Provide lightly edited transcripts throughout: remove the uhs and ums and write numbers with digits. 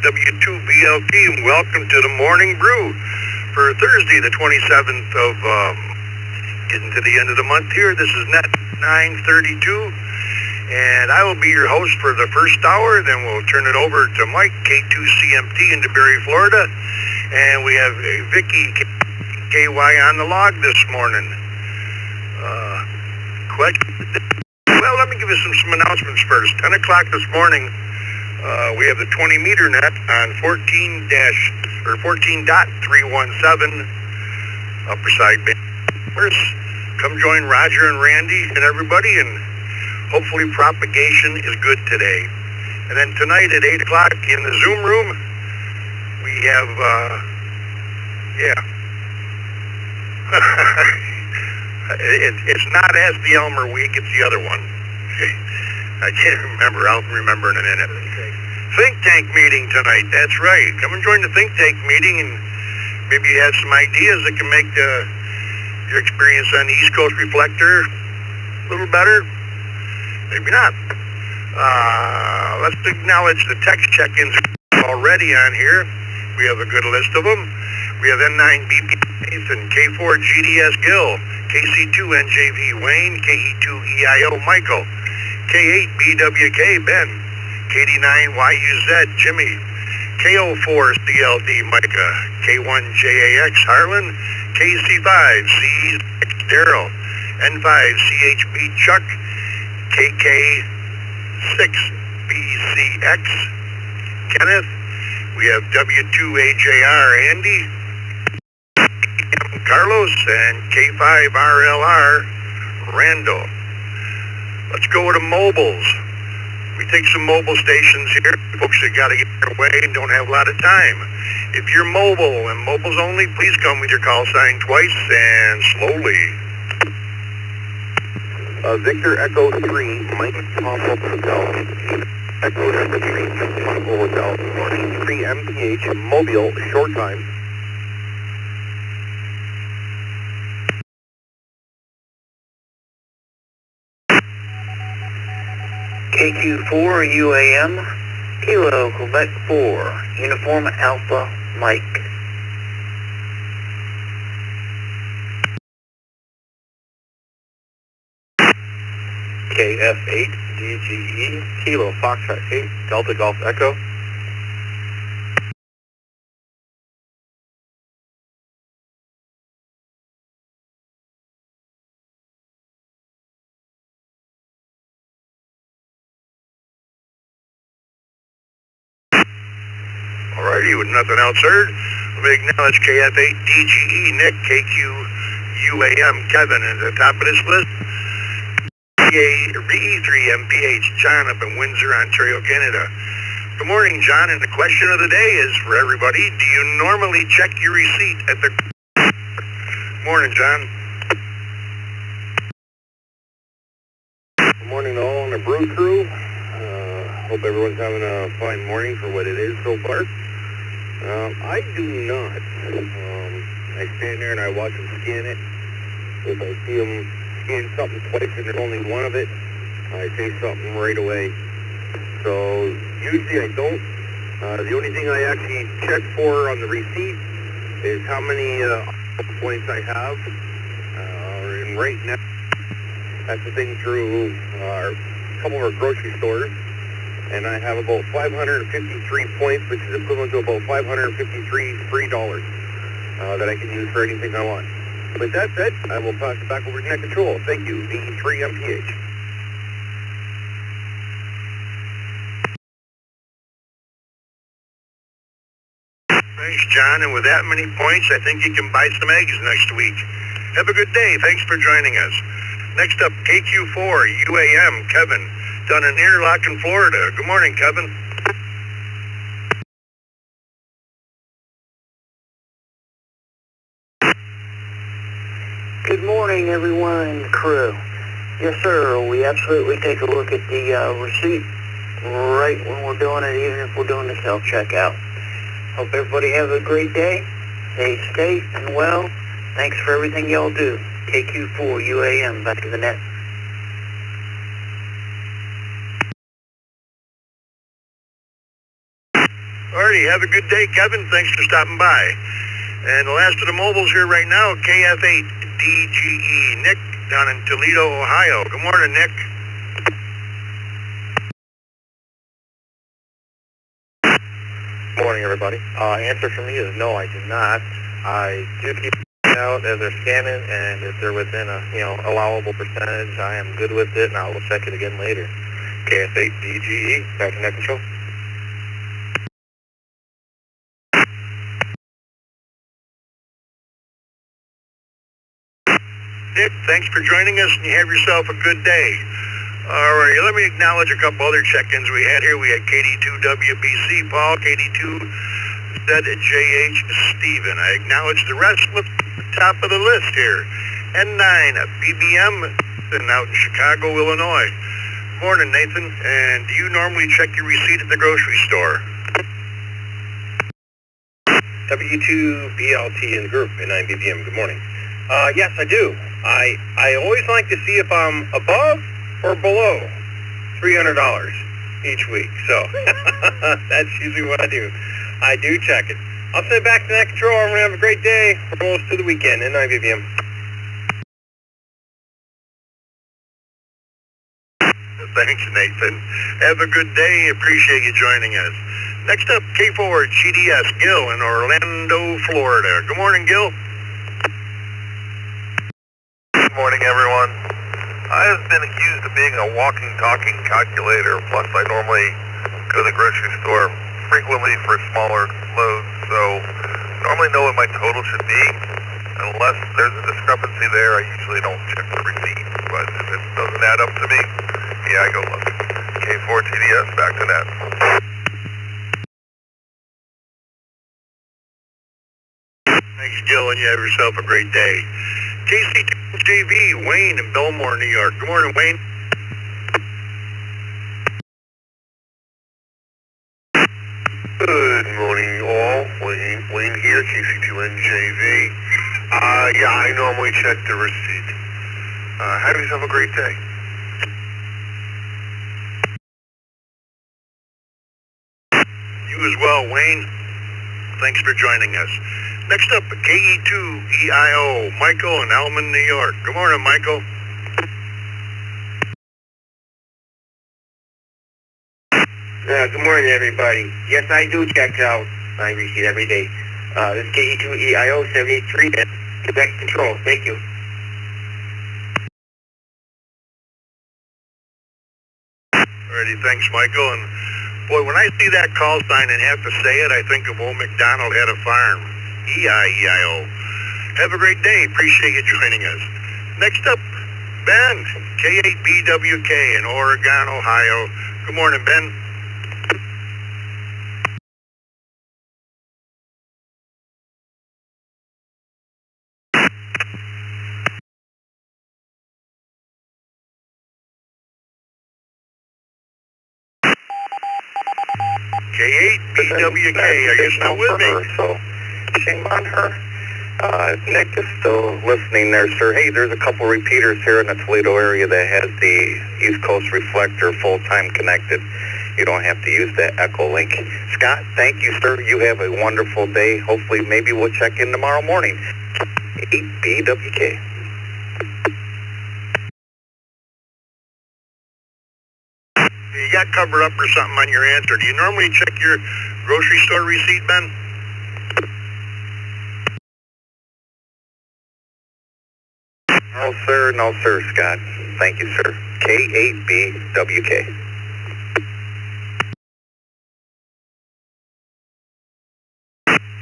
SWLing, and welcome to the Morning Brew for Thursday, the 27th of, getting to the end of the month here. This is net 9:32, and I will be your host for the first hour. Then we'll turn it over to Mike, K2CMT in DeBerry, Florida, and we have Vicky, KY on the log this morning. Well, let me give you some announcements first. 10 o'clock this morning, we have the 20-meter net on 14.317 upper side band. First, come join Roger and Randy and everybody, and hopefully propagation is good today. And then tonight at 8 o'clock in the Zoom room, we have, it's not Ask the Elmer week, it's the other one. I can't remember. I'll remember in a minute. Think Tank meeting tonight. That's right. Come and join the Think Tank meeting, and maybe you have some ideas that can make your experience on the East Coast Reflector a little better. Maybe not. Let's acknowledge the text check-ins already on here. We have a good list of them. We have N9 BP Nathan, K4 GDS Gil, KC2 NJV Wayne, KE2 EIO Michael, K8 BWK Ben, KD9 YUZ Jimmy, KO4 CLD Micah, K1 JAX Harlan, KC5 C Daryl, N5 CHB Chuck, KK6 BCX Kenneth. We have W2AJR Andy, Carlos, and K5RLR Randall. Let's go to mobiles. We take some mobile stations here. Folks that got to get their way and don't have a lot of time. If you're mobile and mobiles only, please come with your call sign twice and slowly. Victor Echo 3, Mike Papa Hotel. Echo number 3, Papa Hotel. 43 MPH, Mobile, short time. KQ4 UAM, Kilo Quebec 4, Uniform Alpha Mike. KF8 DGE, Kilo Foxtrot 8, Delta Golf Echo. Alrighty, with nothing else heard, let me acknowledge KF8 DGE Nick, KQ UAM Kevin at the top of this list. RE3 MPH John up in Windsor, Ontario, Canada. Good morning, John, and the question of the day is for everybody: do you normally check your receipt at the... Morning, John. Good morning to all on the Brew crew. Hope everyone's having a fine morning for what it is so far. I do not. I stand there and I watch them scan it. If I see them scan something twice and there's only one of it, I say something right away. So usually I don't. The only thing I actually check for on the receipt is how many points I have. And right now, that's the thing through a couple of our grocery stores. And I have about 553 points, which is equivalent to about 553 free dollars that I can use for anything I want. With that said, I will pass it back over to Net Control. Thank you, VE3 MPH. Thanks, John, and with that many points, I think you can buy some eggs next week. Have a good day. Thanks for joining us. Next up, KQ4 UAM Kevin, down in Interlochen, Florida. Good morning, Kevin. Good morning, everyone in the crew. Yes, sir, we absolutely take a look at the receipt right when we're doing it, even if we're doing the self-checkout. Hope everybody has a great day. Stay safe and well. Thanks for everything y'all do. KQ4 UAM, back to the net. Alrighty, Alrighty, have a good day, Kevin. Thanks for stopping by. And the last of the mobiles here right now, KF8DGE, Nick down in Toledo, Ohio. Good morning, Nick. Morning, everybody. Answer for me is no, I do not. I do keep out as they're scanning, and if they're within a allowable percentage, I am good with it, and I will check it again later. KF8DGE, back to net control. Nick, thanks for joining us, and you have yourself a good day. All right, let me acknowledge a couple other check-ins we had here. We had KD2WBC Paul, KD2ZJH Stephen. I acknowledge the rest at the top of the list here. N9 BBM out in Chicago, Illinois. Morning, Nathan. And do you normally check your receipt at the grocery store? W2BLT in the group, N9 BBM, good morning. Yes, I do. I always like to see if I'm above or below $300 each week. So that's usually what I do. I do check it. I'll send it back to net control. I'm going to have a great day. We're almost to the weekend. N9 BBM. Thanks, Nathan. Have a good day. Appreciate you joining us. Next up, K4 GDS, Gil in Orlando, Florida. Good morning, Gil. Good morning, everyone. I have been accused of being a walking, talking calculator. Plus, I normally go to the grocery store frequently for smaller loads, so normally know what my total should be. Unless there's a discrepancy there, I usually don't check the receipt. But if it doesn't add up to me, yeah, I go look. K4 TDS, back to net. Thanks, Gil, and you have yourself a great day. KC2JV, Wayne in Belmore, New York. Good morning, Wayne. Good morning, all. Wayne here, KC2NJV. Yeah, I normally check the receipt. Have yourself a great day. You as well, Wayne. Thanks for joining us. Next up, KE2EIO, Michael in Elman, New York. Good morning, Michael. Good morning, everybody. Yes, I do check out my receipt every day. This is KE2EIO 783 at Quebec Control. Thank you. Alrighty, thanks, Michael. And boy, when I see that call sign and have to say it, I think of old MacDonald had a farm. E-I-E-I-O. Have a great day. Appreciate you joining us. Next up, Ben, K8BWK in Oregon, Ohio. Good morning, Ben. K8BWK, are you still with me? So, shame on her. Nick is still listening there, sir. Hey, there's a couple repeaters here in the Toledo area that has the East Coast Reflector full-time connected. You don't have to use that SWLing. Scott, thank you, sir. You have a wonderful day. Hopefully, maybe we'll check in tomorrow morning. 8BWK. You got covered up or something on your answer. Do you normally check your grocery store receipt, Ben? No, sir, Scott. Thank you, sir. K8BWK.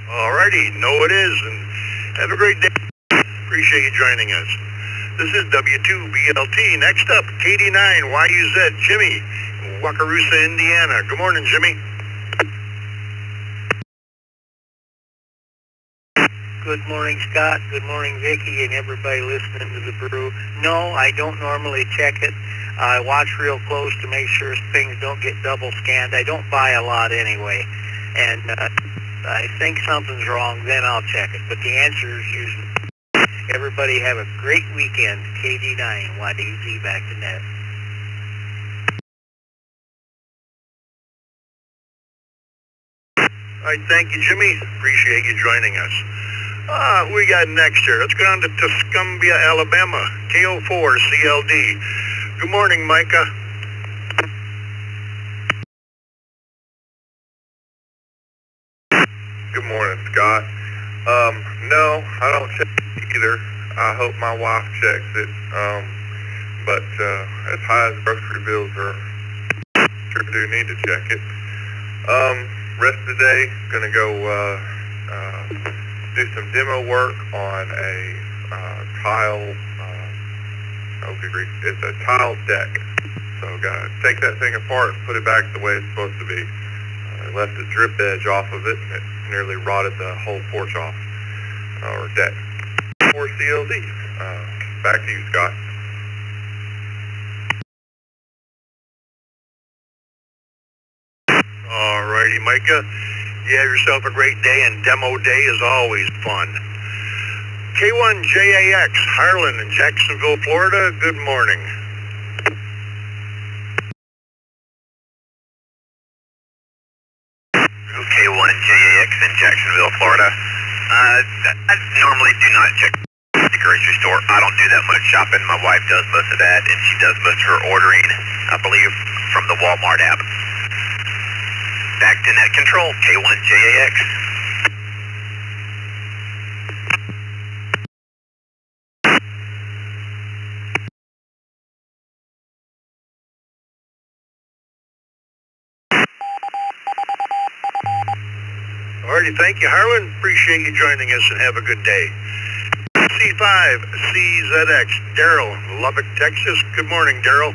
Alrighty, know it is, and have a great day. Appreciate you joining us. This is W2BLT. Next up, KD9YUZ, Jimmy, Wakarusa, Indiana. Good morning, Jimmy. Good morning, Scott. Good morning, Vicki, and everybody listening to the Brew. No, I don't normally check it. I watch real close to make sure things don't get double scanned. I don't buy a lot anyway, and I think something's wrong, then I'll check it. But the answer is usually. Everybody have a great weekend. KD9, YDZ, back to net. All right, thank you, Jimmy. Appreciate you joining us. Who we got next here? Let's go down to Tuscumbia, Alabama. KO4 CLD. Good morning, Micah. Good morning, Scott. No, I don't check it either. I hope my wife checks it. But as high as grocery bills are, sure do need to check it. Rest of the day, gonna go do some demo work on a tile. Oh, good grief! It's a tile deck. So gotta take that thing apart and put it back the way it's supposed to be. I left the drip edge off of it, and it nearly rotted the whole porch off, or deck. For CLD. Back to you, Scott. Alrighty, Micah. You have yourself a great day, and demo day is always fun. K1JAX, Harlan in Jacksonville, Florida. Good morning. K1JAX in Jacksonville, Florida. I normally do not check the grocery store. I don't do that much shopping. My wife does most of that, and she does most of her ordering, I believe, from the Walmart app. Back to net control, K1JAX. Alrighty, thank you, Harlan. Appreciate you joining us, and have a good day. C5CZX, Daryl, Lubbock, Texas. Good morning, Daryl.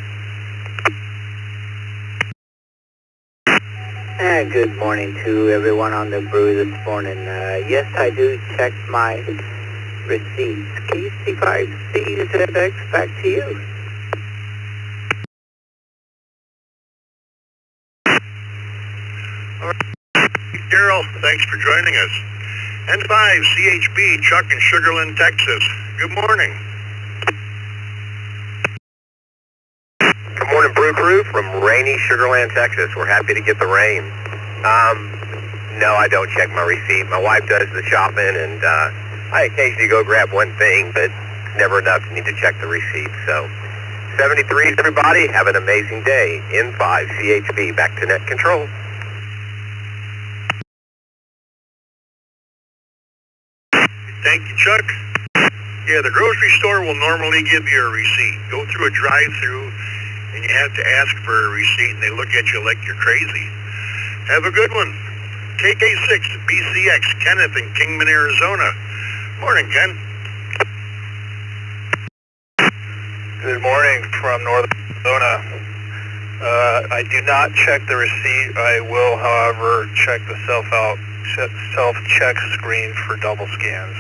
Good morning to everyone on the brew this morning. Yes, I do check my receipts. KC5CZX, back to you. Daryl, thanks for joining us. N5CHB, Chuck in Sugar Land, Texas. Good morning. Good morning, Brew Crew from rainy Sugar Land, Texas. We're happy to get the rain. No, I don't check my receipt. My wife does the shopping, and I occasionally go grab one thing, but it's never enough. You need to check the receipt. So, 73, everybody, have an amazing day. N5CHB, back to net control. Thank you, Chuck. Yeah, the grocery store will normally give you a receipt. Go through a drive-through, and you have to ask for a receipt, and they look at you like you're crazy. Have a good one. KK6BCX, Kenneth in Kingman, Arizona. Morning, Ken. Good morning from Northern Arizona. I do not check the receipt. I will, however, check the self-check screen for double scans.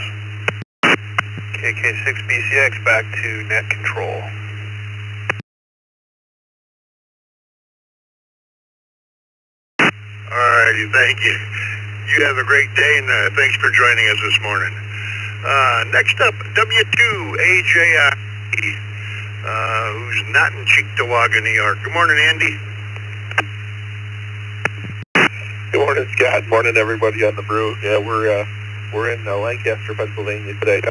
KK6BCX, back to net control. Alrighty, thank you. You have a great day, and thanks for joining us this morning. Next up, W2AJI, who's not in Cheektowaga, New York. Good morning, Andy. Good morning, Scott. Morning, everybody on the brew. Yeah, we're in Lancaster, Pennsylvania today.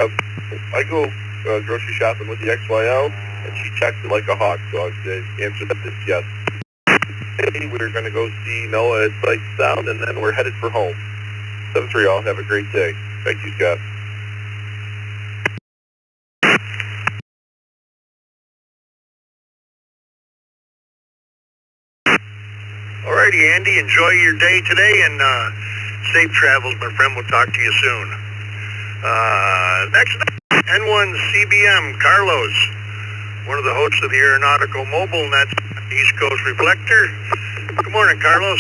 I go grocery shopping with the SWL, and she checks it like a hawk, so the answer to that is yes. We're going to go see Noah at Sight Sound, and then we're headed for home. 7-3 all. Have a great day. Thank you, Scott. Alrighty, Andy, enjoy your day today, and safe travels, my friend. We'll talk to you soon. Next up, N1CBM, Carlos, one of the hosts of the Aeronautical Mobile, and that's East Coast Reflector. Good morning, Carlos.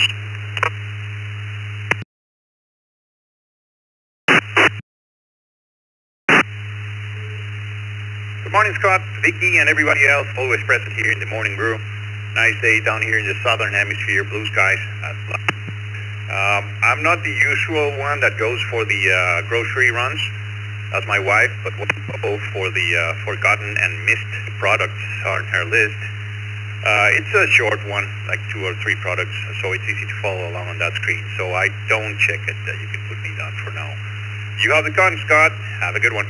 Good morning, Scott, Vicky, and everybody else always present here in the morning brew. Nice day down here in the southern hemisphere, blue skies. I'm not the usual one that goes for the grocery runs. That's my wife, but we'll go for the forgotten and missed products on her list. It's a short one, like 2 or 3 products, so it's easy to follow along on that screen. So I don't check it. You can put me down for now. You have the con, Scott. Have a good one.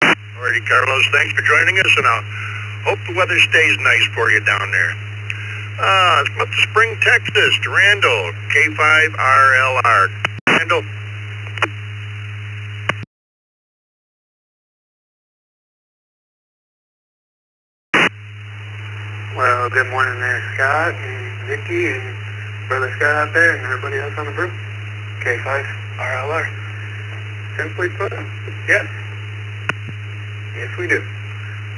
Alrighty, Carlos, thanks for joining us, and I hope the weather stays nice for you down there. It's up to Spring, Texas, to Randall, K5RLR. Randall. Well, good morning there, Scott and Vicky and Brother Scott out there and everybody else on the Brew. K5RLR. Simply put, yes. Yes, we do.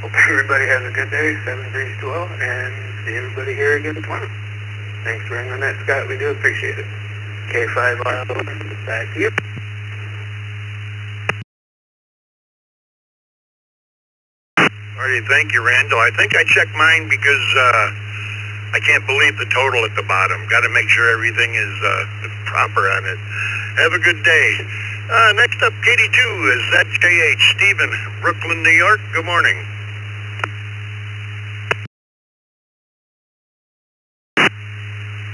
Hope everybody has a good day, 7-3-12, and see everybody here again tomorrow. Thanks for ringing on that, Scott. We do appreciate it. K5RLR, back to you. Alrighty, thank you, Randall. I think I checked mine because I can't believe the total at the bottom. Got to make sure everything is proper on it. Have a good day. Next up, KD2 is ZJH, Stephen, Brooklyn, New York. Good morning.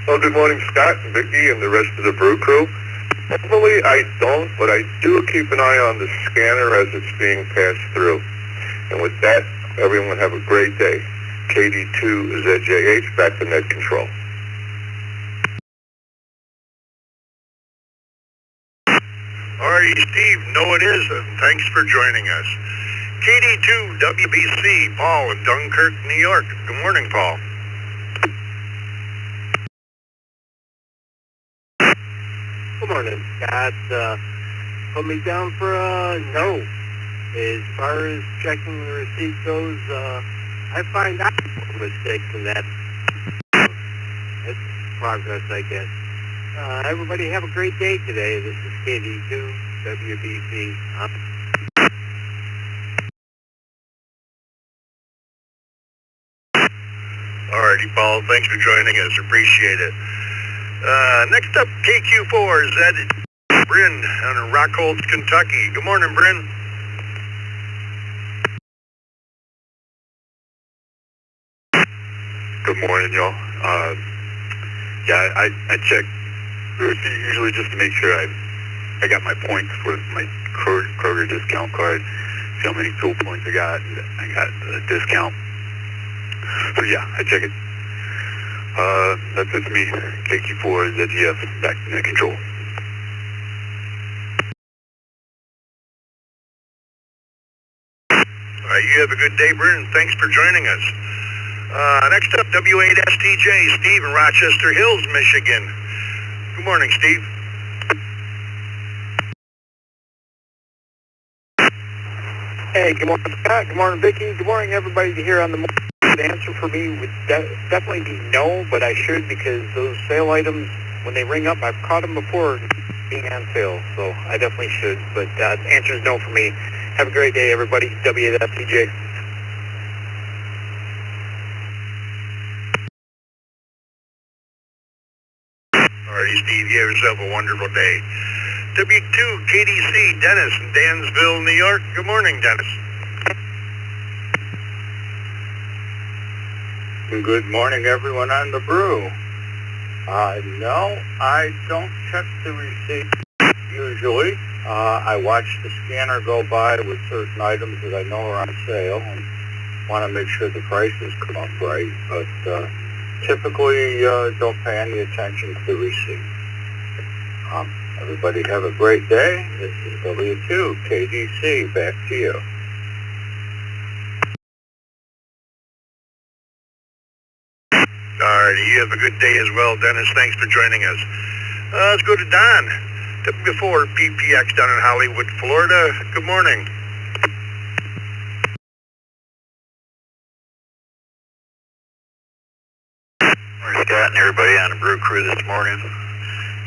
Well, good morning, Scott and Vicky and the rest of the Brew crew. Normally I don't, but I do keep an eye on the scanner as it's being passed through. And with that, everyone have a great day. KD2 ZJH, back to net control. Alrighty, Steve, no it is. Thanks for joining us. KD2 WBC, Paul in Dunkirk, New York. Good morning, Paul. Good morning, Scott. Put me down for a no. As far as checking the receipt goes, I find out mistakes in that. It's progress, I guess. Everybody have a great day today. This is KD2 WBC. Alrighty, Paul, thanks for joining us. Appreciate it. Next up, KQ4, Zed Bryn out in Rockholds, Kentucky. Good morning, Bryn. Good morning, y'all. Yeah, I check usually just to make sure I got my points for my Kroger discount card. See how many fuel points I got. I got a discount. So yeah, I check it. That's it for me. KQ4 ZGF, back to net control. Alright, you have a good day, Bryn. Thanks for joining us. Next up, W8STJ, Steve in Rochester Hills, Michigan. Good morning, Steve. Hey, good morning, Scott. Good morning, Vicky. Good morning, everybody here on the morning. The answer for me would definitely be no, but I should because those sale items, when they ring up, I've caught them before being on sale, so I definitely should. But the answer is no for me. Have a great day, everybody. W8STJ. Alrighty, Steve, you have yourself a wonderful day. W2 KDC, Dennis in Dansville, New York. Good morning, Dennis. Good morning, everyone on the Brew. No, I don't check the receipt usually. I watch the scanner go by with certain items that I know are on sale and want to make sure the prices come up right, but typically don't pay any attention to the receipt. Everybody have a great day. This is W2 KDC. Back to you. Alrighty, you have a good day as well, Dennis. Thanks for joining us. Let's go to Don. W4 PPX down in Hollywood, Florida. Good morning. Morning, Scott and everybody on the Brew crew this morning.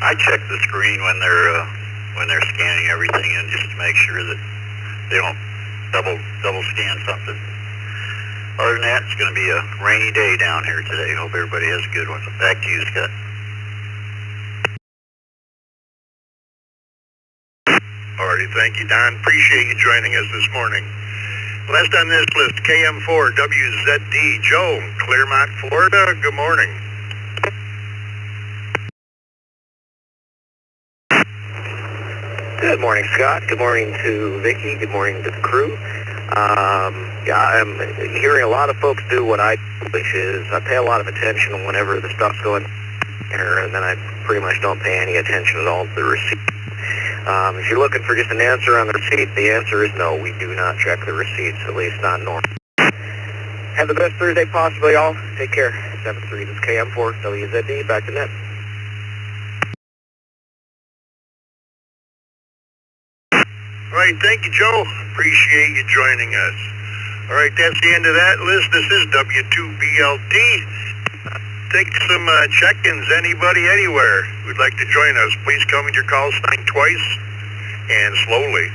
I check the screen when they're scanning everything, and just to make sure that they don't double scan something. Other than that, it's going to be a rainy day down here today. Hope everybody has a good one. Back to you, Scott. Alrighty, thank you, Don. Appreciate you joining us this morning. Last on this list, KM4WZD. Joe, Clearmont, Florida. Good morning. Good morning, Scott. Good morning to Vicky. Good morning to the crew. Yeah, I'm hearing a lot of folks do what I do, which is I pay a lot of attention whenever the stuff's going here, and then I pretty much don't pay any attention at all to the receipt. If you're looking for just an answer on the receipt, the answer is no. We do not check the receipts, at least not normal. Have the best Thursday possible, y'all. Take care. 7-3, this is KM4, WZD, back to net. All right, thank you, Joe. Appreciate you joining us. All right, that's the end of that list. This is W2BLT. Take some check-ins. Anybody, anywhere who'd like to join us, please come with your call sign twice and slowly.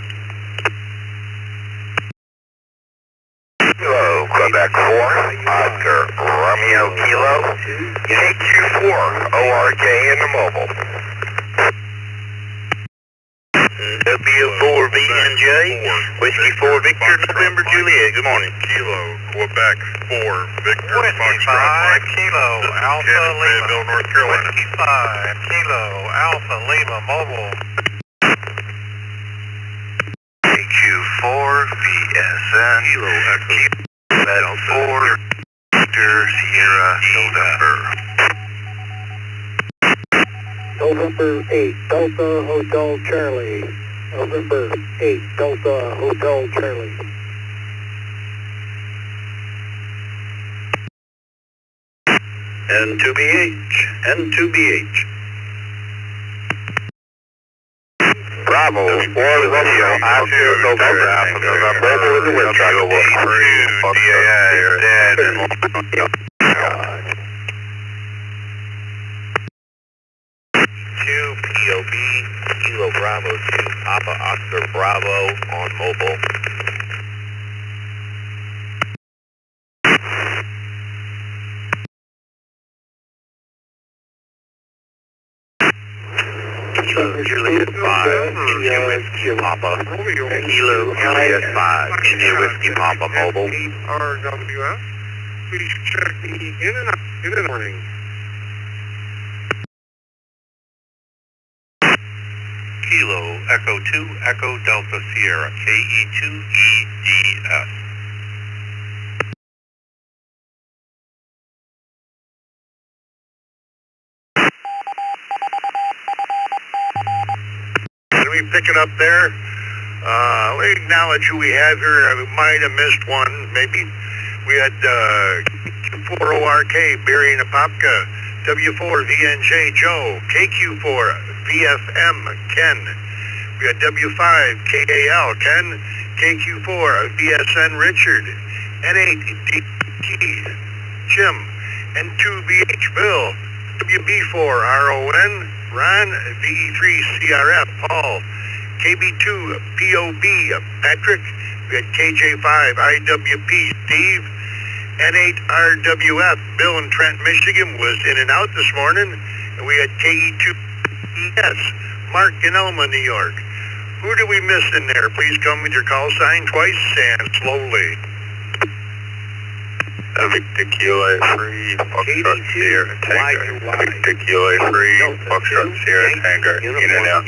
Kilo, Quebec 4, Oscar, Romeo Kilo, KQ4, ORK in the mobile. W4VNJ, Whiskey 4 Victor, November Juliet. Good morning. Kilo, Quebec 4, Victor, Foxtrot, Kilo, Alpha Lima, North Carolina. 5, Kilo, Alpha Lima, mobile. KQ4, VSN, Kilo, Echo, 4, Victor, Sierra, November. November 8, Delta Hotel Charlie. November 8, Delta Hotel Charlie. N2BH. Bravo, 4 Romeo, Oscar, November, Alpha, November, mobile with the wind tracker, 2 POB, Kilo Bravo 2, Papa Oscar Bravo on mobile. Kilo Juliet 5, India Whiskey Papa. Kilo Juliet 5, India Whiskey Papa mobile. RWS, please check the in and morning. Kilo, Echo 2, Echo Delta Sierra, KE2EDF. Can we pick it up there? We acknowledge who we have here. I might have missed one, maybe. We had Q4ORK, Barry and Apopka, W4VNJ Joe, KQ4 VFM Ken. We had W5KAL Ken, KQ4 VSN Richard, N8DT Jim, N2BH Bill, WB4RON Ron, VE3CRF Paul, KB2 POB Patrick. We had KJ5IWP Steve, N8RWF Bill in Trent, Michigan was in and out this morning. And we had KE2ES Mark in Elma, New York. Who do we miss in there? Please come with your call sign twice and slowly. Victor Kilo 3, Foxtrot Sierra Tango. Victor Kilo 3, Foxtrot Sierra Tango, in and out.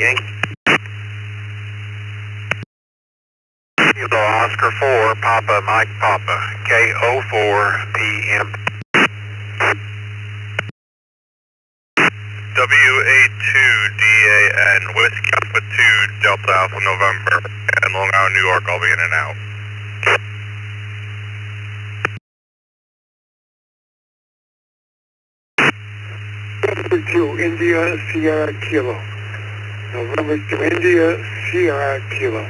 Kilo Oscar 4, Papa Mike Papa, KO4 PM. WA2DAN, Whiskey Alpha 2, Delta Alpha November, and Long Island, New York, I'll be in and out. November 2, India Sierra Kilo. November 2, India Sierra Kilo.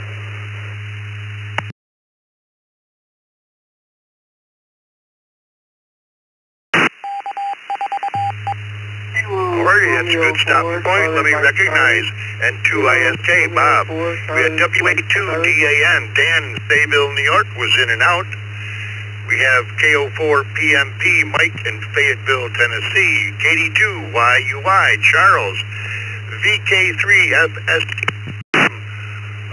Alrighty, that's a good stopping point. Let me recognize N2ISK Bob. We had WA2DAN Dan, Sayville, New York was in and out. We have KO4PMP Mike in Fayetteville, Tennessee. KD2YUY Charles. VK3FS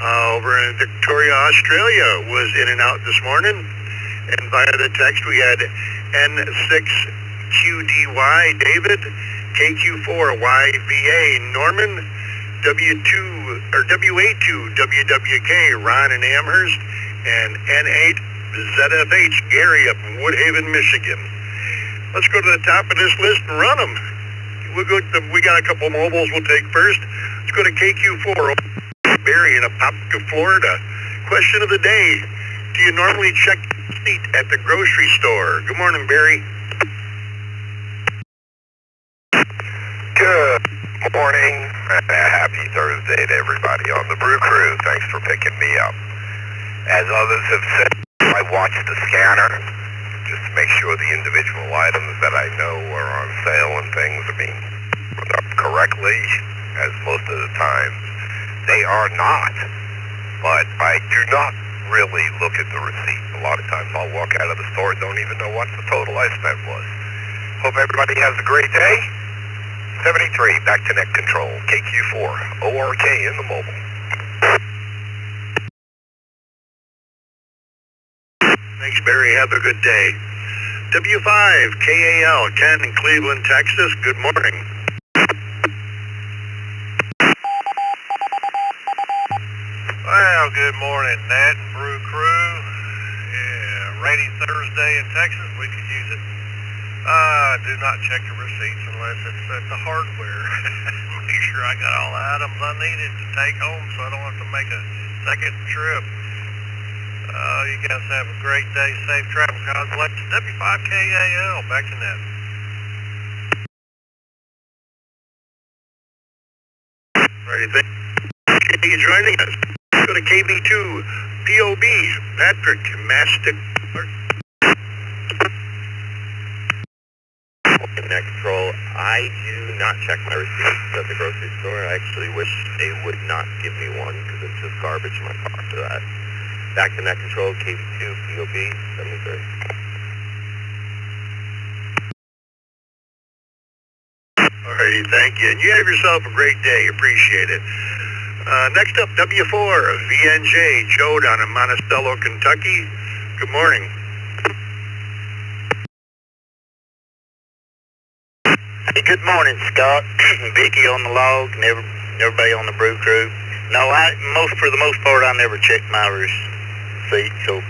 over in Victoria, Australia was in and out this morning. And via the text we had N6QDY David, KQ4YVA Norman, W2 or WA2 WWK Ron in Amherst, and N8 ZFH Gary up in Woodhaven, Michigan. Let's go to the top of this list and run them. We got a couple mobiles we'll take first. Let's go to KQ4 Barry in Apopka, Florida. Question of the day: do you normally check your receipt at the grocery store? Good morning, Barry. Good morning. Happy Thursday to everybody on the Brew Crew. Thanks for picking me up. As others have said, I watch the scanner just to make sure the individual items that I know are on sale and things are being put up correctly, as most of the time they are not. But I do not really look at the receipt. A lot of times I'll walk out of the store and don't even know what the total I spent was. Hope everybody has a great day. 73, back to net control. KQ4, ORK in the mobile. Thanks, Barry. Have a good day. W5 KAL 10 in Cleveland, Texas. Good morning. Well, good morning, Nat and Brew Crew. Yeah, rainy Thursday in Texas. We could use it. Do not check your receipts unless it's at the hardware. Make sure I got all the items I needed to take home so I don't have to make a second trip. You guys have a great day. Safe travel. God bless. W5KAL. Back to net. Ready, thank you for joining us. Go to KB2 POB Patrick Mastic. Net control. I do not check my receipts at the grocery store. I actually wish they would not give me one because it's just garbage in my car for that. Back to net control, KB2, POB, 73. Alrighty, thank you. And you have yourself a great day. Appreciate it. Next up, W4 VNJ Joe down in Monticello, Kentucky. Good morning. Good morning, Scott. Vicky on the log and everybody on the Brew Crew. No, for the most part, I never check my receipt. So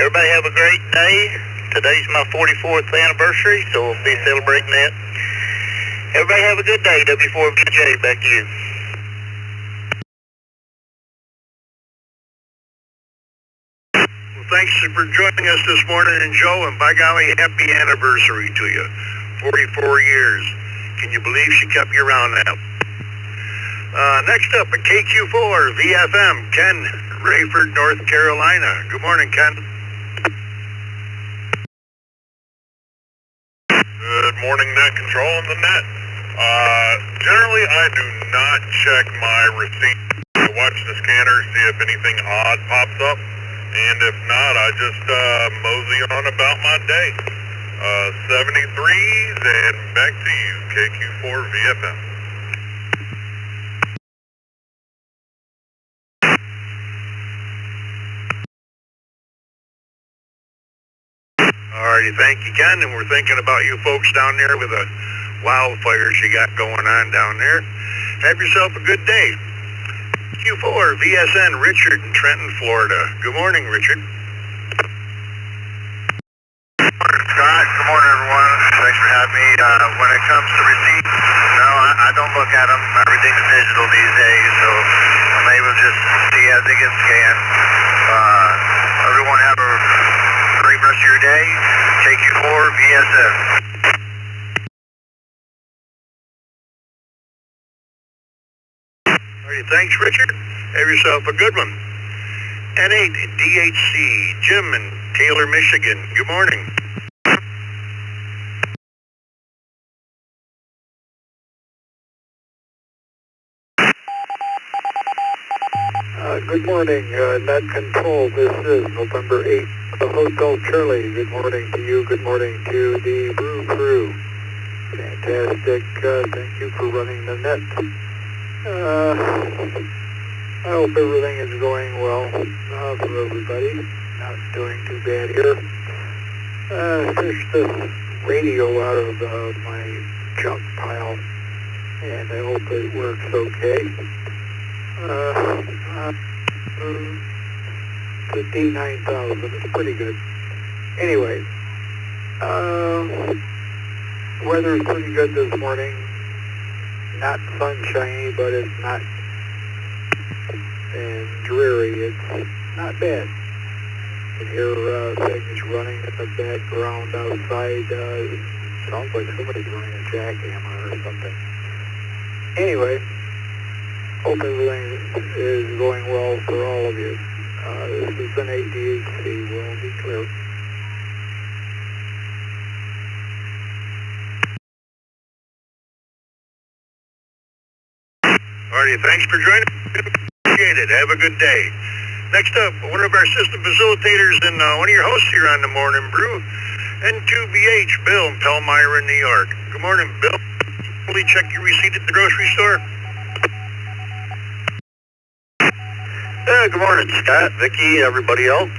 everybody have a great day. Today's my 44th anniversary, so we'll be celebrating that. Everybody have a good day. W4VJ, back to you. Well, thanks for joining us this morning, and Joe, and by golly, happy anniversary to you. 44 years. Can you believe she kept you around now? Next up, a KQ4 VFM, Ken, Rayford, North Carolina. Good morning, Ken. Good morning, net control on the net. Generally, I do not check my receipt. I watch the scanner, see if anything odd pops up, and if not, I just mosey on about my day. 73s, and back to you, KQ4 VFM. Alrighty, thank you, Ken, and we're thinking about you folks down there with the wildfires you got going on down there. Have yourself a good day. Q4 VSN Richard in Trenton, Florida. Good morning, Richard. Good morning, Scott. Good morning, everyone. Thanks for having me. When it comes to receipts, no, I don't look at them. Everything's digital these days, so I'm able to just see as they get scanned. Everyone have a great rest of your day. KQ4 VSN. Alrighty, thanks, Richard. Have yourself a good one. N8 DHC Jim in Taylor, Michigan. Good morning. Good morning, net control. This is November 8th, Hotel Charlie. Good morning to you. Good morning to the Brew Crew. Fantastic. Thank you for running the net. I hope everything is going well for everybody. Not doing too bad here. Fished this radio out of my junk pile, and I hope it works okay. The D9000 is pretty good. Anyway, weather is pretty good this morning. Not sunshiny, but it's not and dreary. It's not bad. You can hear things running in the background outside. Sounds like somebody's running a jackhammer or something. Anyway, hope everything is going well for all of you. This has been ADHC. We'll be clear. Alrighty, thanks for joining. Appreciate it. Have a good day. Next up, one of our system facilitators and one of your hosts here on the Morning Brew, N2BH, Bill in Palmyra, New York. Good morning, Bill. Will you check your receipt at the grocery store? Good morning, Scott, Vicky, everybody else.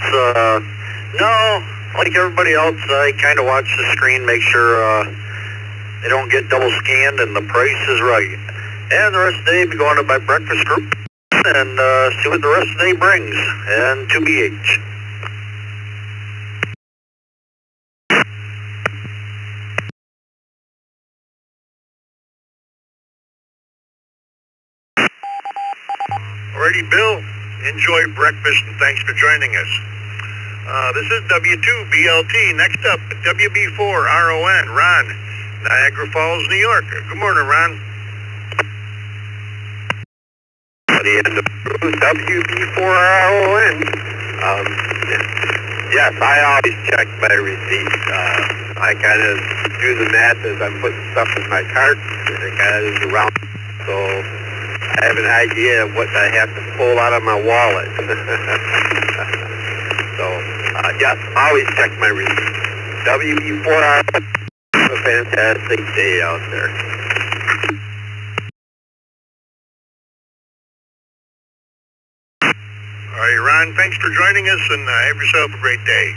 No, like everybody else, I kind of watch the screen, make sure they don't get double scanned and the price is right. And the rest of the day, be going to my breakfast group and see what the rest of the day brings. And 2BH. Alrighty, Bill. Enjoy breakfast and thanks for joining us. This is W2BLT. Next up, WB4RON, Ron, Niagara Falls, New York. Good morning, Ron. The end of WB4RON. Yes, I always check my receipts. I kind of do the math as I'm putting stuff in my cart, and it kind of is around. So I have an idea of what I have to pull out of my wallet. So, yes, I always check my receipts. WB4RON. Have a fantastic day out there. All right, Ron, thanks for joining us, and have yourself a great day.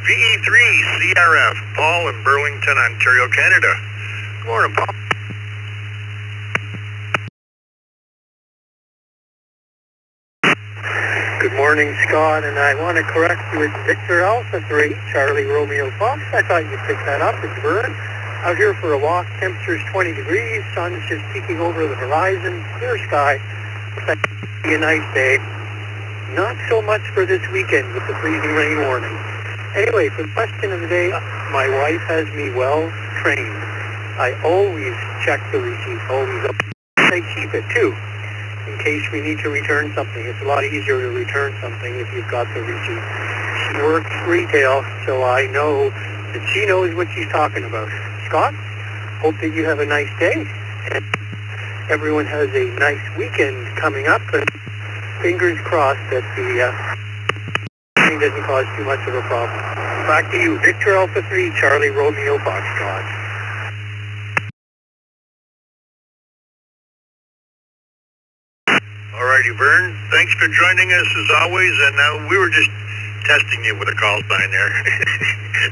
VE3CRF, Paul in Burlington, Ontario, Canada. Good morning, Paul. Good morning, Scott, and I want to correct you. It's Victor Alpha 3, Charlie Romeo Fox. I thought you picked that up. It's Vern. Out here for a walk. Temperature's 20 degrees. Sun's just peeking over the horizon. Clear sky. Looks like it'll be a nice day. Not so much for this weekend with the freezing rain warning. Anyway, for the question of the day, my wife has me well trained. I always check the receipt, always. I keep it too, in case we need to return something. It's a lot easier to return something if you've got the receipt. She works retail, so I know that she knows what she's talking about. Scott, hope that you have a nice day, and everyone has a nice weekend coming up. And fingers crossed that the thing doesn't cause too much of a problem. Back to you, Victor Alpha 3, Charlie Romeo Foxtrot. Alrighty, Vern, thanks for joining us as always, and we were just testing you with a call sign there.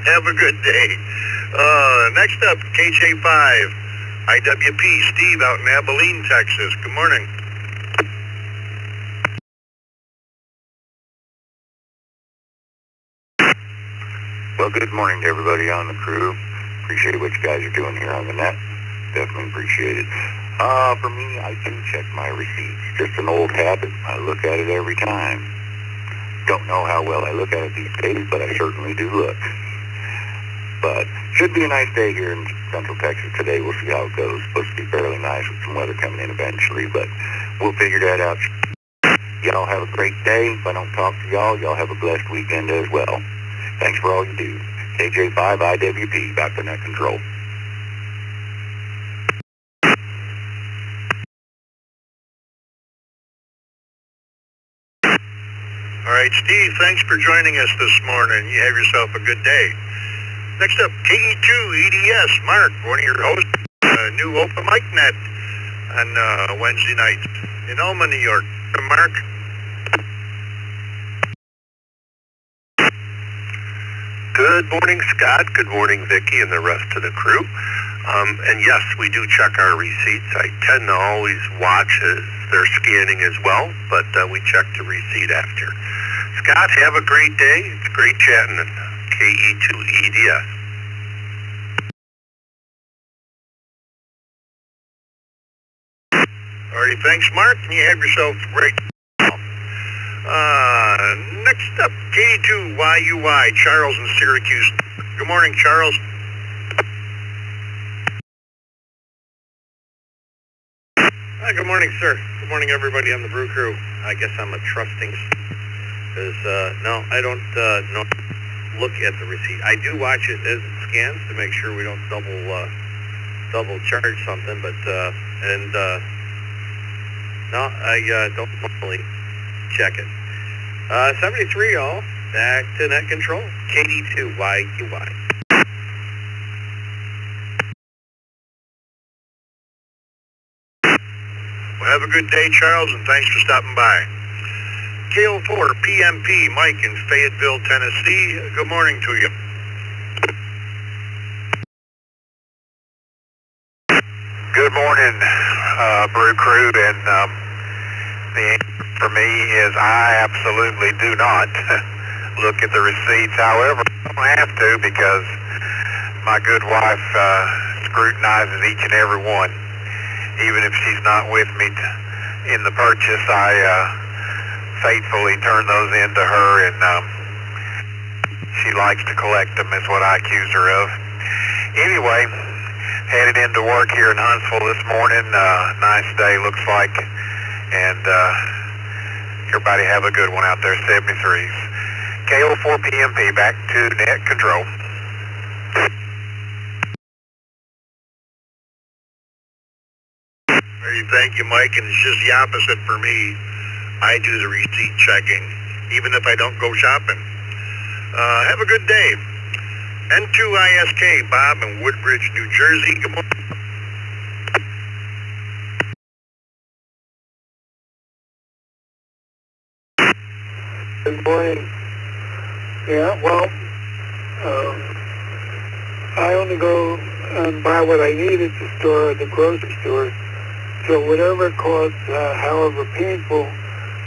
Have a good day. Next up, KJ5, IWP, Steve out in Abilene, Texas. Good morning. Well, good morning to everybody on the crew. Appreciate what you guys are doing here on the net. Definitely appreciate it. For me, I do check my receipts. Just an old habit. I look at it every time. Don't know how well I look at it these days, but I certainly do look. But should be a nice day here in Central Texas today. We'll see how it goes. Supposed to be fairly nice with some weather coming in eventually, but we'll figure that out. Y'all have a great day. If I don't talk to y'all have a blessed weekend as well. Thanks for all you do. KJ5 IWP, back to net control. All right, Steve, thanks for joining us this morning. You have yourself a good day. Next up, KE2EDS, Mark, one of your hosts, new open mic net on Wednesday night in Alma, New York. Mark. Good morning, Scott. Good morning, Vicki, and the rest of the crew. And yes, we do check our receipts. I tend to always watch as they're scanning as well, but we check the receipt after. Scott, have a great day. It's great chatting at KE2EDS. Alrighty, thanks, Mark. You have yourself a great. Next up, K2YUY, Charles in Syracuse. Good morning, Charles. Good morning, sir. Good morning, everybody on the Brew crew. I guess I'm a trusting, because, no, I don't look at the receipt. I do watch it as it scans to make sure we don't double charge something, but, no, I don't normally check it. 73 all, back to net control, KD2YQY. Well, have a good day, Charles, and thanks for stopping by. KO4 PMP, Mike in Fayetteville, Tennessee. Good morning to you. Good morning, Brew crew, and the answer for me is I absolutely do not look at the receipts. However, I don't have to because my good wife scrutinizes each and every one. Even if she's not with me in the purchase, I faithfully turn those in to her, and she likes to collect them is what I accuse her of. Anyway, headed into work here in Huntsville this morning. Nice day, looks like. And everybody have a good one out there, 73s. KO4 PMP, back to net control. Thank you, Mike, and it's just the opposite for me. I do the receipt checking, even if I don't go shopping. Have a good day. N2ISK, Bob in Woodbridge, New Jersey. Good morning. Good morning. Yeah, well, I only go and buy what I need at the store, at the grocery store. So whatever it costs, however painful,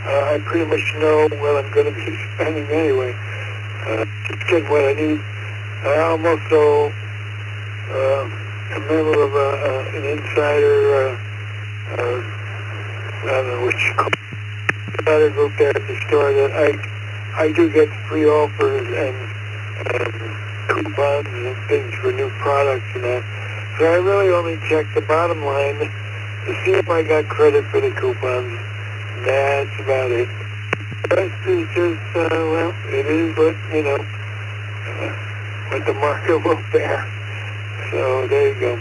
I pretty much know what I'm going to be spending anyway. Just get what I need. I'm also a member of an insider, I don't know what you call it, insider group there at the store that I do get free offers and coupons and things for new products and that. So I really only check the bottom line to see if I got credit for the coupons. That's about it. The rest is just, well, it is what, you know, what the market will bear. So there you go.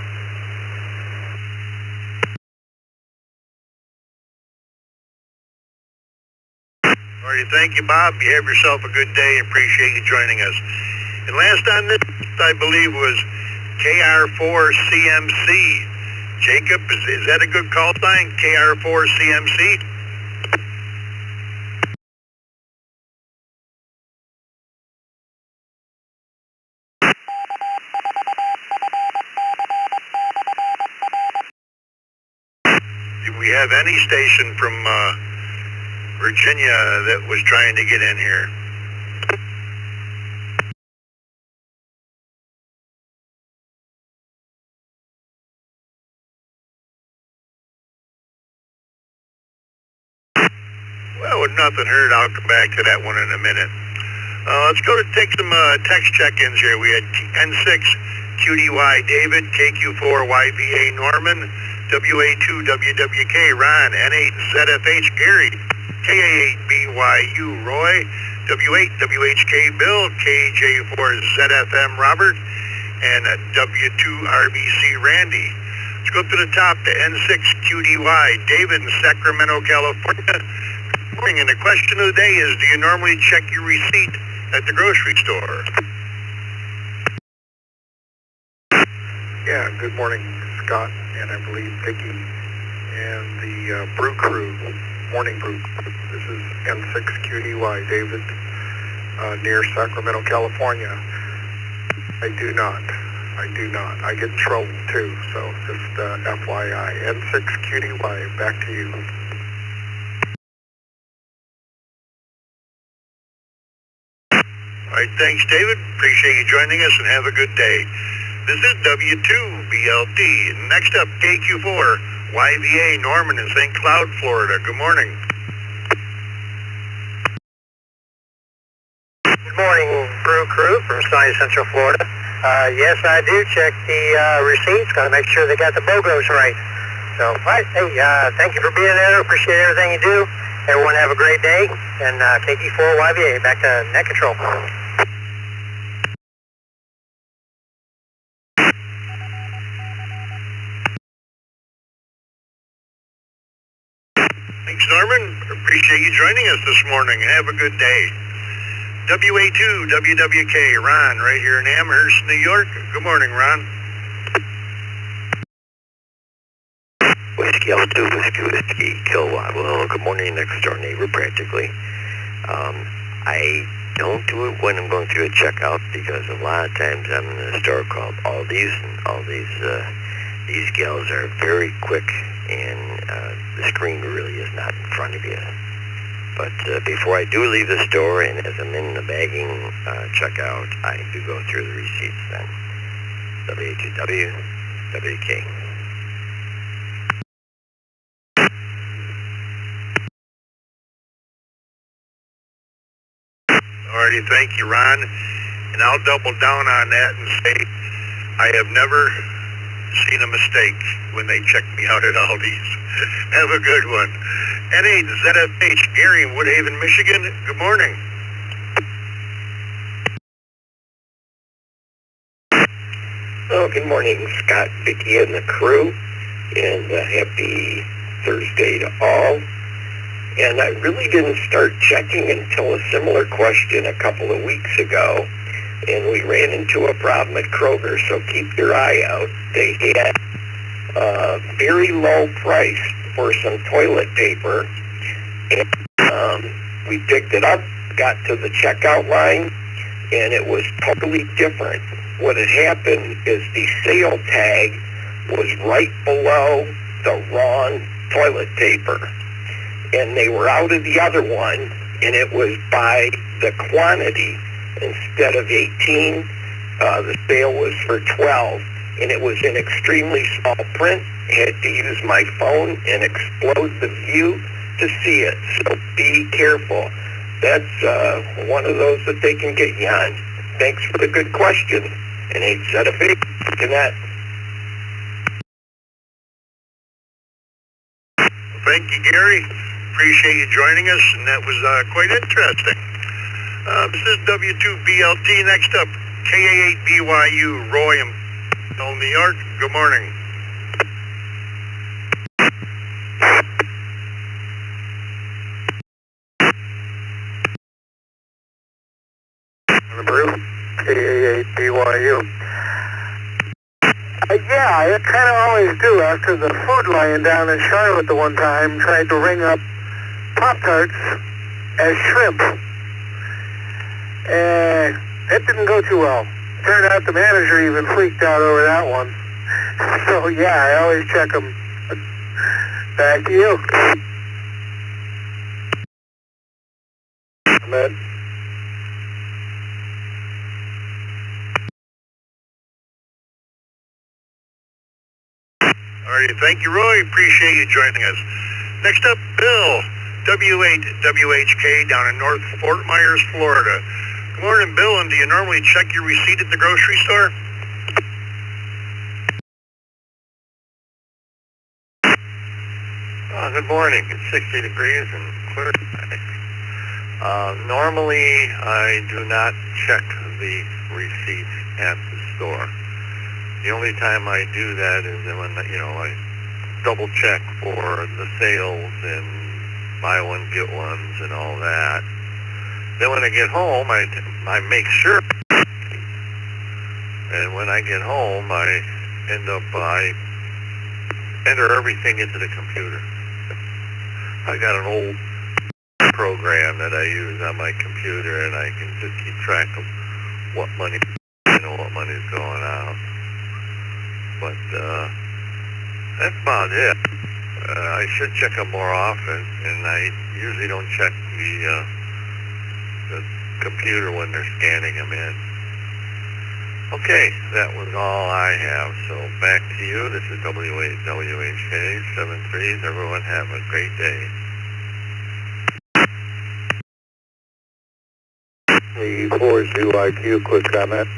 All right, thank you, Bob. You have yourself a good day. Appreciate you joining us. And last on this, I believe, was KR4CMC. Jacob, is that a good call sign, KR4CMC? Do we have any station from Virginia that was trying to get in here? Well, with nothing heard, I'll come back to that one in a minute. Let's go to take some text check-ins here. We had N6 QDY David, KQ4YVA Norman, WA2WWK Ron, N8 ZFH Gary, KA8BYU Roy, W8WHK Bill, KJ4ZFM Robert, and W2RBC Randy. Let's go to the top to N6 QDY David in Sacramento, California. And the question of the day is, do you normally check your receipt at the grocery store? Yeah, good morning, Scott, and I believe Vicki and the Brew crew. Morning, Brew. This is N6QDY, David, near Sacramento, California. I do not. I get in trouble too, so just FYI. N6QDY, back to you. All right, thanks, David. Appreciate you joining us, and have a good day. This is W2BLT. Next up, KQ4, YVA, Norman in St. Cloud, Florida. Good morning. Good morning, Brew Crew from sunny Central Florida. Yes, I do check the receipts. Got to make sure they got the BOGOs right. So, all right, hey, thank you for being there. Appreciate everything you do. Everyone have a great day. And KQ4 YVA, back to net control. Thanks, Norman. Appreciate you joining us this morning. Have a good day. WA2 WWK, Ron, right here in Amherst, New York. Good morning, Ron. Whiskey Alpha 2, Whiskey Kilowatt. Well, good morning, next door neighbor, practically. I don't do it when I'm going through a checkout because a lot of times I'm in a store called Aldi's, and all these gals are very quick, and the screen really is not in front of you. But before I do leave the store, and as I'm in the bagging checkout, I do go through the receipts then. W2W, WK. Alrighty, thank you, Ron. And I'll double down on that and say I have never seen a mistake when they check me out at Aldi's. Have a good one. N8ZFH, Gary in Woodhaven, Michigan. Good morning. Oh, good morning, Scott, Vicky, and the crew, and happy Thursday to all. And I really didn't start checking until a similar question a couple of weeks ago, and we ran into a problem at Kroger, so keep your eye out. They had a very low price for some toilet paper, and we picked it up, got to the checkout line, and it was totally different. What had happened is the sale tag was right below the wrong toilet paper, and they were out of the other one, and it was by the quantity. Instead of 18, the sale was for 12, and it was in extremely small print. I had to use my phone and explode the view to see it, so be careful. That's one of those that they can get you on. Thanks for the good question, and a set of big to that. Thank you, Gary. Appreciate you joining us, and that was quite interesting. This is W2BLT. Next up, KA8BYU, Roy in New York. Good morning. Brew, KA8BYU. Yeah, I kind of always do. After the Food Lion down in Charlotte the one time tried to ring up Pop-Tarts as shrimp. And it didn't go too well. Turned out the manager even freaked out over that one. So yeah, I always check them. Back to you. Ahmed. Alrighty, thank you, Roy. Appreciate you joining us. Next up, Bill, W8WHK down in North Fort Myers, Florida. Good morning, Bill, and do you normally check your receipt at the grocery store? Good morning. It's 60 degrees and clear today. Normally, I do not check the receipts at the store. The only time I do that is when, I double check for the sales and buy one, get ones and all that. Then when I get home, I make sure. And when I get home, I enter everything into the computer. I got an old program that I use on my computer, and I can just keep track of what money, what money's going out. But that's about it. I should check them more often, and I usually don't check the computer when they're scanning them in. Okay, that was all I have. So back to you. This is WHK 73. Everyone have a great day. The 4ZYQ, quick comment.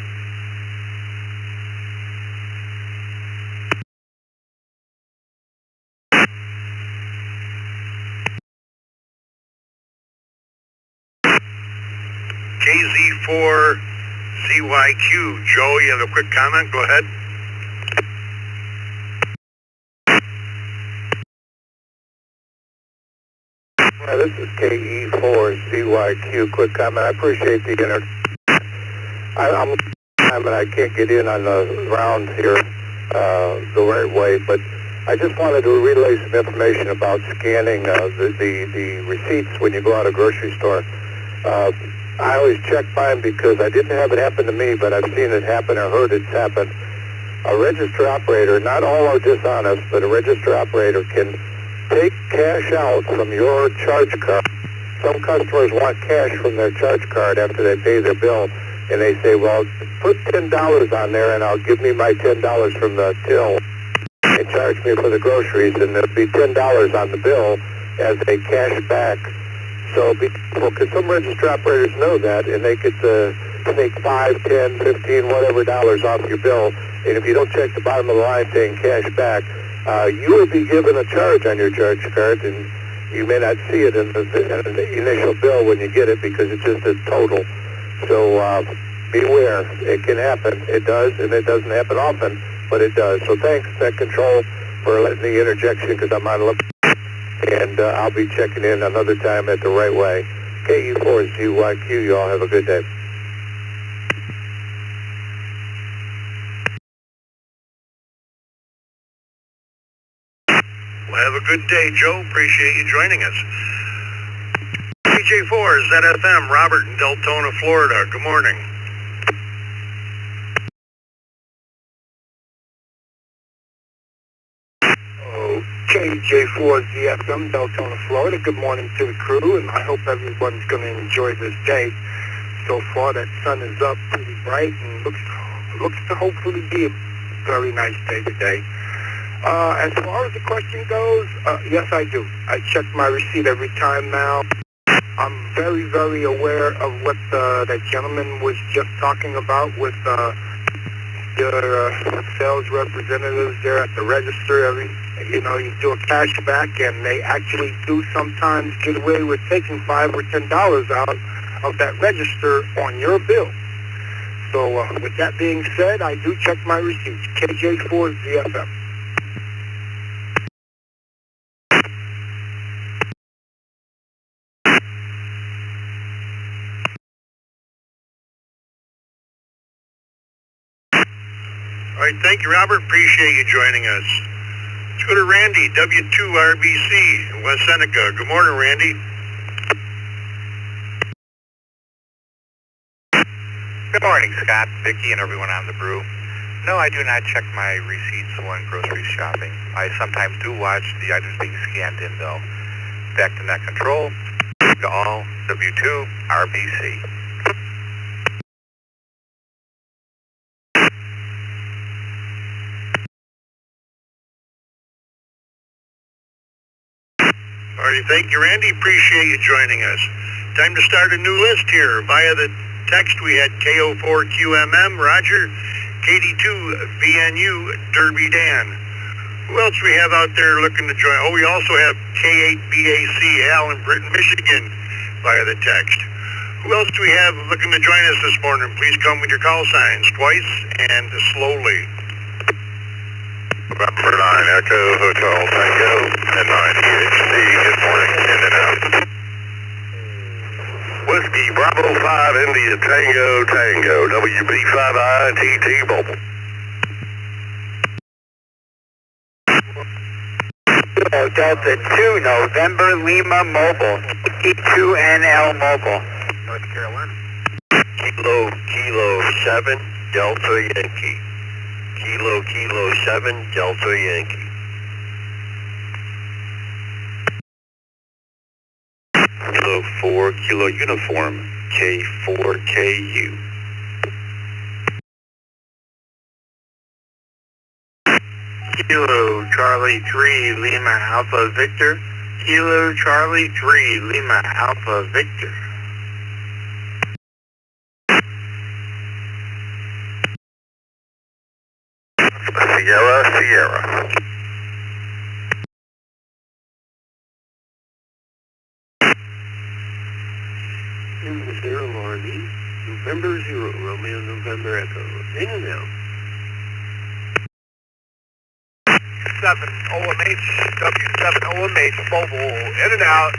KZ4ZYQ. Joe, you have a quick comment? Go ahead. This is KE4ZYQ, quick comment. I appreciate the I can't get in on the round here the right way, but I just wanted to relay some information about scanning the receipts when you go out of a grocery store. I always check mine because I didn't have it happen to me, but I've seen it happen or heard it's happened. A register operator, not all are dishonest, but a register operator can take cash out from your charge card. Some customers want cash from their charge card after they pay their bill, and they say, well, put $10 on there and I'll give me my $10 from the till and charge me for the groceries, and there'll be $10 on the bill as a cash back. So be careful, because some register operators know that, and they could take 5, 10, 15, whatever dollars off your bill, and if you don't check the bottom of the line saying cash back, you will be given a charge on your charge card, and you may not see it in the initial bill when you get it because it's just a total. So beware. It can happen. It does, and it doesn't happen often, but it does. So thanks, Net Control, for letting the interjection because I'm on limit, and I'll be checking in another time at the right way. KE4ZYQ, you all have a good day. Well, have a good day, Joe. Appreciate you joining us. DJ4 ZFM, Robert in Deltona, Florida. Good morning. KJ4ZFM, Deltona, Florida. Good morning to the crew, and I hope everyone's going to enjoy this day. So far, that sun is up pretty bright and looks to hopefully be a very nice day today. As far as the question goes, yes, I do. I check my receipt every time now. I'm very, very aware of what that gentleman was just talking about with your sales representatives there at the register. You do a cash back, and they actually do sometimes get away with taking $5 or $10 out of that register on your bill. So with that being said, I do check my receipts. KJ4ZFM. All right, thank you, Robert. Appreciate you joining us. Let's go to Randy, W2RBC in West Seneca. Good morning, Randy. Good morning, Scott, Vicky, and everyone on the Brew. No, I do not check my receipts when grocery shopping. I sometimes do watch the items being scanned in, though. Back to Net Control. To all, W2RBC. All right, thank you, Randy. Appreciate you joining us. Time to start a new list here. Via the text, we had KO4QMM, Roger, KD2VNU, Derby Dan. Who else we have out there looking to join? Oh, we also have K8BAC, Al in Britain, Michigan, via the text. Who else do we have looking to join us this morning? Please come with your call signs, twice and slowly. November 9 Echo Hotel Tango and 9 THC. Good morning, in and out. Whiskey Bravo 5 India Tango Tango WB5I TT Mobile. Kilo Delta 2, November Lima Mobile. T2NL Mobile. North Carolina. Kilo 7, Delta Yankee. Kilo 7, Delta Yankee. Kilo 4, Kilo Uniform, K4KU. Kilo Charlie 3 Lima Alpha Victor. Kilo Charlie 3 Lima Alpha Victor. Sierra. In the Sierra Marty, November 0, Romeo November Echo. In and out. 7 OMH, W7 OMH, mobile, in and out.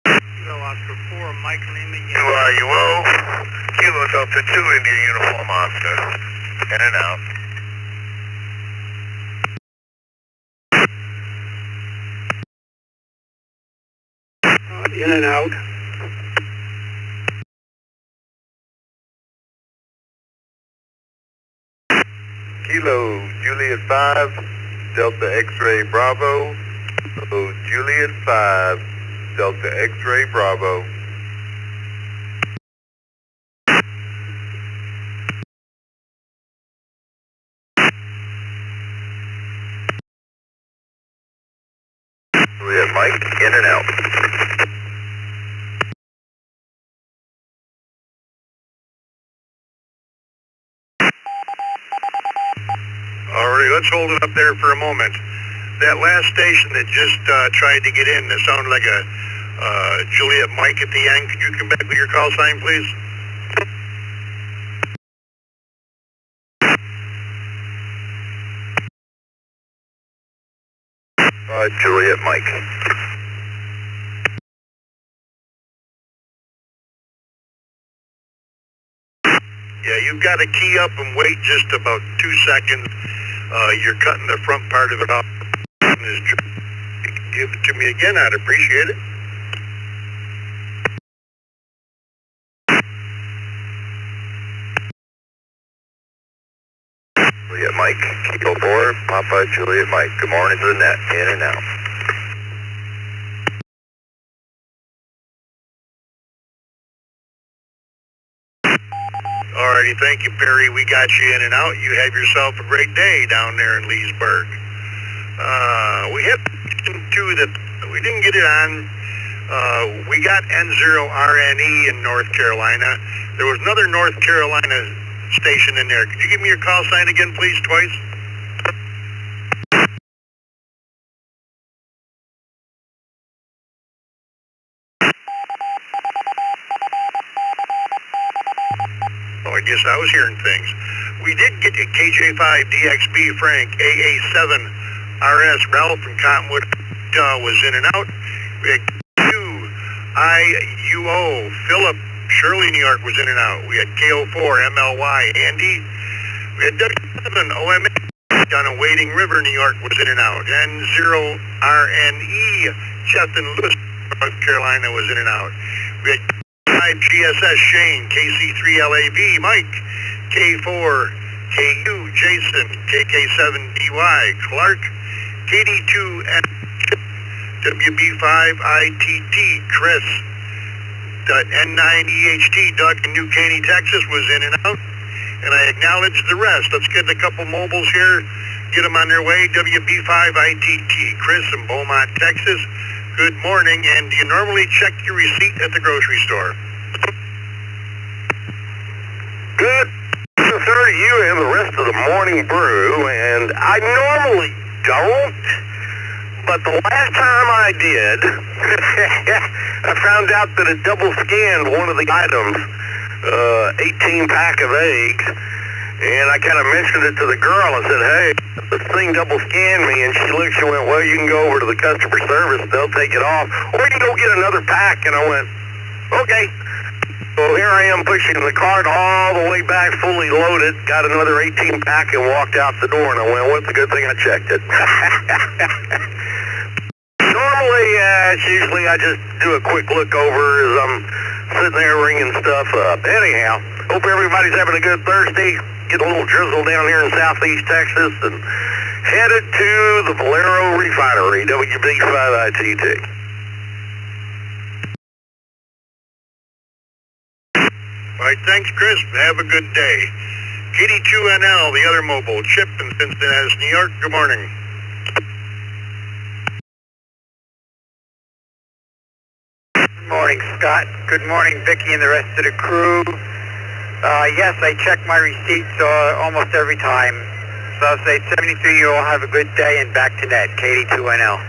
Kilo Oscar 4, Mike Lima, UO, Kilo Delta 2, India Uniform Oscar. In and out. In and out. Kilo Juliet 5, Delta X-Ray Bravo. Kilo Juliet 5, Delta X-Ray Bravo. Juliet Mike, in and out. Alright, let's hold it up there for a moment. That last station that just tried to get in, that sounded like a Juliet Mike at the end. Could you come back with your call sign, please? Juliet Mike. Yeah, you've got to key up and wait just about 2 seconds. You're cutting the front part of it off. Give it to me again, I'd appreciate it. Juliet Mike, Kilo 4, Papa Juliet Mike. Good morning to the net, in and out. Alrighty, thank you, Perry. We got you in and out. You have yourself a great day down there in Leesburg. We hit 2 that we didn't get it on. We got N0RNE in North Carolina. There was another North Carolina station in there. Could you give me your call sign again, please, twice? Oh, I guess I was hearing things. We did get a KJ5DXB Frank, AA7RS Ralph from Cottonwood was in and out. We had QIUO Philip Shirley, New York was in and out. We had KO4 MLY Andy. We had W7 OMA down in Wading River, New York was in and out. N0RNE Cheston Lewis, North Carolina was in and out. We had GSS Shane, KC3LAV Mike, K4KU Jason, KK7DY Clark, KD2 WB5ITT Chris, N9EHT Doug in New Caney, Texas was in and out. And I acknowledge the rest. Let's get a couple mobiles here, get them on their way. WB5ITT Chris in Beaumont, Texas. Good morning, and do you normally check your receipt at the grocery store? Good, sir, to you and the rest of the morning brew, and I normally don't, but the last time I did, I found out that it double scanned one of the items, 18 pack of eggs, and I kind of mentioned it to the girl. I said, hey, this thing double scanned me, and she looked, she went, well, you can go over to the customer service, they'll take it off, or you can go get another pack, and I went, okay. Well, here I am pushing the cart all the way back, fully loaded, got another 18 pack and walked out the door, and I went, well, it's a good thing I checked it. Normally, usually I just do a quick look over as I'm sitting there ringing stuff up. Anyhow, hope everybody's having a good Thursday. Get a little drizzle down here in southeast Texas and headed to the Valero Refinery, WB5ITT. All right, thanks, Chris. Have a good day. KD2NL, the other mobile, Chip in Cincinnati, New York. Good morning. Good morning, Scott. Good morning, Vicki and the rest of the crew. Yes, I check my receipts almost every time. So I'll say 73, you all have a good day and back to net, KD2NL.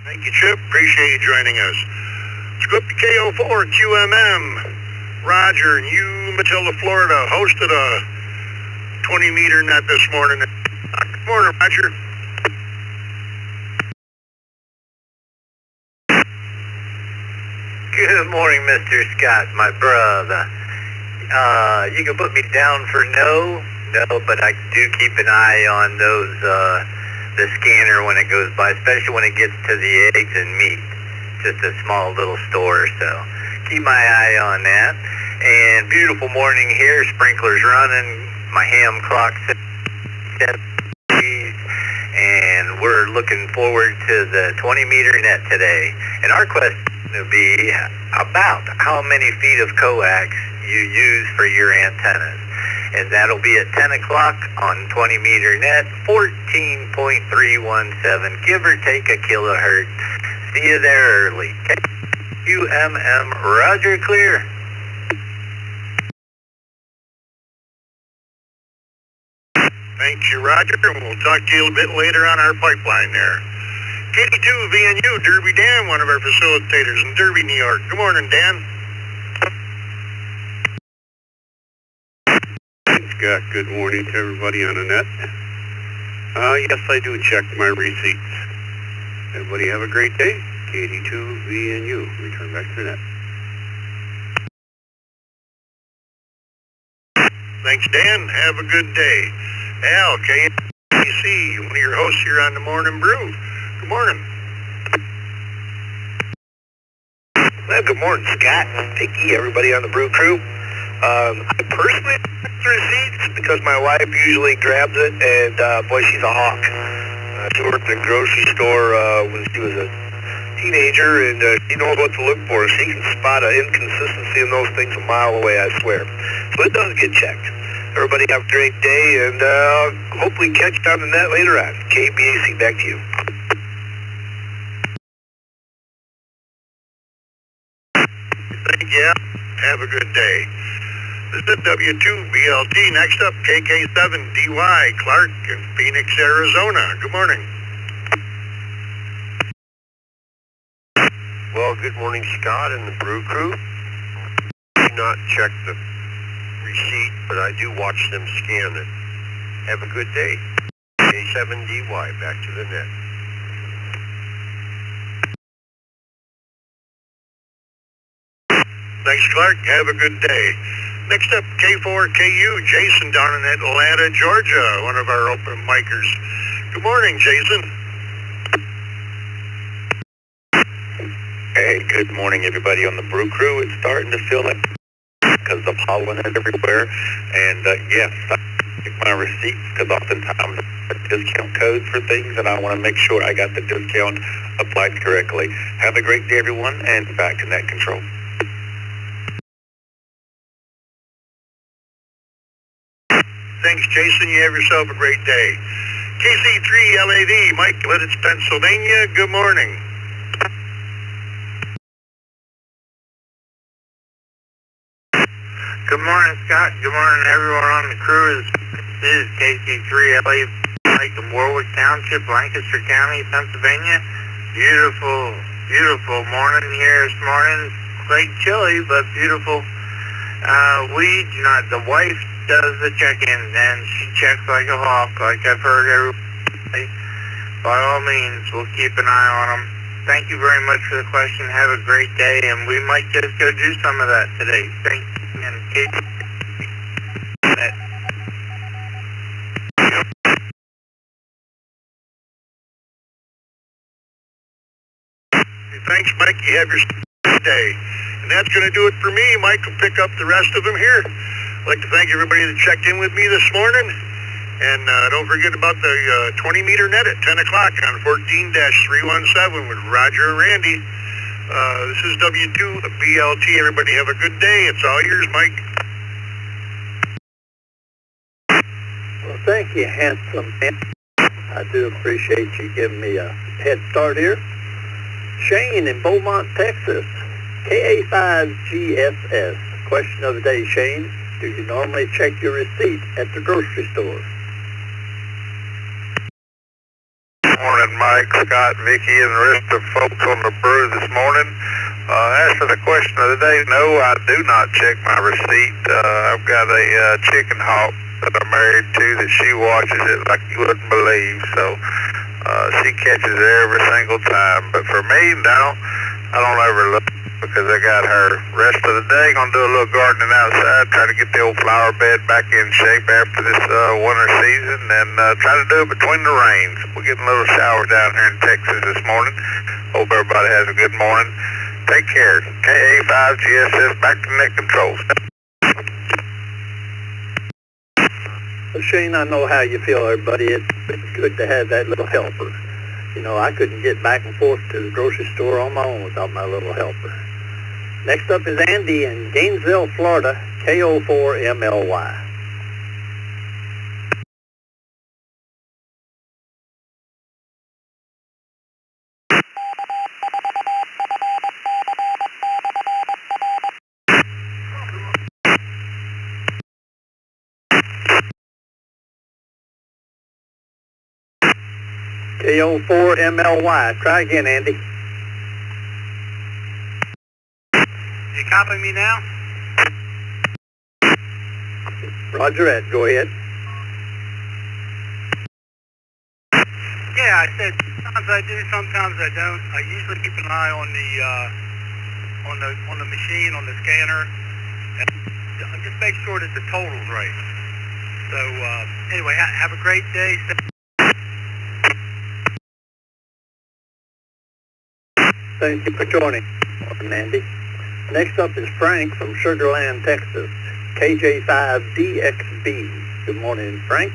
Thank you, Chip. Appreciate you joining us. Let's go up to KO4 QMM. Roger, you, Matilda, Florida, hosted a 20-meter net this morning. Good morning, Roger. Good morning, Mr. Scott, my brother. You can put me down for no, but I do keep an eye on those, the scanner when it goes by, especially when it gets to the eggs and meat. Just a small little store, so keep my eye on that. And beautiful morning here, sprinklers running, my ham clock set, and we're looking forward to the 20-meter net today. And our question will be about how many feet of coax you use for your antennas. And that'll be at 10 o'clock on 20-meter net, 14.317, give or take a kilohertz. See you there early. QMM, Roger, clear. Thank you, Roger, and we'll talk to you a little bit later on our pipeline there. KD2 VNU, Derby Dan, one of our facilitators in Derby, New York. Good morning, Dan. Scott, good morning to everybody on the net. Yes, I do check my receipts. Everybody have a great day. KD2VNU, return back to the net. Thanks, Dan. Have a good day. Al, KMC, one of your hosts here on the Morning Brew. Good morning. Well, good morning, Scott, Vicky, everybody on the Brew crew. I personally check the receipts because my wife usually grabs it, and boy, she's a hawk. She worked at a grocery store when she was a teenager, and she knows what to look for. She can spot an inconsistency in those things a mile away, I swear. So it does get checked. Everybody have a great day, and hopefully catch you on the net later on. KBAC, back to you. Thank you. Have a good day. This is W2BLT. Next up, KK7DY, Clark in Phoenix, Arizona. Good morning. Well, good morning, Scott and the Brew crew. I do not check the receipt, but I do watch them scan it. Have a good day. K7DY, back to the net. Thanks, Clark. Have a good day. Next up, K4KU, Jason down in Atlanta, Georgia, one of our open micers. Good morning, Jason. Hey, good morning, everybody on the Brew crew. It's starting to feel like because the pollen is everywhere. And yes, I check my receipts because oftentimes I discount codes for things, and I want to make sure I got the discount applied correctly. Have a great day, everyone, and back to net control. Thanks, Jason. You have yourself a great day. KC3LAD, Mike, Lidditz, Pennsylvania. Good morning. Good morning, Scott. Good morning, everyone on the crew. This is KC3LA, Mike in Warwick Township, Lancaster County, Pennsylvania. Beautiful, beautiful morning here this morning. Quite chilly, but beautiful. The wife does the check-ins, and she checks like a hawk, like I've heard everybody. By all means, we'll keep an eye on them. Thank you very much for the question. Have a great day, and we might just go do some of that today. Thank you, and Kate. Thanks, Mike. You have your day. And that's going to do it for me. Mike will pick up the rest of them here. I'd like to thank everybody that checked in with me this morning. And don't forget about the 20-meter net at 10 o'clock on 14-317 with Roger and Randy. This is W2 BLT. Everybody have a good day. It's all yours, Mike. Well, thank you, handsome man. I do appreciate you giving me a head start here. Shane in Beaumont, Texas, KA5GSS. Question of the day, Shane. Do you normally check your receipt at the grocery store? Morning, Mike, Scott, Vicky, and the rest of the folks on the brew this morning. As for the question of the day, no, I do not check my receipt. I've got a chicken hawk that I'm married to that she watches it like you wouldn't believe, so she catches it every single time. But for me, no, I don't ever look because I got her. Rest of the day, gonna do a little gardening outside, try to get the old flower bed back in shape after this winter season, and try to do it between the rains. We're getting a little shower down here in Texas this morning. Hope everybody has a good morning. Take care. KA5GSS, back to net controls. Well, Shane, I know how you feel, everybody. It's good to have that little helper. You know, I couldn't get back and forth to the grocery store on my own without my little helper. Next up is Andy in Gainesville, Florida, KO4MLY. KO4MLY. Try again, Andy. You copy me now? Roger that. Go ahead. Yeah, I said sometimes I do, sometimes I don't. I usually keep an eye on the machine, on the scanner, and just make sure that the total's right. So anyway, have a great day. Thank you for joining, Andy. Next up is Frank from Sugar Land, Texas, KJ5DXB. Good morning, Frank.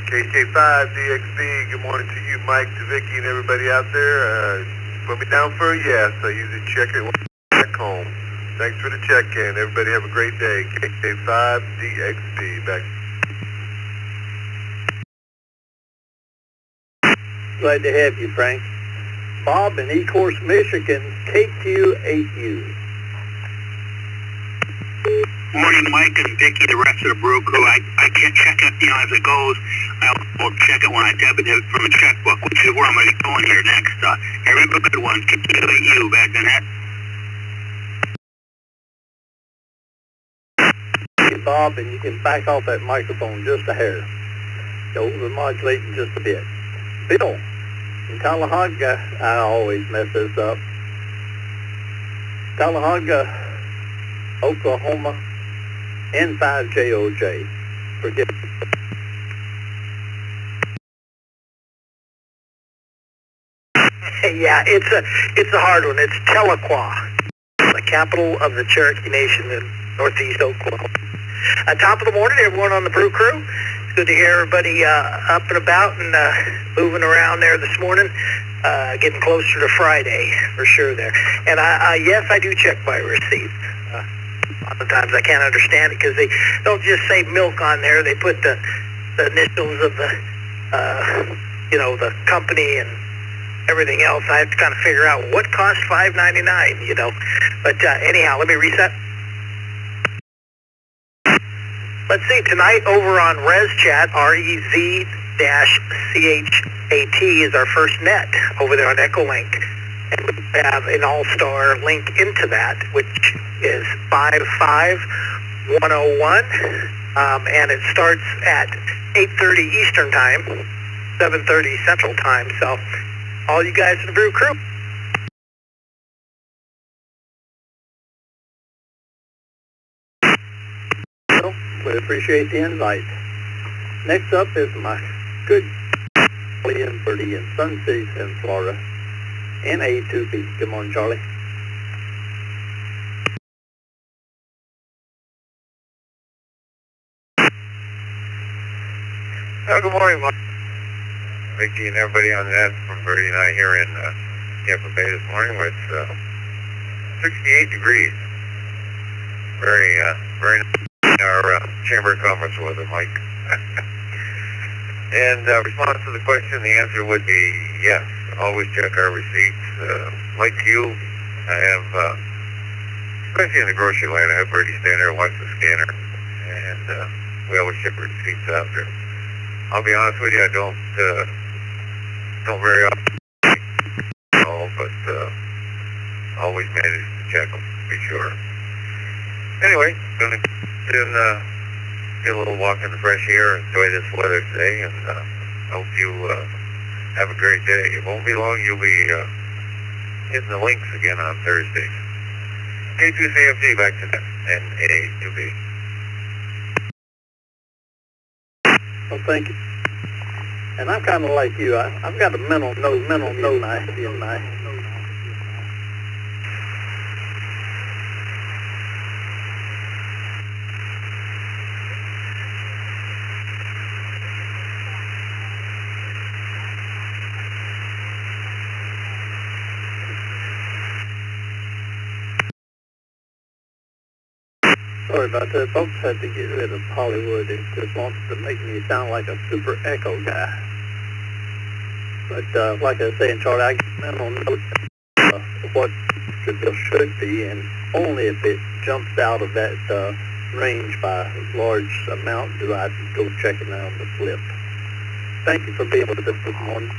KJ5DXB, good morning to you, Mike, to Vicky, and everybody out there. Put me down for a yes. I usually check it back home. Thanks for the check-in. Everybody have a great day. KJ5DXB, back. Glad to have you, Frank. Bob in Ecorse, Michigan, KQ8U. Morning, Mike and Vicky, the rest of the brew crew. I can't check it, as it goes. I'll check it when I debit it from a checkbook, which is where I'm going to be going here next. Have a good one. KQ8U back in that. Hey, Bob, and you can back off that microphone just a hair. Over-modulating just a bit. Bill in Cullahogga, I always mess this up. Cullahogga, Oklahoma, N5JOJ. Forgive me. Yeah, it's a hard one. It's Tahlequah, the capital of the Cherokee Nation in northeast Oklahoma. Top of the morning, everyone on the brew crew. It's good to hear everybody up and about and moving around there this morning. Getting closer to Friday for sure there. And yes, I do check my receipts. A lot of times I can't understand it because they don't just say milk on there. They put the initials of the the company and everything else. I have to kind of figure out what cost $5.99, But anyhow, let me reset. Let's see, tonight over on ResChat, REZ-CHAT is our first net over there on SWLing. And we have an all-star link into that, which is 55101. and it starts at 8:30 Eastern Time, 7:30 Central Time. So, all you guys in the Brew crew. Well, we appreciate the invite. Next up is my good Charlie and Birdie in Sun City, in Florida, NA2B. Good morning, Charlie. Good morning, Mike. Vicky and everybody on that from Birdie and I here in Tampa Bay this morning with 68 degrees. Very nice in our chamber conference weather, Mike. And response to the question, the answer would be yes. Always check our receipts. Like you, I have, especially in the grocery line, I have Birdie stand there and watch the scanner. And we always check our receipts after. I'll be honest with you, I don't very often, but always manage to check them, to be sure. Anyway, gonna get a little walk in the fresh air, enjoy this weather today, and hope you have a great day. It won't be long, you'll be hitting the links again on Thursday. K2CFD back to that, and NA2B. Well, thank you. And I'm kind of like you. I've got a mental note in my. Sorry about that. Folks had to get rid of Hollywood. It just wants to make me sound like a super echo guy. But like I was saying, Charlie, I get mental notes of what the bill should be, and only if it jumps out of that range by a large amount do I go checking on the flip. Thank you for being with us this morning.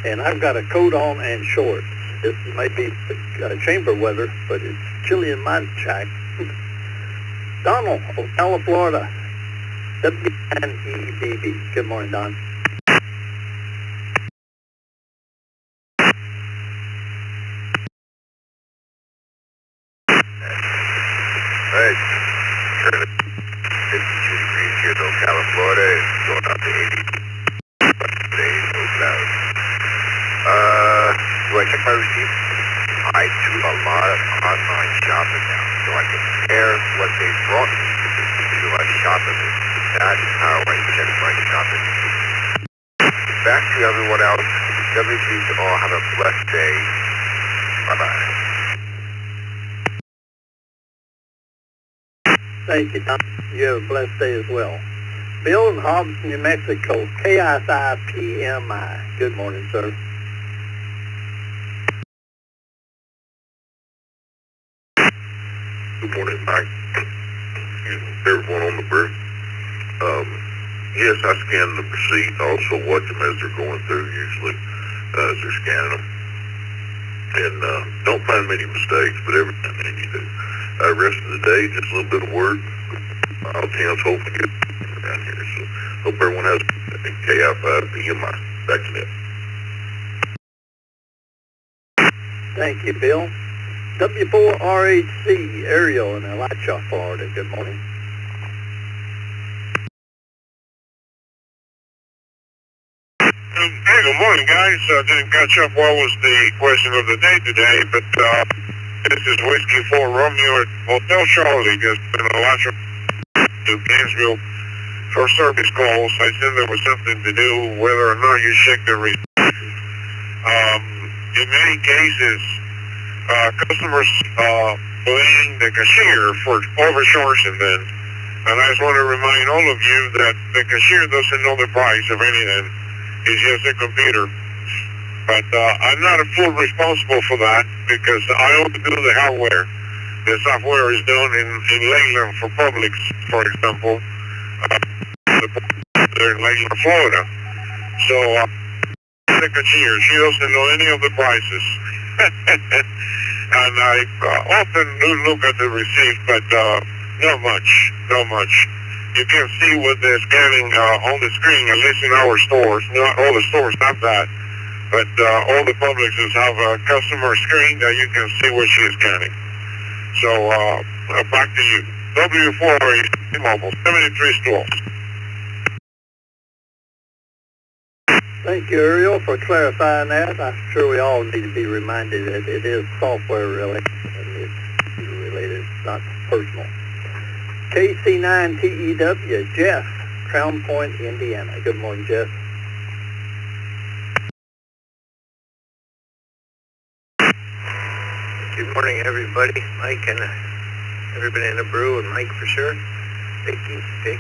And I've got a coat on and shorts. This may be chamber weather, but it's chilly in my shack. Donald, Ocala, Florida, WNEBB. Good morning, Don. Alright, 52 degrees here in Ocala, Florida, it's going out to 80 today, no clouds. Do I check my receipts? I do a lot of online shopping now, so I compare what they brought me to my shopping list. That is how I check my shopping. Back to everyone else, WGs all have a blessed day. Bye-bye. Thank you, Don. You have a blessed day as well. Bill in Hobbs, New Mexico, KSI-PMI. Good morning, sir. Good morning, Mike. Everyone on the Brew. Yes, I scan the receipt. I also watch them as they're going through, usually, as they're scanning them. And don't find many mistakes, but every time then you do. Rest of the day, just a little bit of work. All towns hopefully get down here. So, hope everyone has a KI5PMI. Back to that. Thank you, Bill. W4RHC, Ariel in Alachua, Florida. Good morning. Hey, good morning, guys. Didn't catch up what was the question of the day today, but this is Whiskey 4 Romeo at Hotel Charlie, just in Alachua to Gainesville for service calls. I said there was something to do whether or not you check the receipt. In many cases, customers blame the cashier for overcharging them. And I just want to remind all of you that the cashier doesn't know the price of anything. It's just a computer. But I'm not full responsible for that because I only do the hardware. The software is done in Leyland for Publix, for example. They're in Leyland, Florida. So the cashier, she doesn't know any of the prices. And I often do look at the receipt, but not much. you can see what they're scanning on the screen, at least in our stores. Not all the stores have that, but all the Publixes have a customer screen that you can see what she is scanning. So, back to you. W4 Mobile, 73 stores. Thank you, Ariel, for clarifying that. I'm sure we all need to be reminded that it is software related and it's computer related, it's not personal. KC9TEW, Jeff, Crown Point, Indiana. Good morning, Jeff. Good morning, everybody. Mike and everybody in the Brew, and Mike for sure. Vicky, Vic.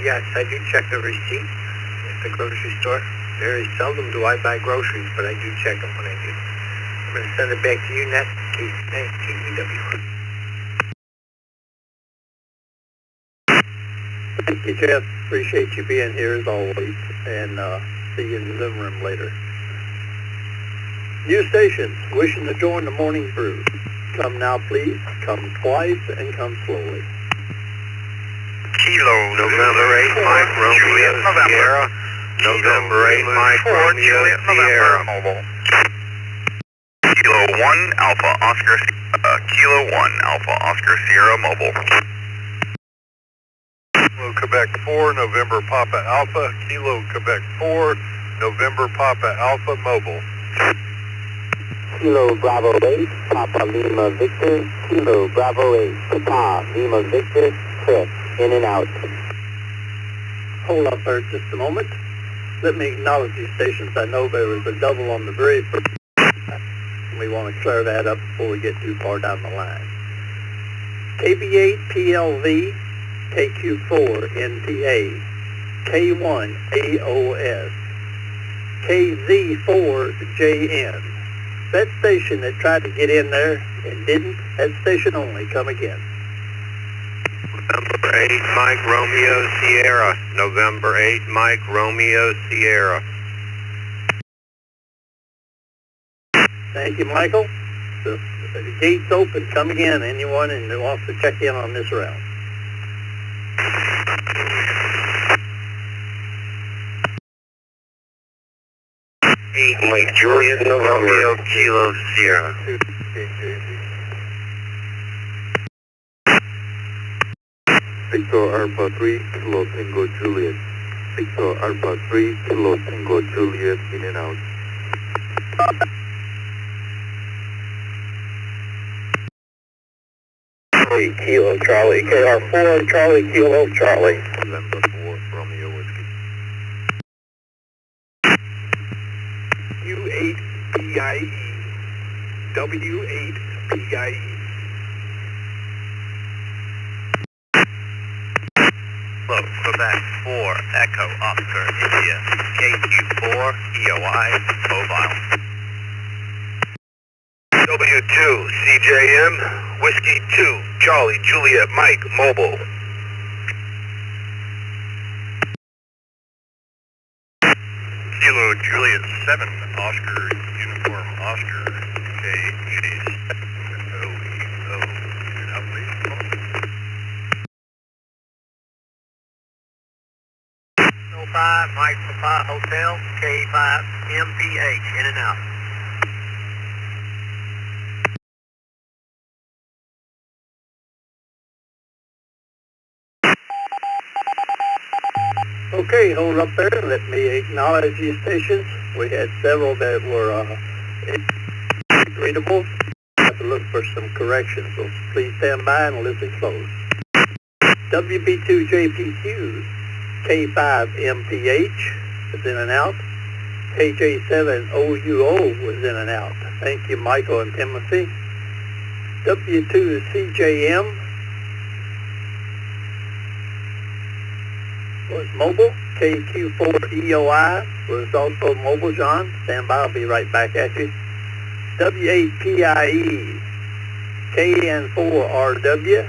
Yes, I do check the receipt at the grocery store. Very seldom do I buy groceries, but I do check them when I do. I'm going to send it back to you next, KC9TEW. Thank you, Jeff. Appreciate you being here as always, and see you in the Zoom room later. New stations, wishing to join the morning brew. Come now, please. Come twice and come slowly. Kilo, November 8, Mike, Romeo, Sierra. November 8, Mike, Romeo, Sierra. Mobile. Kilo 1, Alpha, Oscar, Kilo 1, Alpha, Oscar, Sierra, Mobile. Kilo Quebec 4, November Papa Alpha, Kilo Quebec 4, November Papa Alpha Mobile. Kilo Bravo 8, Papa Lima Victor, Kilo Bravo 8, Papa Lima Victor, Chris, in and out. Hold up there just a moment. Let me acknowledge these stations. I know there was a double on the very first. We want to clear that up before we get too far down the line. KB8 PLV, KQ4 NTA, K1 AOS, KZ4 JN. That station that tried to get in there and didn't, that station only, come again. November 8, Mike, Romeo, Sierra. November 8, Mike, Romeo, Sierra. Thank you, Michael. The gate's open, come again, anyone and wants to check in on this route. Mike, Juliet, Romeo, Kilo, Sierra. Victor Alpha 3, Kilo Tango Juliet. Victor Alpha 3, Kilo Tango Juliet, in and out. Kilo Charlie, KR4, Charlie, Kilo Charlie. November 4, Romeo Whiskey. U8PIE, W8PIE. Hello, Quebec 4, Echo, Oscar, India, KQ4, EOI, mobile. W2, CJM, Whiskey 2, Charlie, Juliet, Mike, mobile. Kilo Juliet 7, Oscar, Uniform Oscar, KG7, OEO, out please. 05, Mike Papa Hotel, K5, MPH, in and out. Okay, hold up there. Let me acknowledge these stations. We had several that were readable. I have to look for some corrections, so please stand by and listen close. WB2JPQ, K5MPH was in and out. KJ7OUO was in and out. Thank you, Michael and Timothy. W2CJM was mobile. KQ4EOI was also mobile, John. Stand by, I'll be right back at you. W8PIE, KN4RW,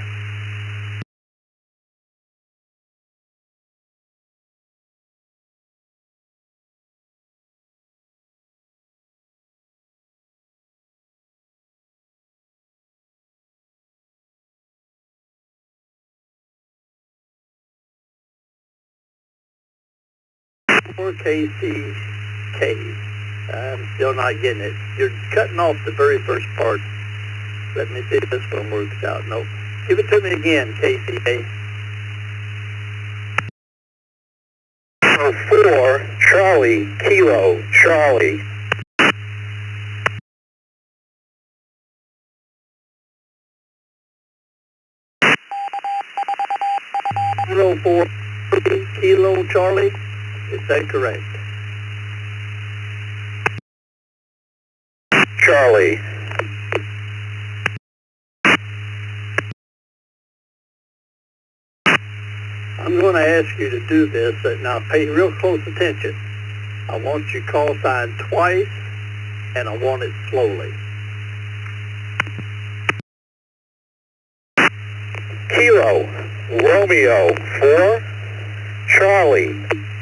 4KCK. I'm still not getting it. You're cutting off the very first part. Let me see if this one works out. Nope. Give it to me again, KCK. 4, Charlie, Kilo, Charlie. 04 Kilo, Charlie. Is that correct? Charlie. I'm going to ask you to do this. Now pay real close attention. I want your call sign twice, and I want it slowly. Kilo, Romeo, 4, Charlie,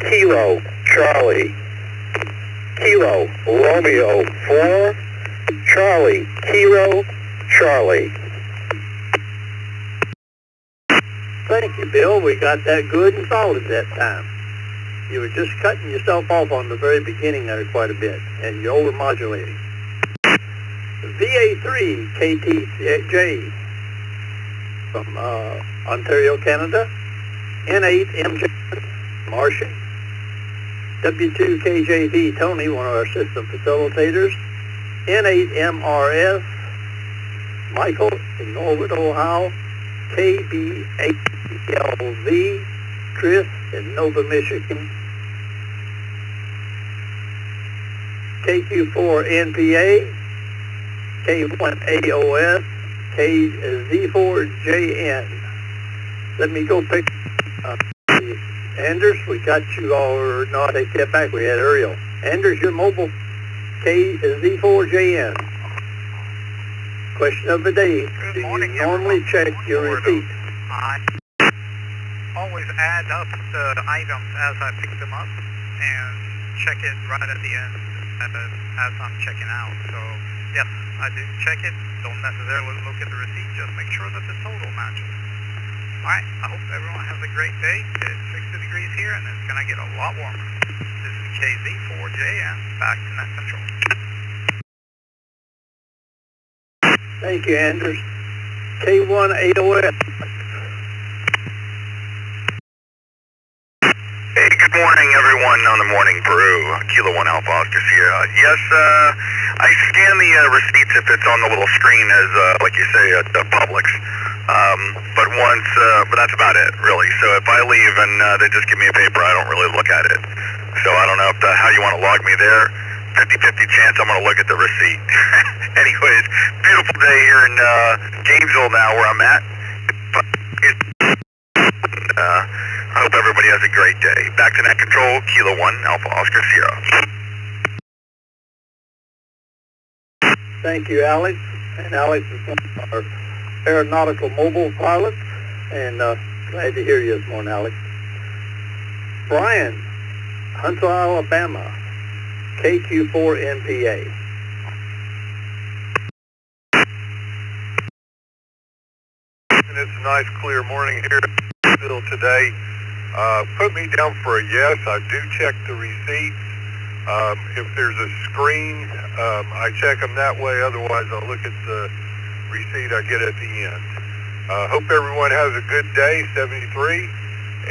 Kilo, Charlie. Kilo, Romeo, 4, Charlie, Kilo, Charlie. Thank you, Bill. We got that good and solid that time. You were just cutting yourself off on the very beginning there quite a bit, and you're over-modulating. VA3 KTJ from Ontario, Canada. N8MJ Martian. W2KJV Tony, one of our system facilitators. N8MRS Michael in Norwood, Ohio. KBALV Chris in Nova, Michigan. KQ4NPA, K1AOS, KZ4JN. Let me go pick Anders. We got you all, or no, I take that back. We had Ariel. Anders, your mobile, KZ4JN. Question of the day. Do you normally check your receipt? I always add up the items as I pick them up and check it right at the end as I'm checking out. So, yes, I do check it. Don't necessarily look at the receipt. Just make sure that the total matches. All right, I hope everyone has a great day. It's 60 degrees here, and it's going to get a lot warmer. This is KZ4JN, back to net control. Thank you, Anders. K1AOS. Hey, good morning, everyone on the morning brew. Kilo 1 Alpha Oscar Sierra. Yes, I scan the receipts if it's on the little screen as, like you say, the Publix. But that's about it, really. So if I leave and they just give me a paper, I don't really look at it. So I don't know if how you want to log me there. 50-50 chance I'm going to look at the receipt. Anyways, beautiful day here in Gainesville now where I'm at. I hope everybody has a great day. Back to net control, Kilo 1 Alpha Oscar Sierra. Thank you, Alex. And Alex is one of our aeronautical mobile pilots. And glad to hear you this morning, Alex. Brian, Huntsville, Alabama. KQ4NPA. And it's a nice clear morning here still today. Put me down for a yes. I do check the receipts. If there's a screen, I check them that way. Otherwise, I'll look at the receipt I get at the end. Hope everyone has a good day, 73.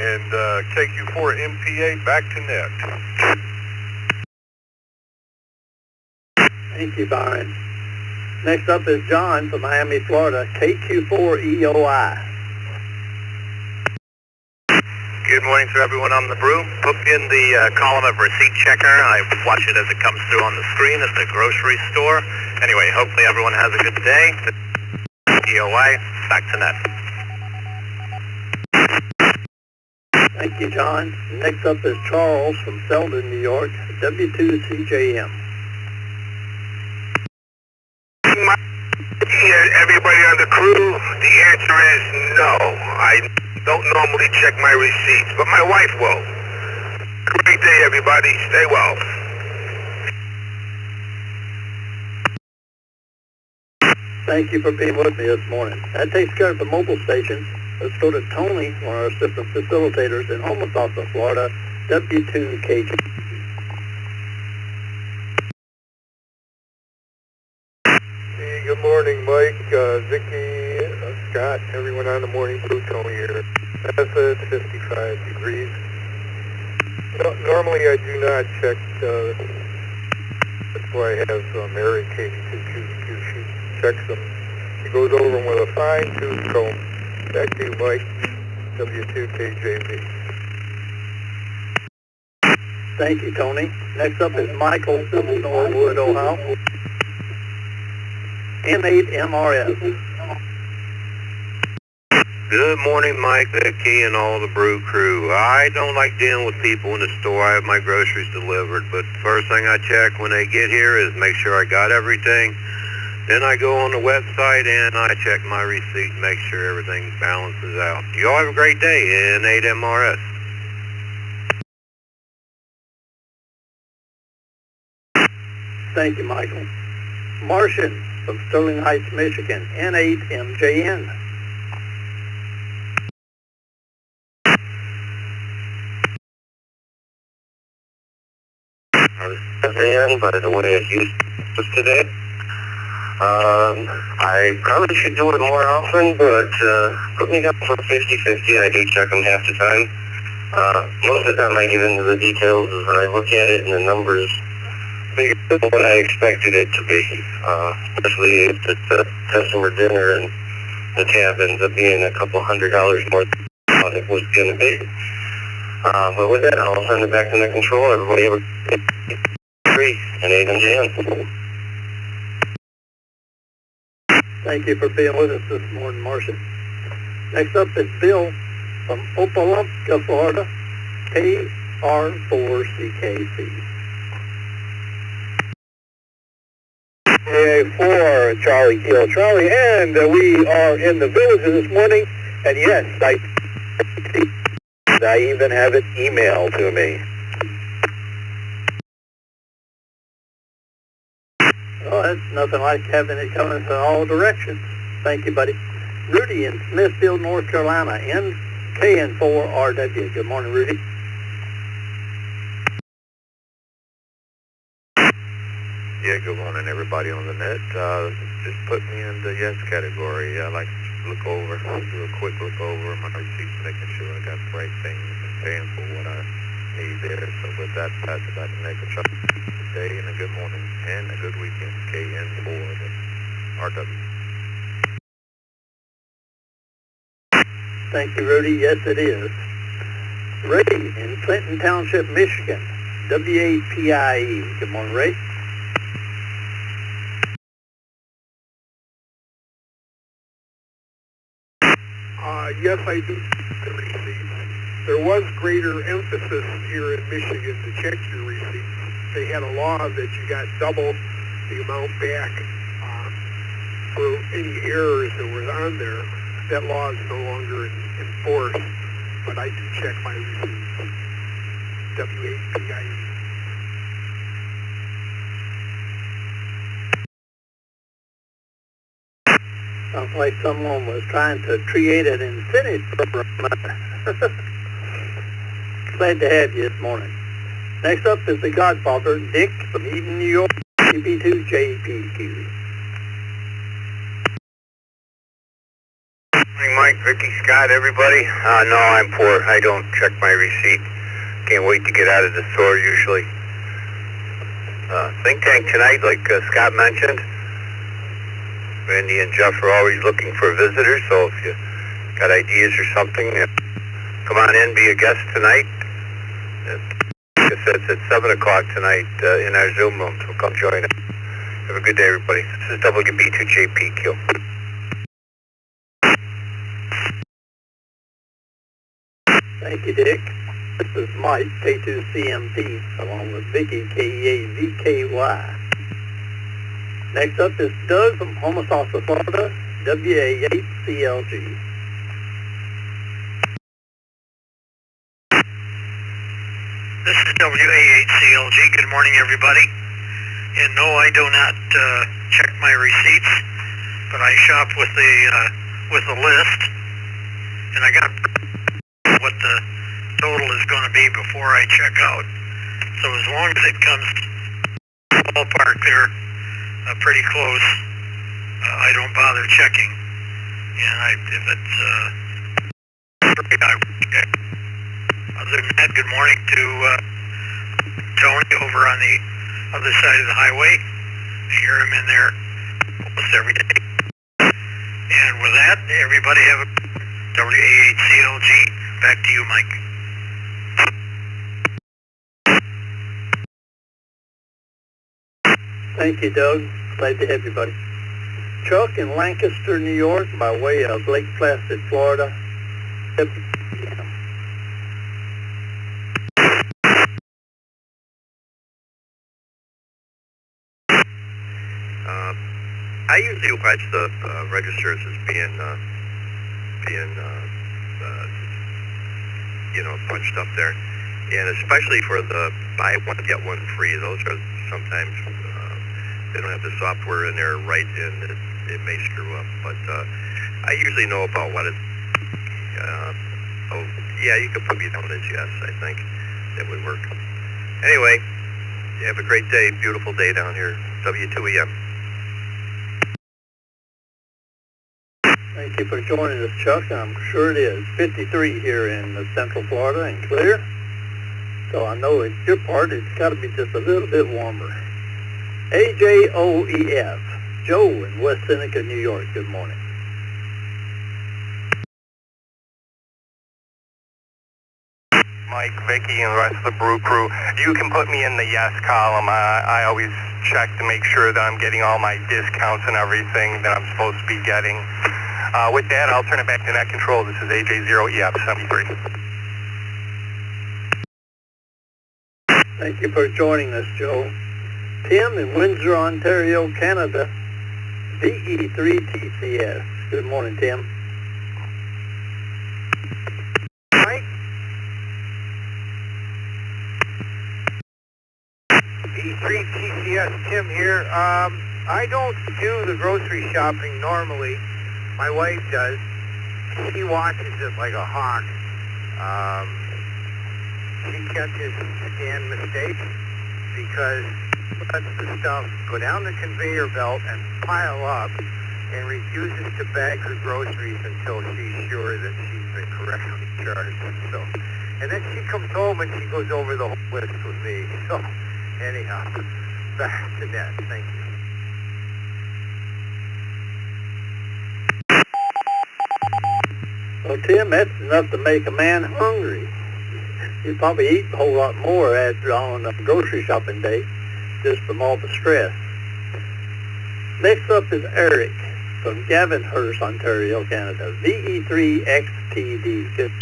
And KQ4NPA back to net. Thank you, Byron. Next up is John from Miami, Florida, KQ4EOI. Good morning to everyone on the brew. Put in the column of receipt checker. I watch it as it comes through on the screen at the grocery store. Anyway, hopefully everyone has a good day. EOI, back to net. Thank you, John. Next up is Charles from Selden, New York, W2CJM. Everybody on the crew, the answer is no. I don't normally check my receipts, but my wife will. Great day, everybody. Stay well. Thank you for being with me this morning. That takes care of the mobile stations. Let's go to Tony, one of our system facilitators in Homosassa, Florida, W2KJ. Hey, good morning, Mike, Vicky, Scott, everyone on the morning brew. Tony here. That's at 55 degrees. Normally I do not check, that's why I have Mary KD2QQ. She checks them. She goes over them with a fine-tooth comb. Back to you, Mike, W2KJB. Thank you, Tony. Next up is Michael, Norwood, Ohio. N8MRS. Good morning, Mike, Vicky, and all the Brew crew. I don't like dealing with people in the store. I have my groceries delivered, but first thing I check when they get here is make sure I got everything. Then I go on the website and I check my receipt, make sure everything balances out. You all have a great day, N8MRS. Thank you, Michael. Martian from Sterling Heights, Michigan, N8MJN. MJN, by the way, I used this today. I probably should do it more often, but put me up for 50-50. I do check them half the time. Most of the time I get into the details as I look at it and the numbers bigger than what I expected it to be, especially if it's a customer dinner and the tab ends up being a couple $100 more than I thought it was going to be. But with that, I'll send it back to the control. Everybody have a good day, and N8MJN. Thank you for being with us this morning, Martian. Next up is Bill from Opelika, Florida, KR4CKC. For Charlie Kilo Charlie, and we are in the village this morning, and yes, I even have it emailed to me. Oh, that's nothing like having it coming from all directions. Thank you, buddy. Rudy in Smithfield, North Carolina, KN4RW. Good morning, Rudy. Yeah, good morning, everybody on the net. Just put me in the yes category. I like to look over, do a quick look over my receipts, making sure I got the right things and paying for what I need there. So with that, pass it back to Nick and Chuck. Good day and a good morning and a good weekend. KN4 the RW. Thank you, Rudy. Yes, it is. Ray in Clinton Township, Michigan, WAPIE. Good morning, Ray. Yes, I do the receipts. There was greater emphasis here in Michigan to check your receipts. They had a law that you got double the amount back for any errors that were on there. That law is no longer in force, but I do check my receipts. WAPIE. Sounds like someone was trying to create an incentive program. Glad to have you this morning. Next up is the Godfather, Dick from Eden, New York, UB2JPQ. Morning, Mike, Vicky, Scott, everybody. No, I'm poor. I don't check my receipt. Can't wait to get out of the store usually. Think tank tonight, like Scott mentioned. Randy and Jeff are always looking for visitors, so if you got ideas or something, come on in, be a guest tonight. Like I said, it's at 7 o'clock tonight in our Zoom room, so come join us. Have a good day, everybody. This is WB2JPQ. Thank you, Dick. This is Mike, K2CMP, along with Vicky, KEAVKY. Next up is Doug from Homosassa, Florida, WA8CLG. This is WA8CLG. Good morning, everybody. And no, I do not check my receipts, but I shop with the list, and I got what the total is going to be me before I check out. So as long as it comes ballpark there, pretty close, I don't bother checking. And if it's straight, I will check. Other than that, good morning to Tony over on the other side of the highway. I hear him in there almost every day. And with that, everybody have a WAHCLG. Back to you, Mike. Thank you, Doug. Glad to have you, buddy. Chuck in Lancaster, New York, by way of Lake Placid, Florida. 7 p.m. I usually watch the registers as being punched up there, and especially for the buy one get one free. Those are sometimes they don't have the software in there right, and it may screw up. But I usually know about what it. Oh yeah, you could put me down as yes. I think that would work. Anyway, you have a great day, beautiful day down here. W2EM. Thank you for joining us, Chuck. I'm sure it is 53 here in Central Florida and clear. So I know in your part it's got to be just a little bit warmer. AJOEF, Joe in West Seneca, New York. Good morning. Mike, Vicky, and the rest of the Brew crew, you can put me in the yes column. I always check to make sure that I'm getting all my discounts and everything that I'm supposed to be getting. With that, I'll turn it back to net control. This is AJ0EF73. Thank you for joining us, Joe. Tim in Windsor, Ontario, Canada, VE3TCS. Good morning, Tim. Mike? VE3TCS, Tim here. I don't do the grocery shopping normally. My wife does. She watches it like a hawk. She catches scan mistakes because she lets the stuff go down the conveyor belt and pile up and refuses to bag her groceries until she's sure that she's been correctly charged. So, and then she comes home and she goes over the whole list with me. So, anyhow, back to that. Thank you. Well, Tim, that's enough to make a man hungry. You probably eat a whole lot more on a grocery shopping day, just from all the stress. Next up is Eric from Gavenhurst, Ontario, Canada. VE3XTD. Good.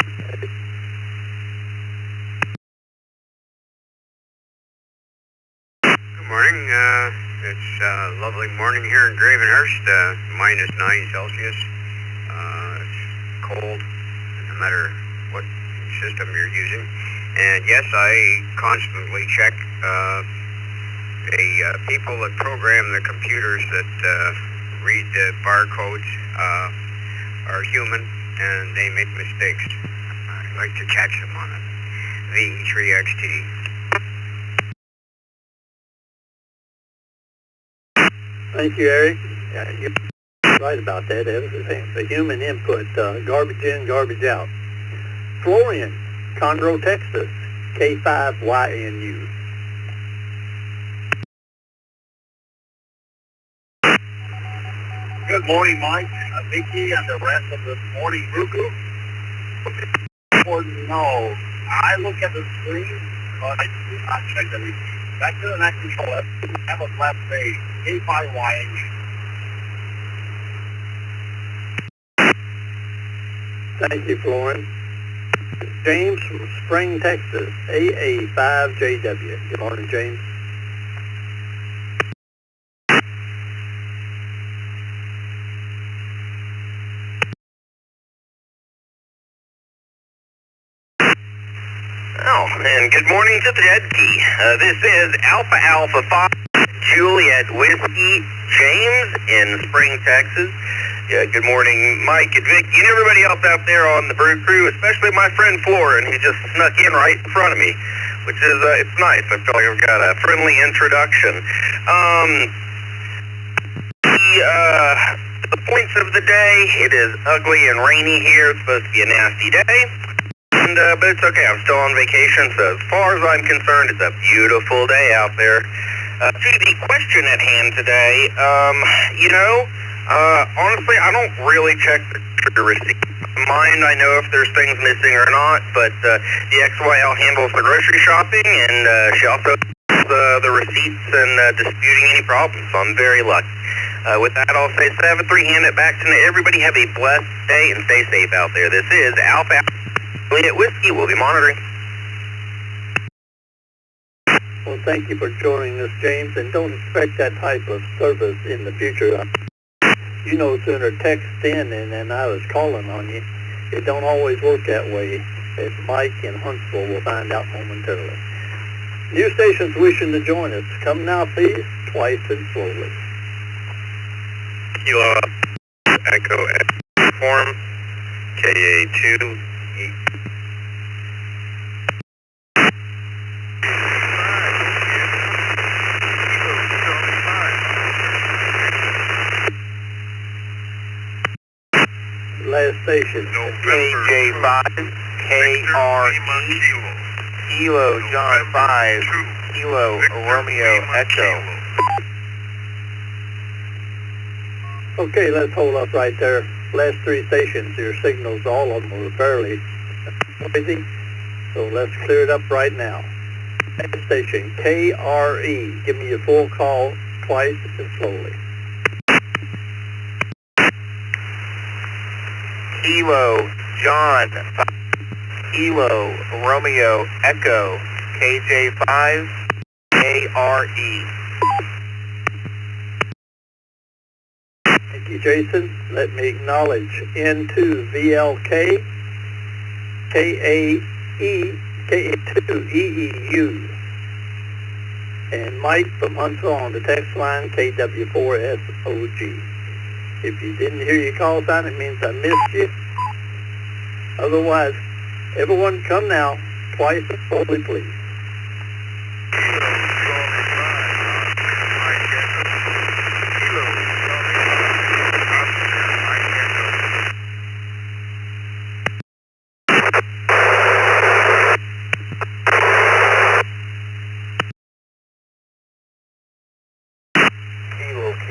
Good morning. It's a lovely morning here in Gravenhurst, -9 Celsius. It's cold, no matter what system you're using. And yes, I constantly check the people that program the computers that read the barcodes are human, and they make mistakes. I like to catch them on it. VE3XT. Thank you, Eric. You're right about that. The human input, garbage in, garbage out. Florian, Conroe, Texas, K5YNU. Good morning, Mike, Vicky, and the rest of the morning Brew crew. Important to know, I look at the screen, but I do not check the receipt. Back to the net control, I have a flat page, K5YNU. Thank you, Florian. James from Spring, Texas, AA5JW. Good morning, James. Oh, and good morning to Teddy. This is Alpha Alpha 5 Juliet Whiskey James in Spring, Texas. Yeah, good morning, Mike and Vicky and everybody else out there on the Brew crew, especially my friend Florin. He just snuck in right in front of me, which is, it's nice. I feel like I've got a friendly introduction. The points of the day, it is ugly and rainy here. It's supposed to be a nasty day. But it's okay, I'm still on vacation, so as far as I'm concerned, it's a beautiful day out there. To the question at hand today, honestly, I don't really check the receipt. Mind, I know if there's things missing or not, but the SWL handles the grocery shopping, and she also does the receipts and disputing any problems, so I'm very lucky. With that, I'll say 7-3, hand it back to everybody. Have a blessed day and stay safe out there. This is Alpha Whiskey. We'll be monitoring. Well, thank you for joining us, James, and don't expect that type of service in the future. You know, sooner text in and I was calling on you. It don't always work that way, as Mike in Huntsville will find out momentarily. New stations wishing to join us. Come now, please, twice and slowly. Kilo Echo Form KA2 Last station. KJ5 KRE Kilo John 5 Kilo Romeo Echo. Okay, let's hold up right there. Last three stations, your signals, all of them were fairly noisy, so let's clear it up right now. Last station, KRE, give me your full call twice and slowly. Kilo John 5 Kilo Romeo Echo KJ5 KRE. Thank you, Jason. Let me acknowledge N2 VLK KAE KA2 EEU and Mike from Huntsville on the text line KW4SOG. If you didn't hear your call sign, it means I missed you. Otherwise, everyone come now, twice and slowly, please.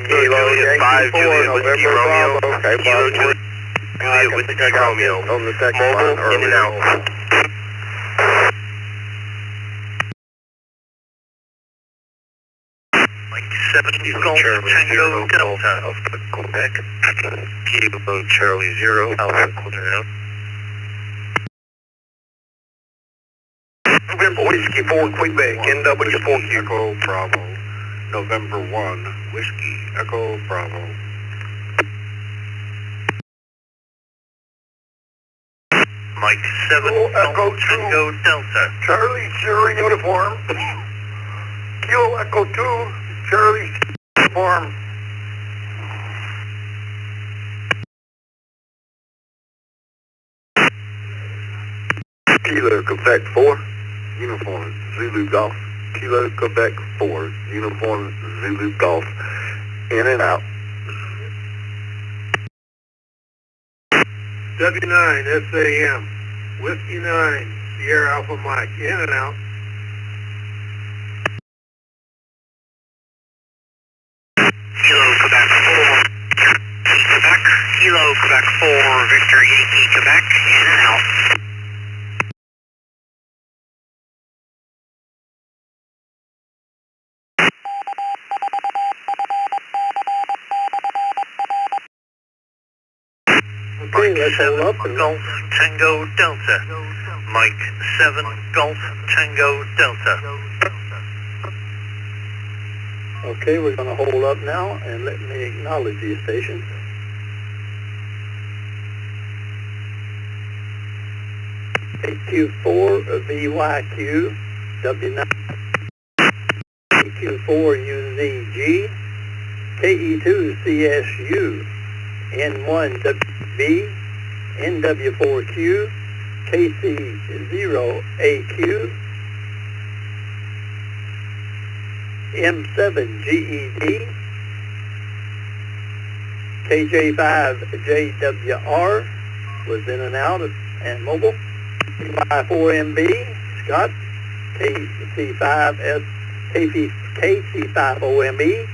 Kilo is 5 Juliet Whiskey Romeo. Kilo Juliet Whiskey Romeo. Mobile in and out. Mike 7 Golf Tango Delta Alpha Quebec. Kilo Charlie 0 Alpha Quebec. November Whiskey 4 Quebec NW4Q. Echo Bravo. November 1, Whiskey, Echo Bravo. Mike 7, Echo Tango Delta. Charlie Sierra Uniform. Kilo Echo 2, Charlie Uniform. Kilo Quebec 4, Uniform Zulu Golf. Kilo Quebec 4, Uniform Zulu Golf. In and out. W9 SAM, Whiskey 9, Sierra Alpha Mike. In and out. Kilo Quebec 4, Quebec. Kilo Quebec 4, Victor Yankee Quebec. In and out. Okay, let's hold up and Golf Tango Delta. Mike 7 Golf Tango Delta. okay, we're going to hold up now and let me acknowledge these stations. AQ4 VYQ W9 AQ4 UZG KE2 CSU N1WB, NW4Q, KC0AQ, M7GED, KJ5JWR was in and out and mobile, Y4MB, Scott, KC5OME,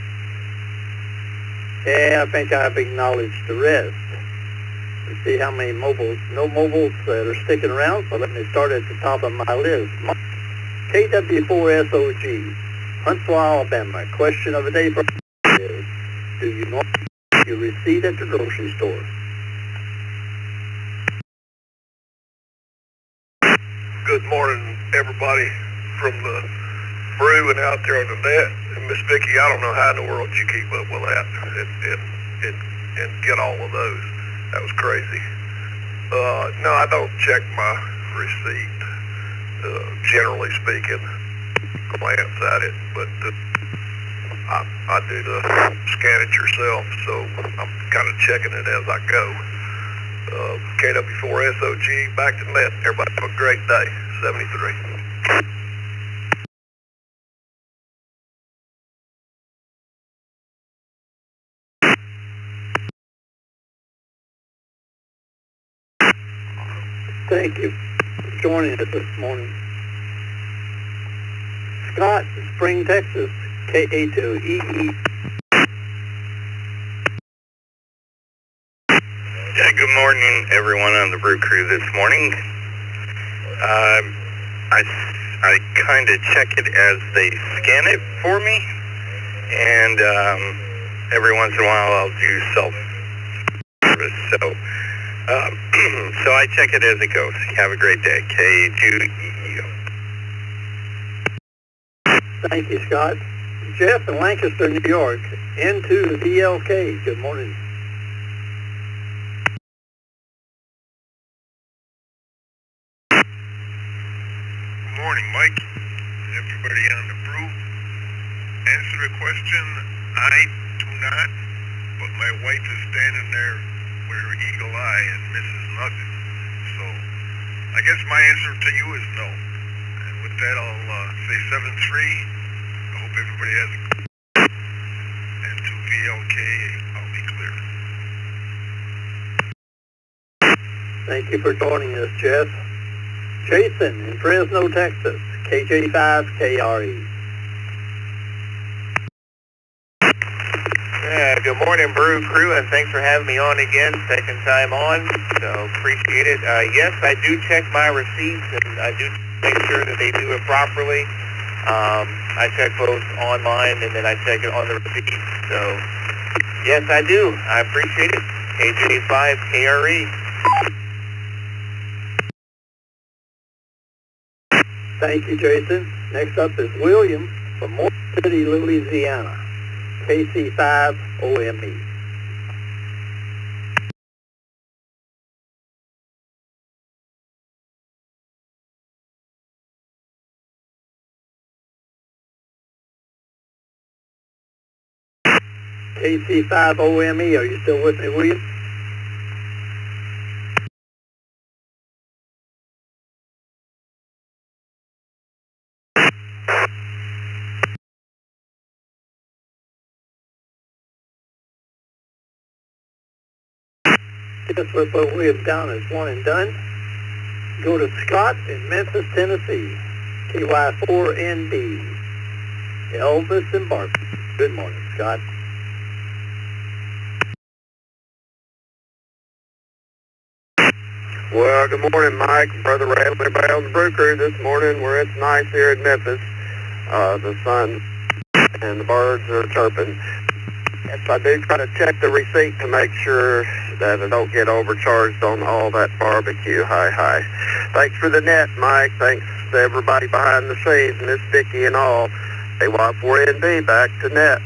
and I think I've acknowledged the rest. Let's see how many mobiles, no mobiles that are sticking around, so let me start at the top of my list. KW4SOG, Huntsville, Alabama. Question of the day for is, do you know your receipt at the grocery store? Good morning, everybody from the Brew and out there on the net. And Miss Vicki, I don't know how in the world you keep up with that and get all of those. That was crazy. No, I don't check my receipt, generally speaking. Glance at it, but I do the scan it yourself, so I'm kind of checking it as I go. KW4SOG, back to net. Everybody have a great day. 73. Thank you for joining us this morning. Scott, Spring, Texas, KA2EE. Yeah, good morning, everyone on the Brew crew this morning. I kind of check it as they scan it for me, and every once in a while I'll do self-service. So I check it as it goes. Have a great day. K2EE. Thank you, Scott. Jeff in Lancaster, New York, N2VLK. Good morning. Good morning, Mike. Everybody on the Brew. Answer the question, I do not, but my wife is standing there with her eagle eye and misses nothing. So I guess my answer to you is no. And with that, I'll say 7-3. I hope everybody has a good and 2VLK, I'll be clear. Thank you for joining us, Jeff. Jason in Fresno, Texas, KJ5KRE. Yeah, good morning, Brew crew, and thanks for having me on again, second time on, so appreciate it. Yes, I do check my receipts, and I do make sure that they do it properly. I check both online, and then I check it on the receipt, so yes, I do. I appreciate it. KJ5KRE. Thank you, Jason. Next up is William from Moore City, Louisiana, KC5OME. KC5OME, are you still with me, William? Just we'll put William down as one and done. Go to Scott in Memphis, Tennessee, KY4NB. Elvis and Barbara. Good morning, Scott. Well, good morning, Mike, Brother Ray, everybody on the Brew crew this morning where it's nice here in Memphis. The sun and the birds are chirping. Yes, I do try to check the receipt to make sure that I don't get overcharged on all that barbecue. Hi. Thanks for the net, Mike. Thanks to everybody behind the scenes, Miss Vicki and all. AY4NB, back to net.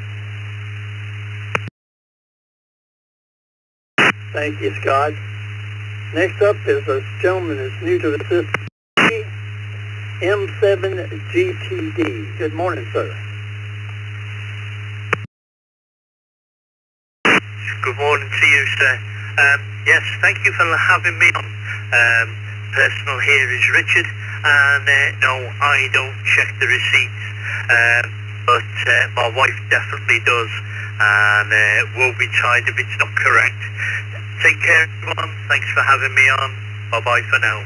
Thank you, Scott. Next up is a gentleman that's new to the system, M7GTD. Good morning, sir. Good morning, to you, sir. Yes, thank you for having me on. Personal here is Richard, and no, I don't check the receipts, but my wife definitely does, and will be tied if it's not correct. Take care, everyone. Thanks for having me on. Bye-bye for now.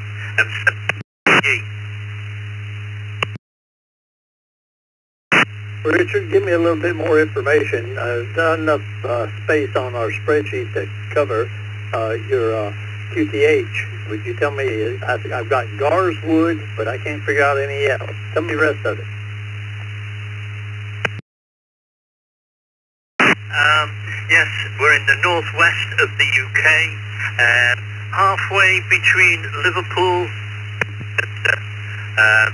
Richard, give me a little bit more information. Not enough space on our spreadsheet to cover your QTH. Would you tell me, I've got Gars Wood, but I can't figure out any else. Tell me the rest of it. Yes, we're in the northwest of the UK, halfway between Liverpool.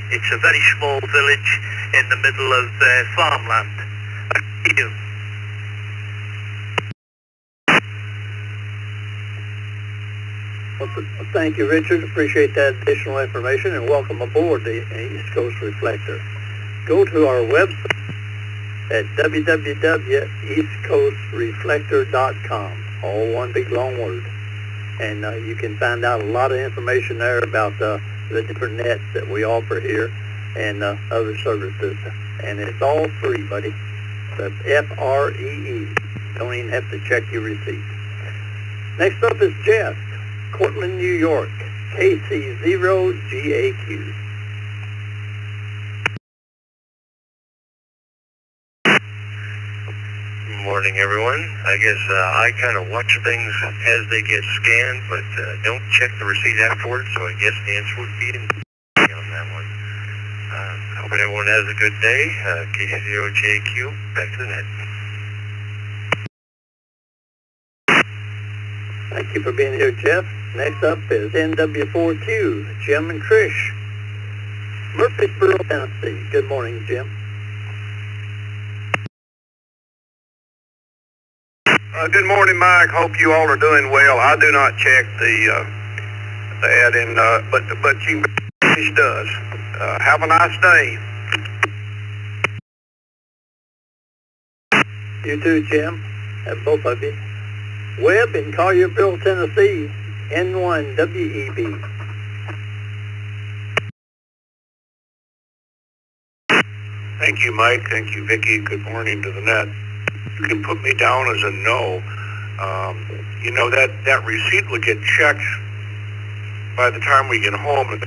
It's a very small village in the middle of farmland. Thank you. Well, thank you, Richard. Appreciate that additional information, and welcome aboard the East Coast Reflector. Go to our website at www.eastcoastreflector.com, all one big long word. And you can find out a lot of information there about the different nets that we offer here and other services. And it's all free, buddy. That's F-R-E-E. Don't even have to check your receipt. Next up is Jeff, Cortland, New York, KC0GAQ. Good morning, everyone. I guess I kind of watch things as they get scanned, but don't check the receipt afterwards, so I guess the answer would be on that one. Hoping everyone has a good day. KC0JQ, back to the net. Thank you for being here, Jeff. Next up is NW4Q, Jim and Trish, Murfreesboro, Tennessee. Good morning, Jim. Good morning, Mike. Hope you all are doing well. I do not check the add-in, but she does. Have a nice day. You too, Jim. And both of you. Webb in Collierville, Tennessee, N1WEB. Thank you, Mike. Thank you, Vicki. Good morning to the net. You can put me down as a no. You know, that receipt will get checked by the time we get home,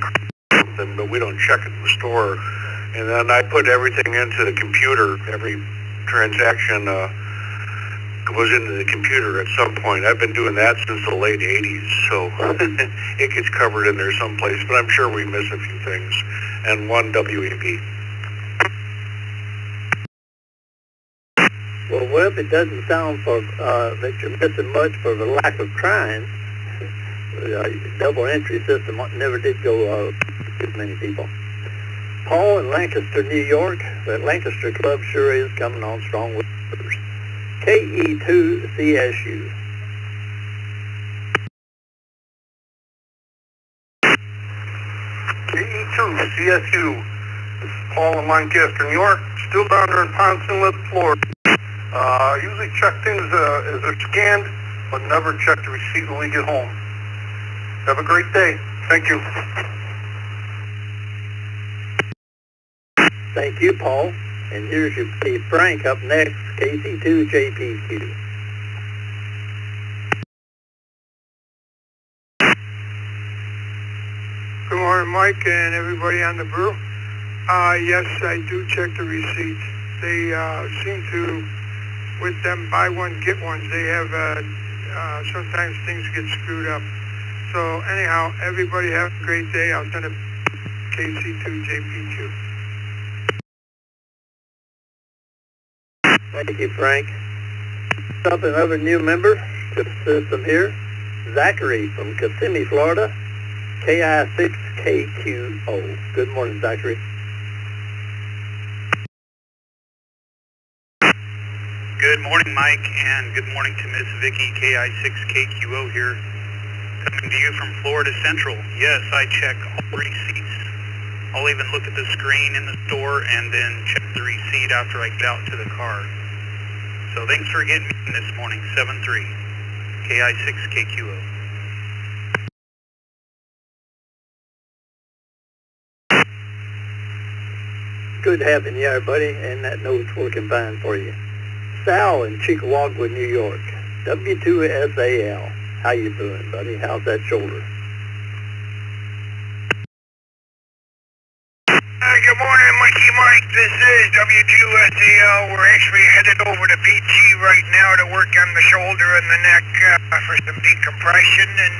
but we don't check it in the store. And then I put everything into the computer. Every transaction goes into the computer at some point. I've been doing that since the late 80s, so it gets covered in there someplace, but I'm sure we miss a few things. And one WEB. Well, Webb, it doesn't sound that you're missing much for the lack of trying. Double entry system never did go too many people. Paul in Lancaster, New York. The Lancaster Club sure is coming on strong with numbers. KE2CSU. KE2CSU. Paul in Lancaster, New York. Still down there in Ponce Inlet, Florida. Usually check things as they're scanned, but never check the receipt when we get home. Have a great day. Thank you. Thank you, Paul. And here's your buddy Frank up next, KC2JPQ. Good morning, Mike, and everybody on the Brew. Yes, I do check the receipts. They seem to, with them buy one, get ones, they have, sometimes things get screwed up. So anyhow, everybody have a great day. I'll send it KC2JPQ. Thank you, Frank. Up another new member to the system here, Zachary from Kissimmee, Florida, KI6KQO. Good morning, Zachary. Good morning, Mike, and good morning to Miss Vicki, KI6KQO here, coming to you from Florida Central. Yes, I check all receipts. I'll even look at the screen in the store and then check the receipt after I get out to the car. So thanks for getting me in this morning, 7-3, KI6KQO. Good having you there, buddy, and that note's working fine for you. Sal in Chickamauga, New York. W2SAL. How you doing, buddy? How's that shoulder? Good morning, Mikey Mike. This is W2SAL. We're actually headed over to BG right now to work on the shoulder and the neck for some decompression. And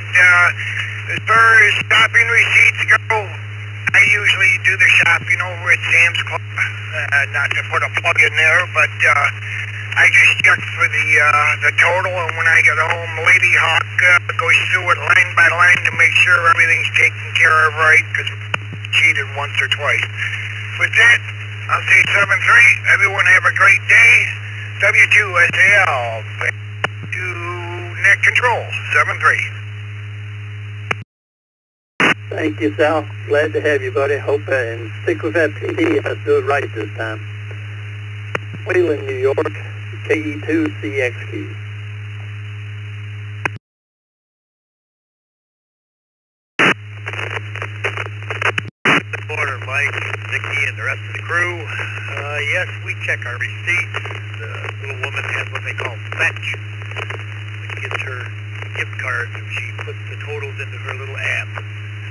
as far as shopping receipts go, I usually do the shopping over at Sam's Club. Not to put a plug in there, but I just check for the total, and when I get home, Lady Hawk goes through it line by line to make sure everything's taken care of right, because cheated once or twice. With that, I'll say 7-3. Everyone have a great day. W2SAL. Back to net control. 7-3. Thank you, Sal. Glad to have you, buddy. Hope and stick with that PD. Let's do it right this time. SWLing, New York, KE2CXQ. Order, Mike, Nicky, and the rest of the crew. Yes, we check our receipts. The little woman has what they call fetch. It gives her gift cards and she puts the totals into her little app.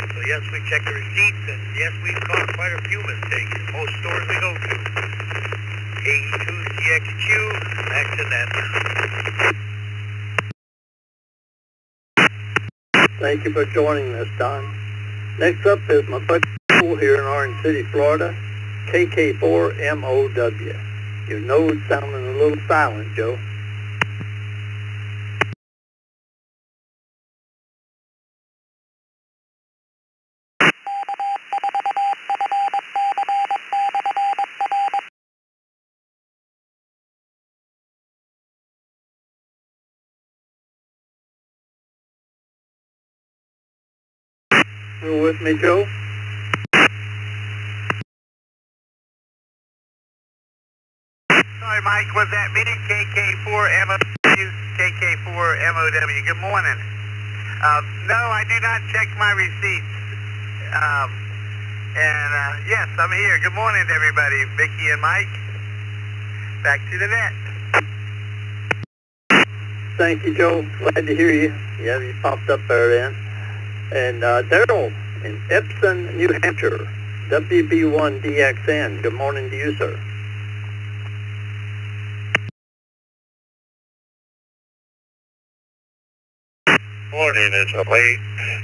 So yes, we check the receipts, and yes, we've caught quite a few mistakes in most stores we go to. KE2CXQ, back to net. Thank you for joining us, Don. Next up is my buddy here in Orange City, Florida, KK4MOW. Your node's sounding a little silent, Joe. You with me, Joe? Sorry, Mike, was that me? KK4MOW. Good morning. No, I do not check my receipts. Yes, I'm here. Good morning to everybody. Vicky and Mike. Back to the net. Thank you, Joe. Glad to hear you. Yeah, you popped up there then. And Daryl in Epsom, New Hampshire, WB1DXN. Good morning to you, sir. Morning. It's a late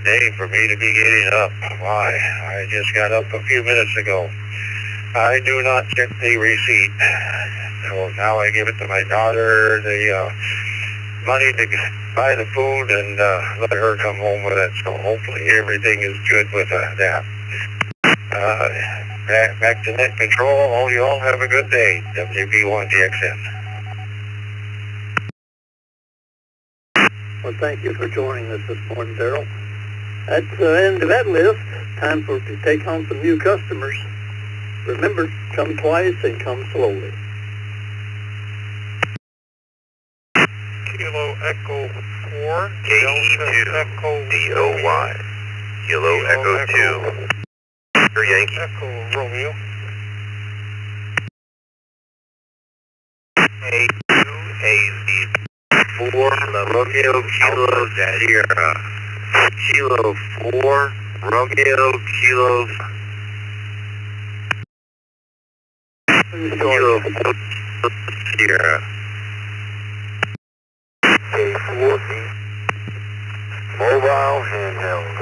day for me to be getting up. Why? I just got up a few minutes ago. I do not check the receipt. So now I give it to my daughter, the money to buy the food, and let her come home with it. So hopefully everything is good with that. Back to net control. All you all have a good day. WB1DXN. Well, thank you for joining us this morning, Daryl. That's the end of that list. Time for to take home some new customers. Remember, come twice and come slowly. Kilo Echo 4, KE2 Echo DOY. Kilo Echo 2. For Yankee. Echo Romeo. A2AZ. 4 Romeo Kilo Sierra. Kilo 4 Romeo Kilo Sierra. K4Z. Mobile handheld.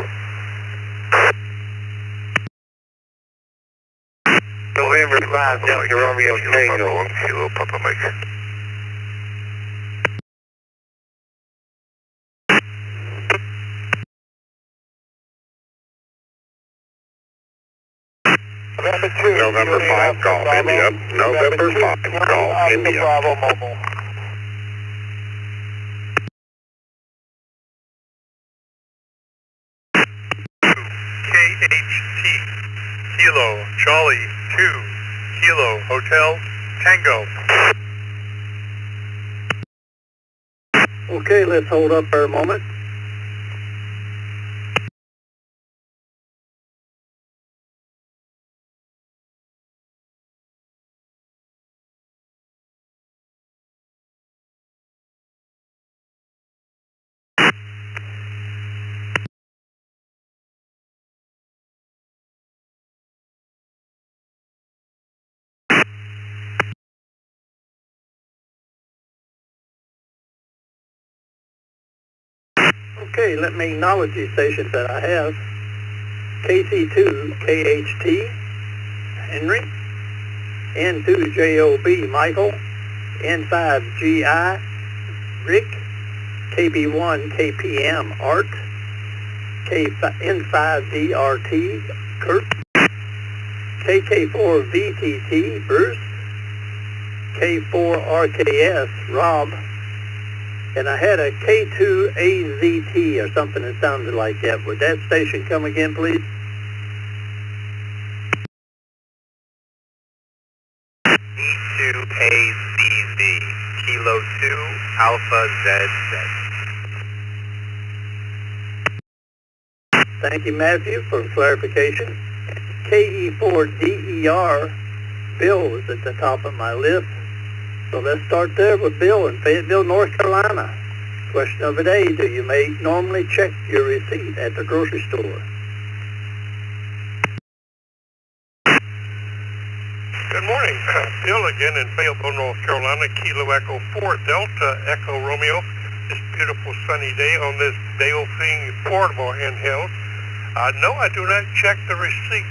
November 5 Delta Romeo Tango. Kilo Papa Mike. November 5, call India. November 5, call India. Bravo Mobile. KHT, Kilo, Charlie 2, Kilo, Hotel, Tango. Okay, let's hold up for a moment. Okay, let me acknowledge these stations that I have. KC2 KHT Henry, N2 JOB Michael, N5 GI Rick, KB1 KPM Art, N5 DRT Kurt, KK4 VTT Bruce, K4 RKS Rob, and I had a K2 AZT or something that sounded like that. Would that station come again, please? E2AZZ, Kilo 2, Alpha ZZ. Thank you, Matthew, for clarification. KE4DER, Bill is at the top of my list. So let's start there with Bill in Fayetteville, North Carolina. Question of the day, do you normally check your receipt at the grocery store? Good morning. Bill again in Fayetteville, North Carolina, Kilo Echo 4 Delta Echo Romeo. This beautiful sunny day on this SWLing portable handheld. No, I do not check the receipt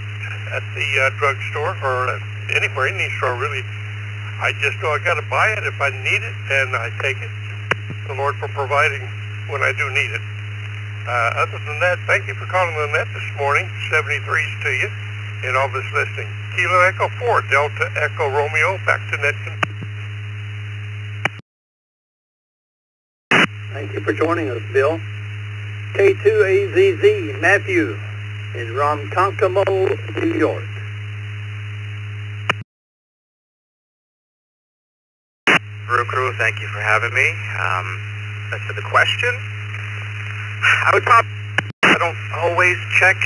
at the drugstore or anywhere, any store really. I just know I got to buy it if I need it, and I take it. The Lord for providing when I do need it. Other than that, thank you for calling the net this morning. 73s to you and all this listening. Kilo Echo 4 Delta Echo Romeo, back to net. Thank you for joining us, Bill. K2AZZ, Matthew in Ronkonkoma, New York. Brew Crew, thank you for having me. As to the question, I don't always check,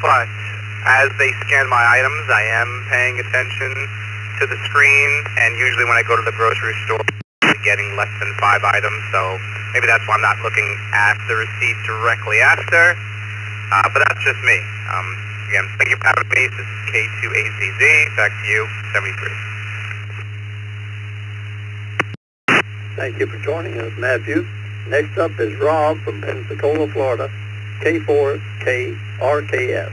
but as they scan my items, I am paying attention to the screen, and usually when I go to the grocery store, I'm getting less than 5 items, so maybe that's why I'm not looking at the receipt directly after, but that's just me. Again, thank you for having me. This is K2AZZ, back to you, 73. Thank you for joining us, Matthew. Next up is Rob from Pensacola, Florida, K4KRKS.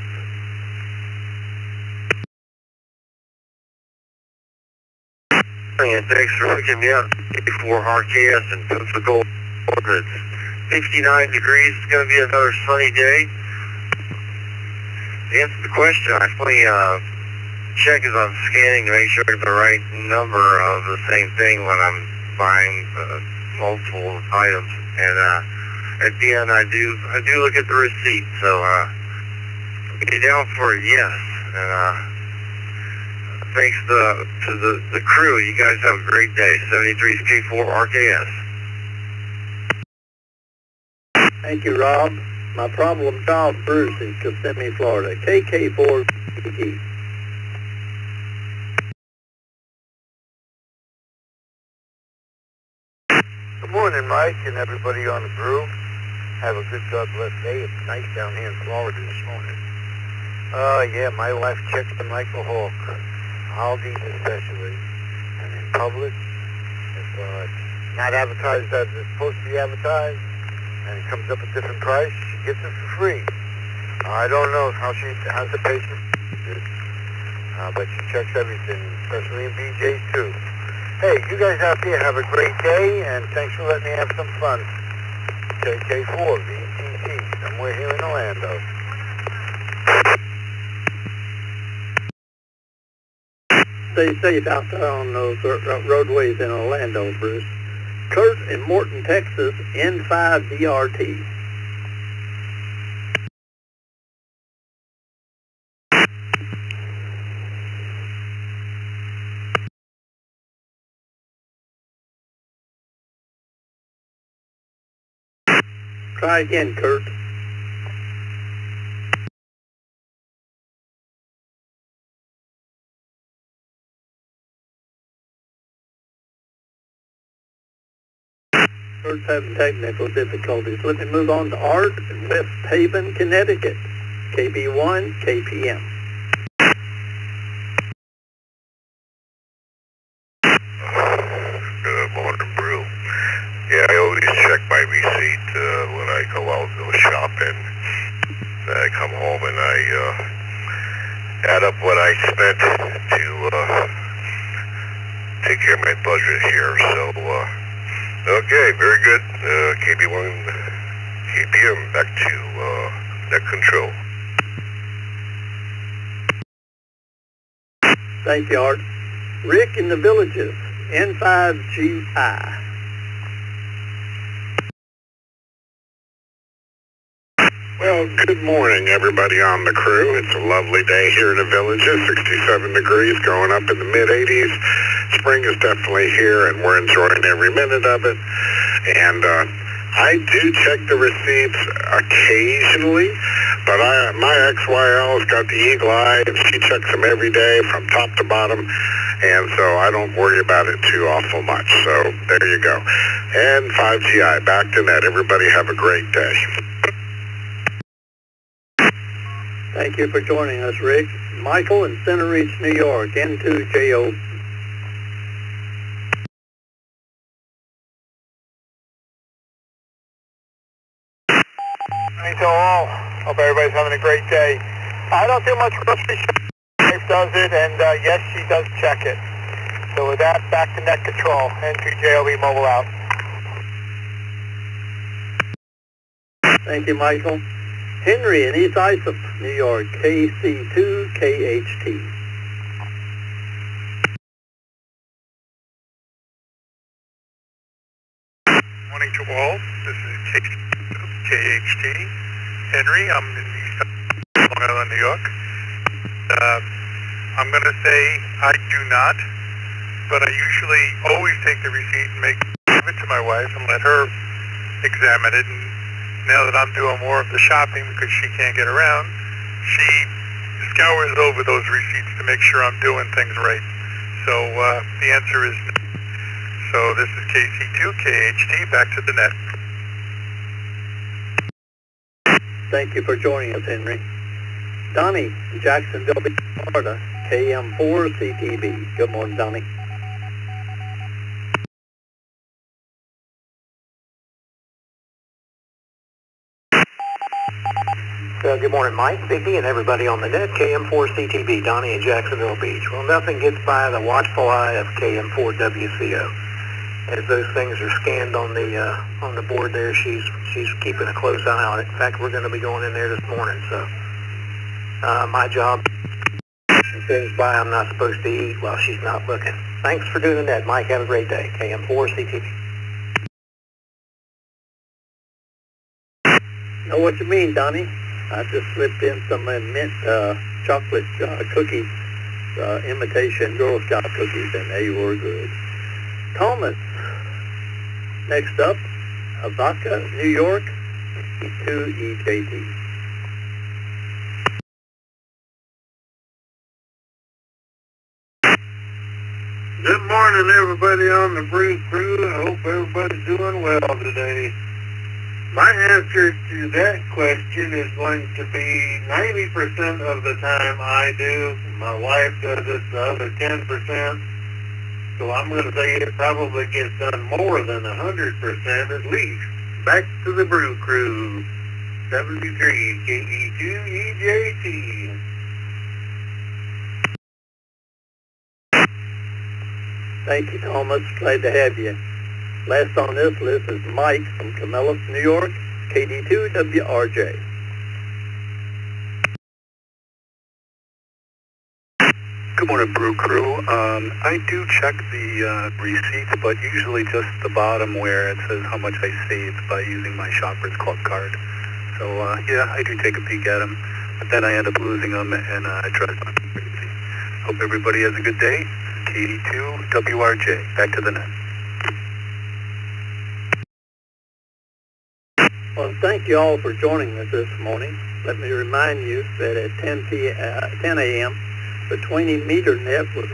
Thanks for hooking me up. K4RKS in Pensacola. It's 59 degrees. It's going to be another sunny day. To answer the question, I finally check as I'm scanning to make sure I get the right number of the same thing when I'm buying multiple items, and at the end I do look at the receipt. So get down for a yes, and thanks to the crew. You guys have a great day. 73's K4RKS. Thank you, Rob. My problem child, Bruce, in Kissimmee, Florida, KK4BT. Good morning, Mike, and everybody on the Brew. Have a good, God bless day. It's nice down here in Florida this morning. Yeah, my wife checks the Michael Hawk, Aldi's especially, and in Publix. If it's not advertised as it's supposed to be advertised, and it comes up a different price, she gets it for free. I don't know how the patient is, but she checks everything, especially in BJ's too. Hey, you guys out there have a great day, and thanks for letting me have some fun. KK4, VTT, somewhere here in Orlando. Stay safe out there on those roadways in Orlando, Bruce. Kurt in Morton, Texas, N5 DRT. Try again, Kurt. Kurt's having technical difficulties. Let me move on to Art in West Haven, Connecticut. KB1, KPM. Good morning, Brew. Yeah, I always check my receipt when I go out and go shopping. Then I come home and I add up what I spent to take care of my budget here. So, okay, very good. KB1, KPM, back to net control. Thank you, Art. Rick in the Villages, N5GI. Well, good morning, everybody on the crew. It's a lovely day here in the Villages, 67 degrees, going up in the mid-80s. Spring is definitely here, and we're enjoying every minute of it. And I do check the receipts occasionally, but my ex-YL's got the eagle eye, and she checks them every day from top to bottom, and so I don't worry about it too awful much. So there you go. And 5GI, back to net. Everybody have a great day. Thank you for joining us, Rick. Michael in Center Reach, New York, N2JO. Hey to all. Hope everybody's having a great day. I don't do much grocery shopping. My wife does it, and yes, she does check it. So with that, back to net control. N2JOB mobile out. Thank you, Michael. Henry in East Islip, New York, KC2KHT. Morning to all. This is KHT. Henry, I'm in East Long Island, New York. I'm going to say I do not, but I usually always take the receipt and give it to my wife and let her examine it. And now that I'm doing more of the shopping because she can't get around, she scours over those receipts to make sure I'm doing things right. So the answer is no. So this is KC2KHT, back to the net. Thank you for joining us, Henry. Donnie in Jacksonville, Florida, KM4CTB. Good morning, Donnie. Good morning, Mike, Vicky, and everybody on the net. KM4CTB, Donnie in Jacksonville Beach. Well, nothing gets by the watchful eye of KM4WCO. As those things are scanned on the board there, she's keeping a close eye on it. In fact, we're going to be going in there this morning. So my job, things by I'm not supposed to eat while she's not looking. Thanks for doing the net, Mike. Have a great day. KM4CTB. Know what you mean, Donnie. I just slipped in some mint chocolate cookies, imitation Girl Scout cookies, and they were good. Thomas, next up, Avaca, New York, 2EJT. Good morning, everybody on the Brew crew. I hope everybody's doing well today. My answer to that question is going to be 90% of the time I do. My wife does it the other 10%. So I'm going to say it probably gets done more than 100% at least. Back to the Brew crew. 73 KE2EJT. Thank you, Thomas. Glad to have you. Last on this list is Mike from Camillus, New York, KD2WRJ. Good morning, Brew crew. I do check the receipts, but usually just the bottom where it says how much I saved by using my Shoppers Club card. So, yeah, I do take a peek at them, but then I end up losing them, and I try to find them crazy. Hope everybody has a good day. KD2WRJ, back to the net. Well, thank you all for joining us this morning. Let me remind you that at 10 a.m., the 20-meter net was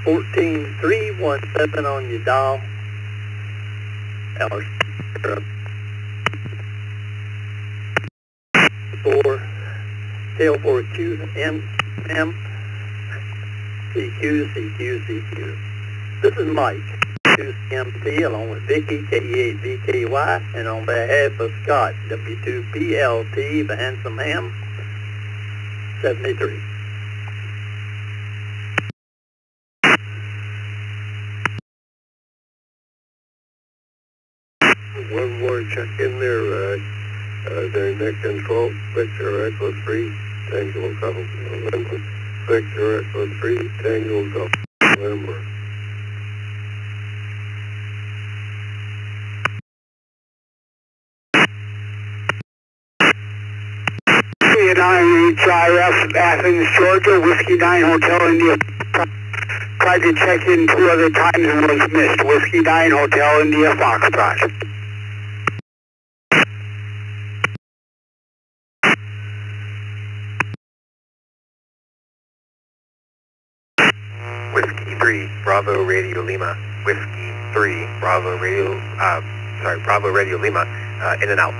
14317 on your dial. Our for tail for QMM CQ. This is Mike, QCMT, along with Vicky, KE8VKY, and on behalf of Scott, W2BLT, the Handsome Ham, 73. One more check in there, their net control, Victor Echo 3, Tango Golf November. Victor Echo 3, Tango Golf November. Whiskey 9 HIF, Athens, Georgia, Whiskey 9 Hotel India. Tried to check in 2 other times and was missed. Whiskey 9 Hotel India, Foxtrot. Whiskey 3, Bravo Radio Lima. Whiskey 3, Bravo Radio, Bravo Radio Lima, in and out.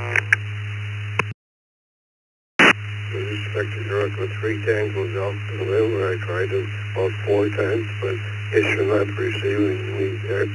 Victor Echo 3, Tango Golf November. I tried it about 4 times, but it's not receiving me there.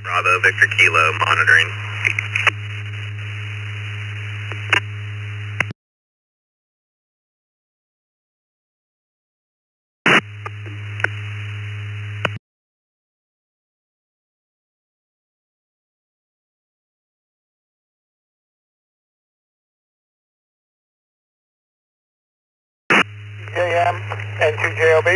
Bravo, Victor Kilo, monitoring. JM and 2JLB.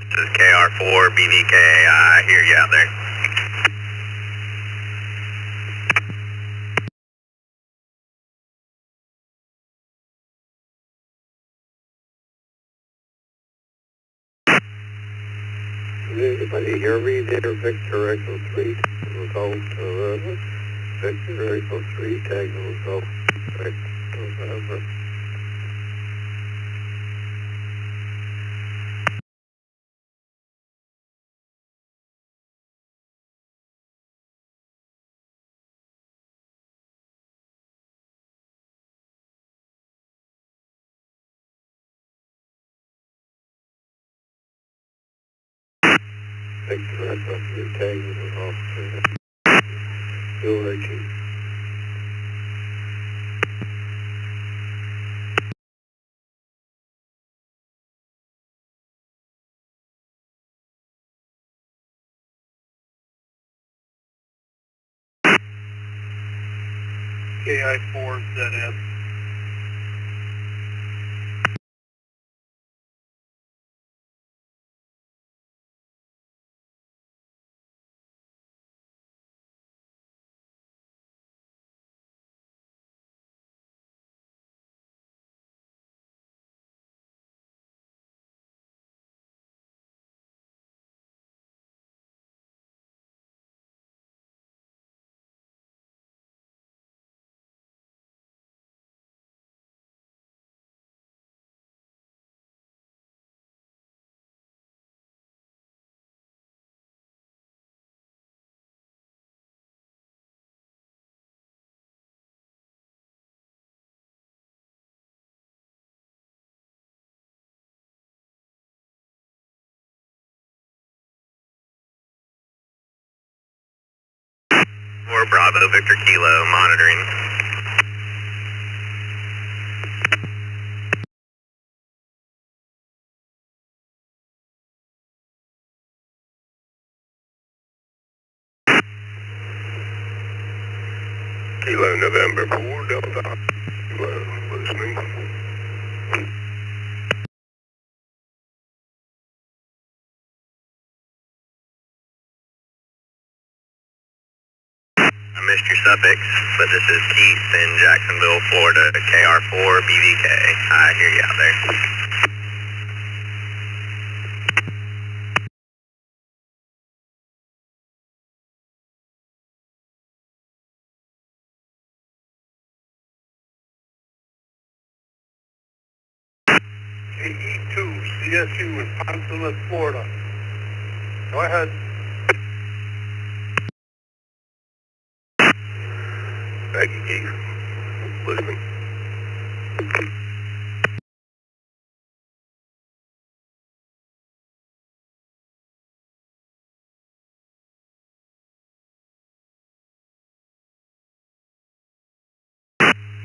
This is KR4, BVK, I hear you out there. Anybody hear me there? Victor Echo 3, Golf November. Victor Echo 3, Tango Golf November. Victor Echo 3, Tango Golf November. URG. KI4ZF. 4 Bravo Victor Kilo, monitoring. Kilo November 4 Delta. Kilo, listening. I missed your suffix, but this is Keith in Jacksonville, Florida, KR4 BVK. I hear you out there. KE2 CSU in Ponce, Florida. Go ahead. Thank you, Keith. Listening.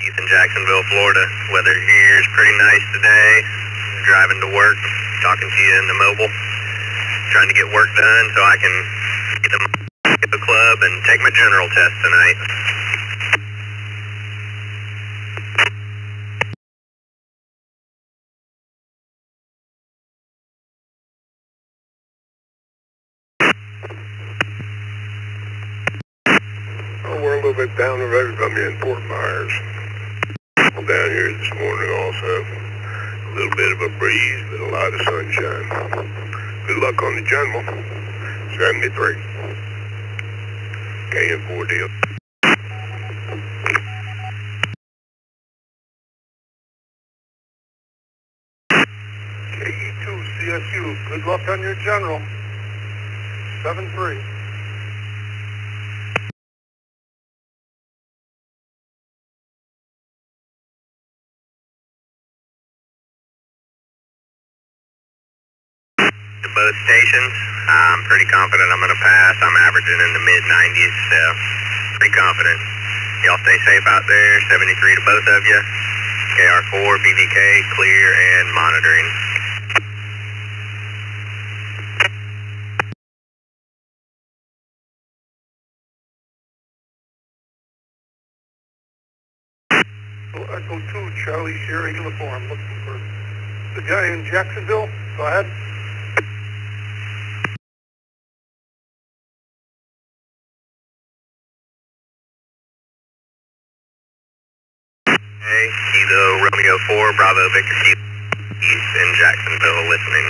Keith in Jacksonville, Florida. Weather here is pretty nice today. Driving to work, talking to you in the mobile. Trying to get work done so I can get the club and take my general test tonight. Oh, we're a little bit down the road from you in Fort Myers. Well, down here this morning also. A little bit of a breeze, but a lot of sunshine. Good luck on the general. 73. KM4 deal. KE2 CSU, good luck on your general. 7-3. To both stations, I'm pretty confident I'm going to pass. I'm averaging in the mid-90s, so pretty confident. Y'all stay safe out there. 73 to both of you. KR4, BVK, clear and monitoring. Echo 2, Charlie Sierra uniform, looking for the guy in Jacksonville. Go ahead. Hey, Kilo Romeo 4, Bravo Victor Kilo, East in Jacksonville, listening.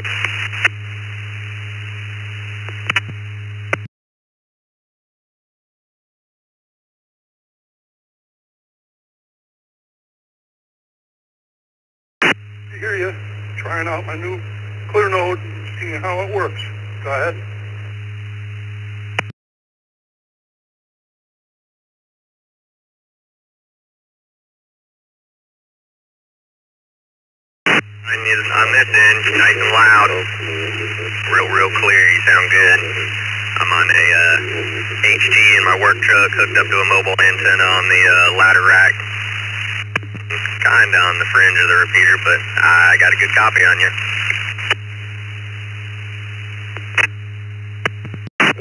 I hear you. Trying out my new clear node and seeing how it works. Go ahead. On this end, nice and loud. Real clear, you sound good. I'm on a HT in my work truck, hooked up to a mobile antenna on the ladder rack. Kinda on the fringe of the repeater, but I got a good copy on you.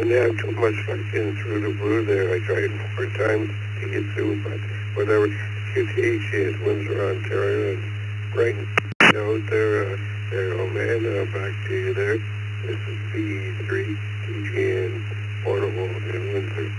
And they have too much luck getting through the Brew there. I tried 4 times to get through, but whatever. QTH is Windsor, Ontario, and right out there, old man, back to you there. This is B3, TGN, Portable, in Windsor.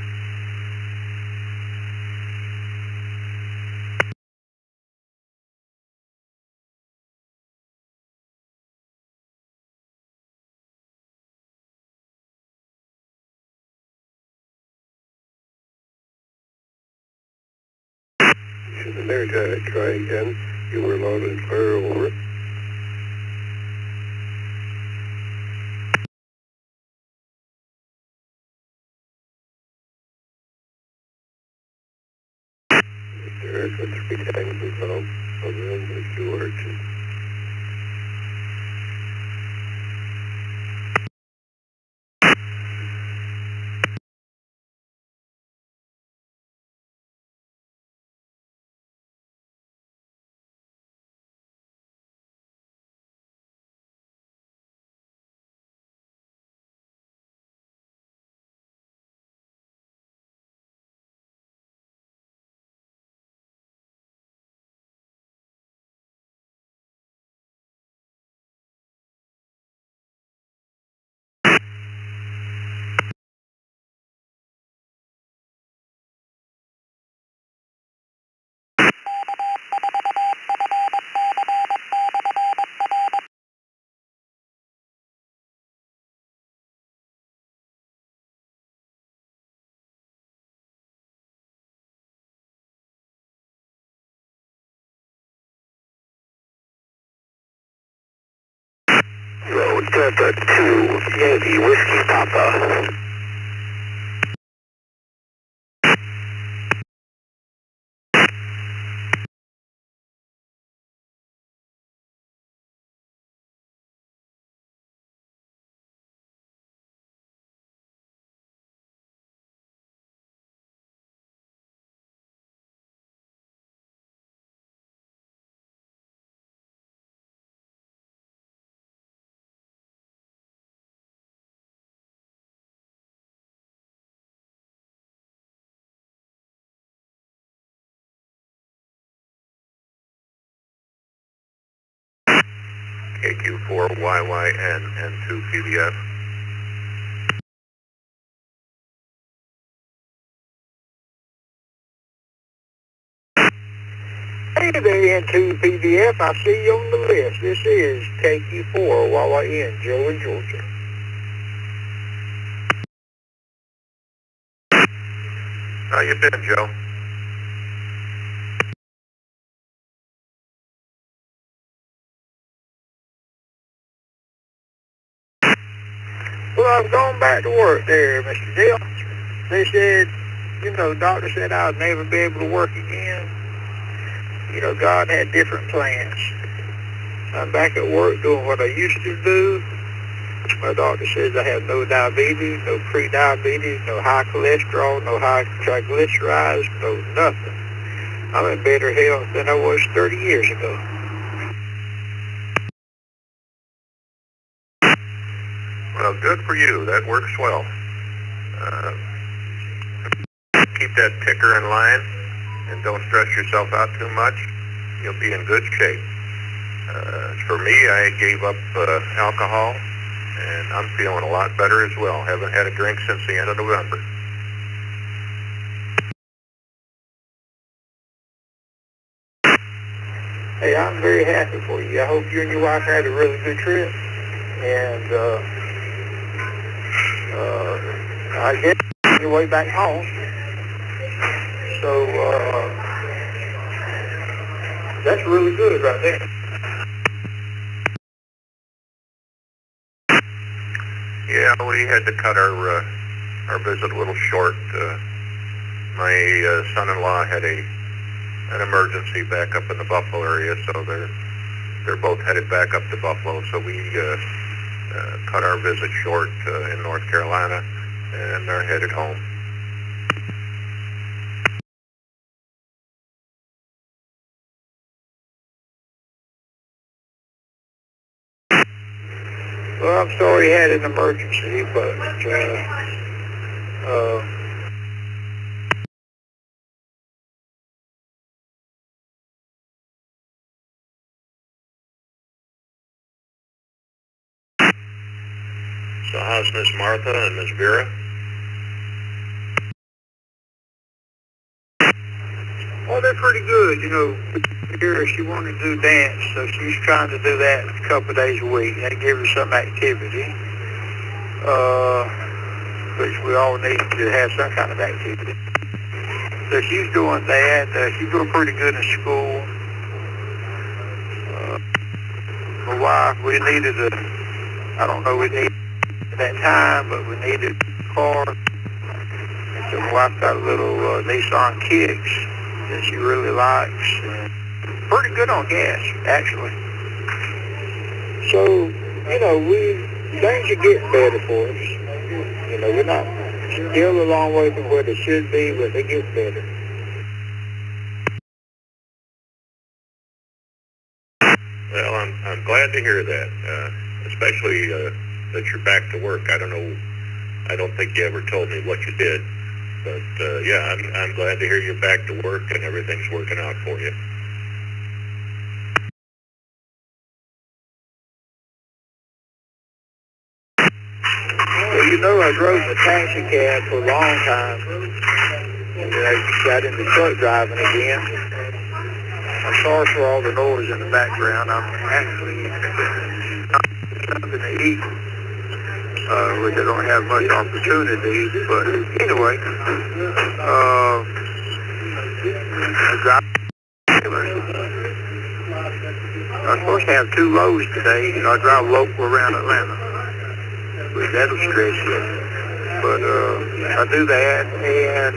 There, try again. You were loud and clear, over. There is a 3 times as well. Over in the Stewart. Road Delta 2, Yankee Whiskey Papa. KQ4YYN and 2 PBS. Hey there, N2 PBF. I see you on the list. This is KQ4 YYN, Joe in Georgia. How you been, Joe? Well, I've gone back to work there, Mr. Dill. They said, doctor said I'd never be able to work again. God had different plans. I'm back at work doing what I used to do. My doctor says I have no diabetes, no pre-diabetes, no high cholesterol, no high triglycerides, no nothing. I'm in better health than I was 30 years ago. Well, good for you. That works well. Keep that ticker in line and don't stress yourself out too much. You'll be in good shape. For me, I gave up alcohol, and I'm feeling a lot better as well. Haven't had a drink since the end of November. Hey, I'm very happy for you. I hope you and your wife had a really good trip. And I guess on your way back home. So that's really good right there. Yeah, we had to cut our visit a little short. My son-in-law had an emergency back up in the Buffalo area, so they're both headed back up to Buffalo. So we cut our visit short in North Carolina, and they're headed home. Well, I'm sorry he had an emergency, but So how's Miss Martha and Miss Vera? well, they're pretty good. Here she wanted to do dance, so she's trying to do that a couple of days a week. That gives her some activity, which we all need to have some kind of activity. So she's doing that. She's doing pretty good in school. My wife, we needed at that time, but we needed a car. And so my wife got a little Nissan Kicks that she really likes. And pretty good on gas, actually. So, things are getting better for us. We're not still a long way from where they should be, but they get better. Well, I'm glad to hear that, especially that you're back to work. I don't think you ever told me what you did, but yeah, I'm glad to hear you're back to work and everything's working out for you. Well, I drove a taxi cab for a long time, and then I got into truck driving again. I'm sorry for all the noise in the background. I'm actually something to eat, which I don't have much opportunity to eat, but anyway, I drive. I was supposed to have 2 loads today. You know, I drive local around Atlanta. But that'll stretch it. But I do that, and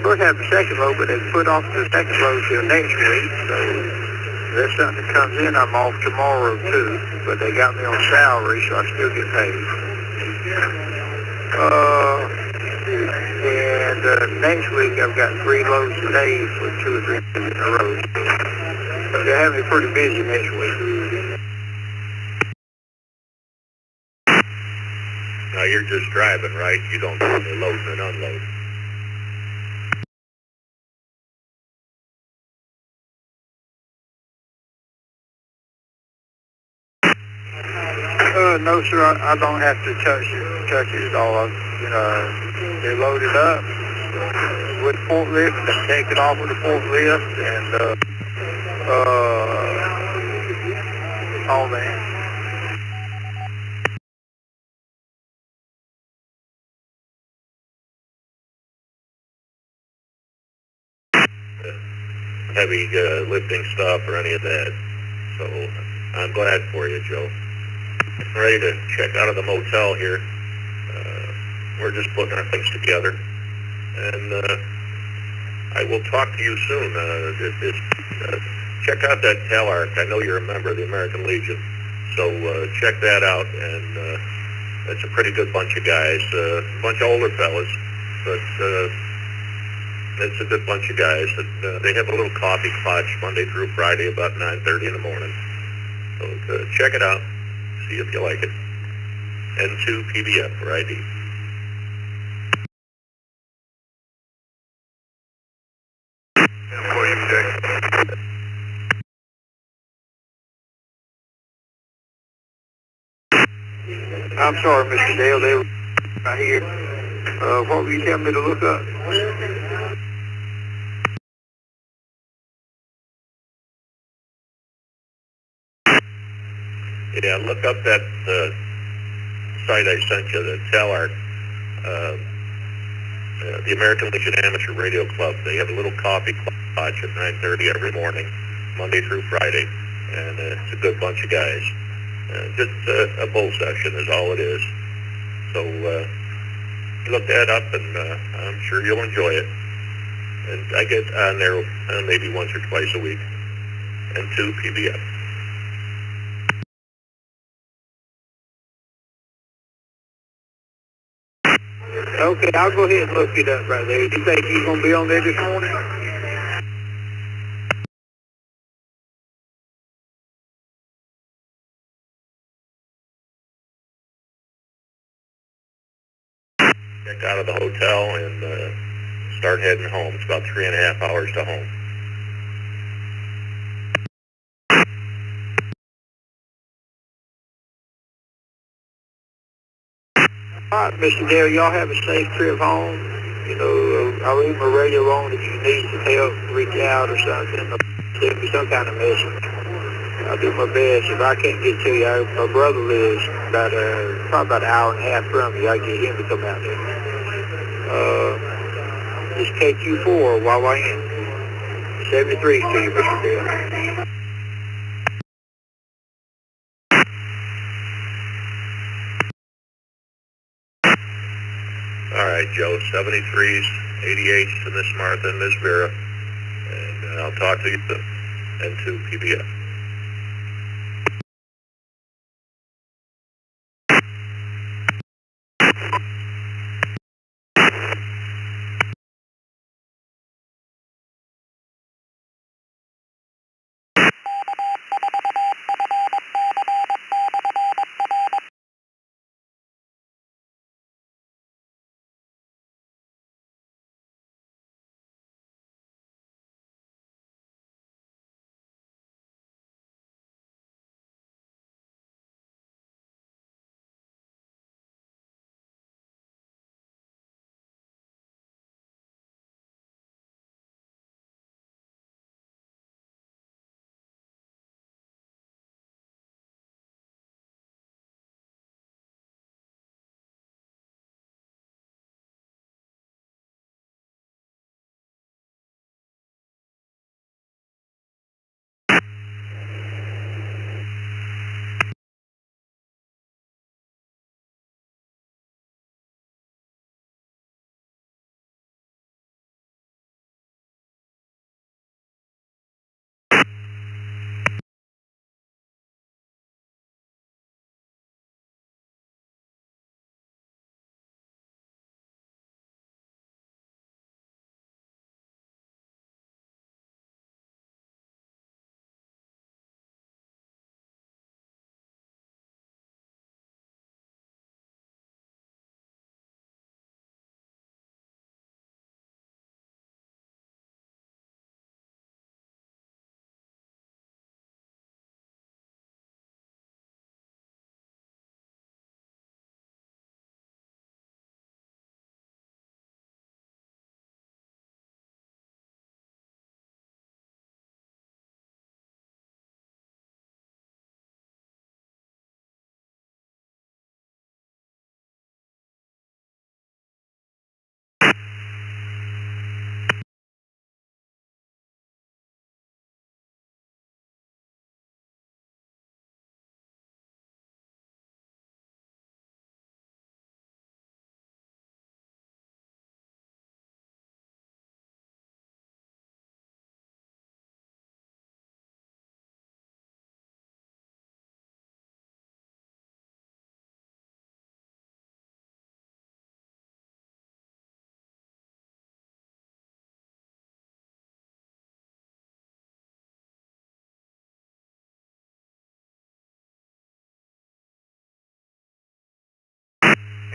supposed to have the second load, but they put off the second load till next week. So if there's something that comes in, I'm off tomorrow too. But they got me on salary, so I still get paid. And next week I've got 3 loads today for 2 or 3 days in a row. So they're having me pretty busy next week. Now you're just driving, right? You don't do any loading and unloading. No, sir. I don't have to touch it at all. You know, they load it up with forklift and take it off with the forklift and all that. Heavy lifting stuff or any of that. So I'm glad for you, Joe. I'm ready to check out of the motel here. We're just putting our things together. And I will talk to you soon. Check out that Talark. I know you're a member of the American Legion. So check that out. And it's a pretty good bunch of guys. A bunch of older fellas. But it's a good bunch of guys. They have a little coffee clutch Monday through Friday about 9:30 in the morning. So check it out. See if you like it. N2 PBF for ID. I'm sorry, Mr. Dale. They were right here. What were you telling me to look up? Yeah, look up that site I sent you, the Talark, the American Legion Amateur Radio Club. They have a little coffee clutch at 9:30 every morning, Monday through Friday, and it's a good bunch of guys. Just a bull session is all it is. So look that up, and I'm sure you'll enjoy it. And I get on there maybe once or twice a week. N2 PBF. Okay, I'll go ahead and look it up right there. You think he's going to be on there this morning? Check out of the hotel and start heading home. It's about 3.5 hours to home. All right, Mr. Dale, y'all have a safe trip home. You know, I'll leave my radio on if you need some help, reach out or something. Send me some kind of message. I'll do my best. If I can't get to you, my brother lives probably about an hour and a half from you. I'll get him to come out there. It's KQ4, YYN. 73 to you, Mr. Dale. All right, Joe, 73s, 88s to Miss Martha and Miss Vera. And I'll talk to you soon. N2 PBF.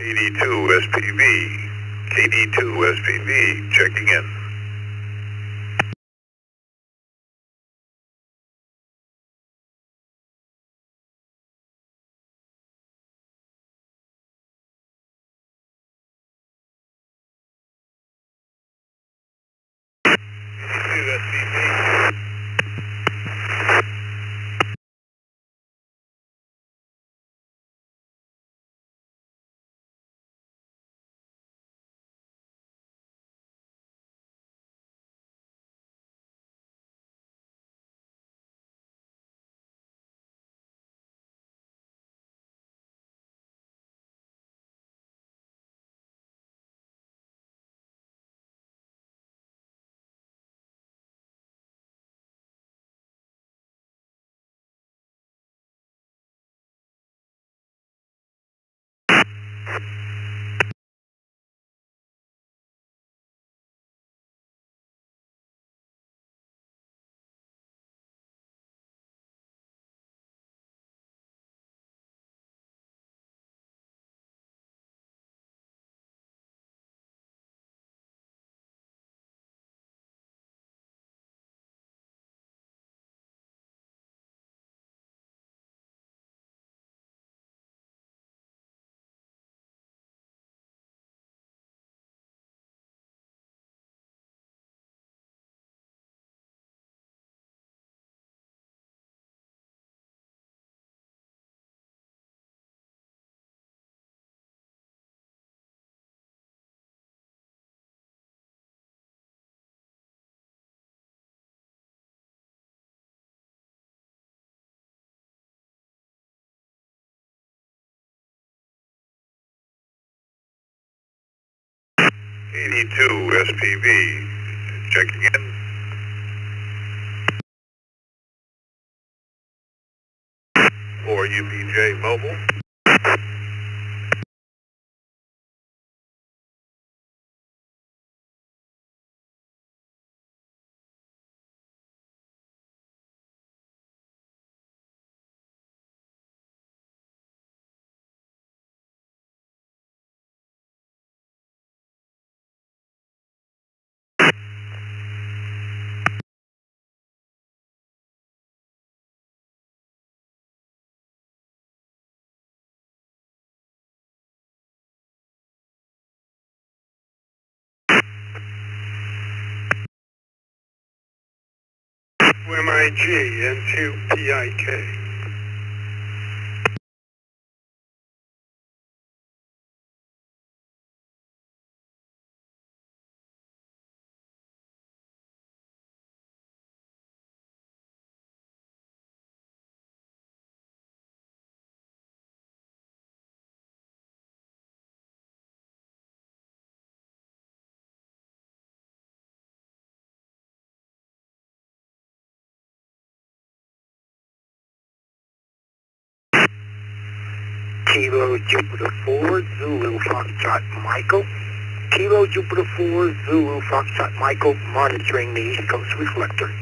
82 SPV. KD2 SPV, checking in. KD2 SPV, checking in. For UPJ Mobile. MIG N2 PIK. Kilo Jupiter 4, Zulu Foxtrot Michael. Kilo Jupiter 4, Zulu Foxtrot Michael, monitoring the East Coast Reflector.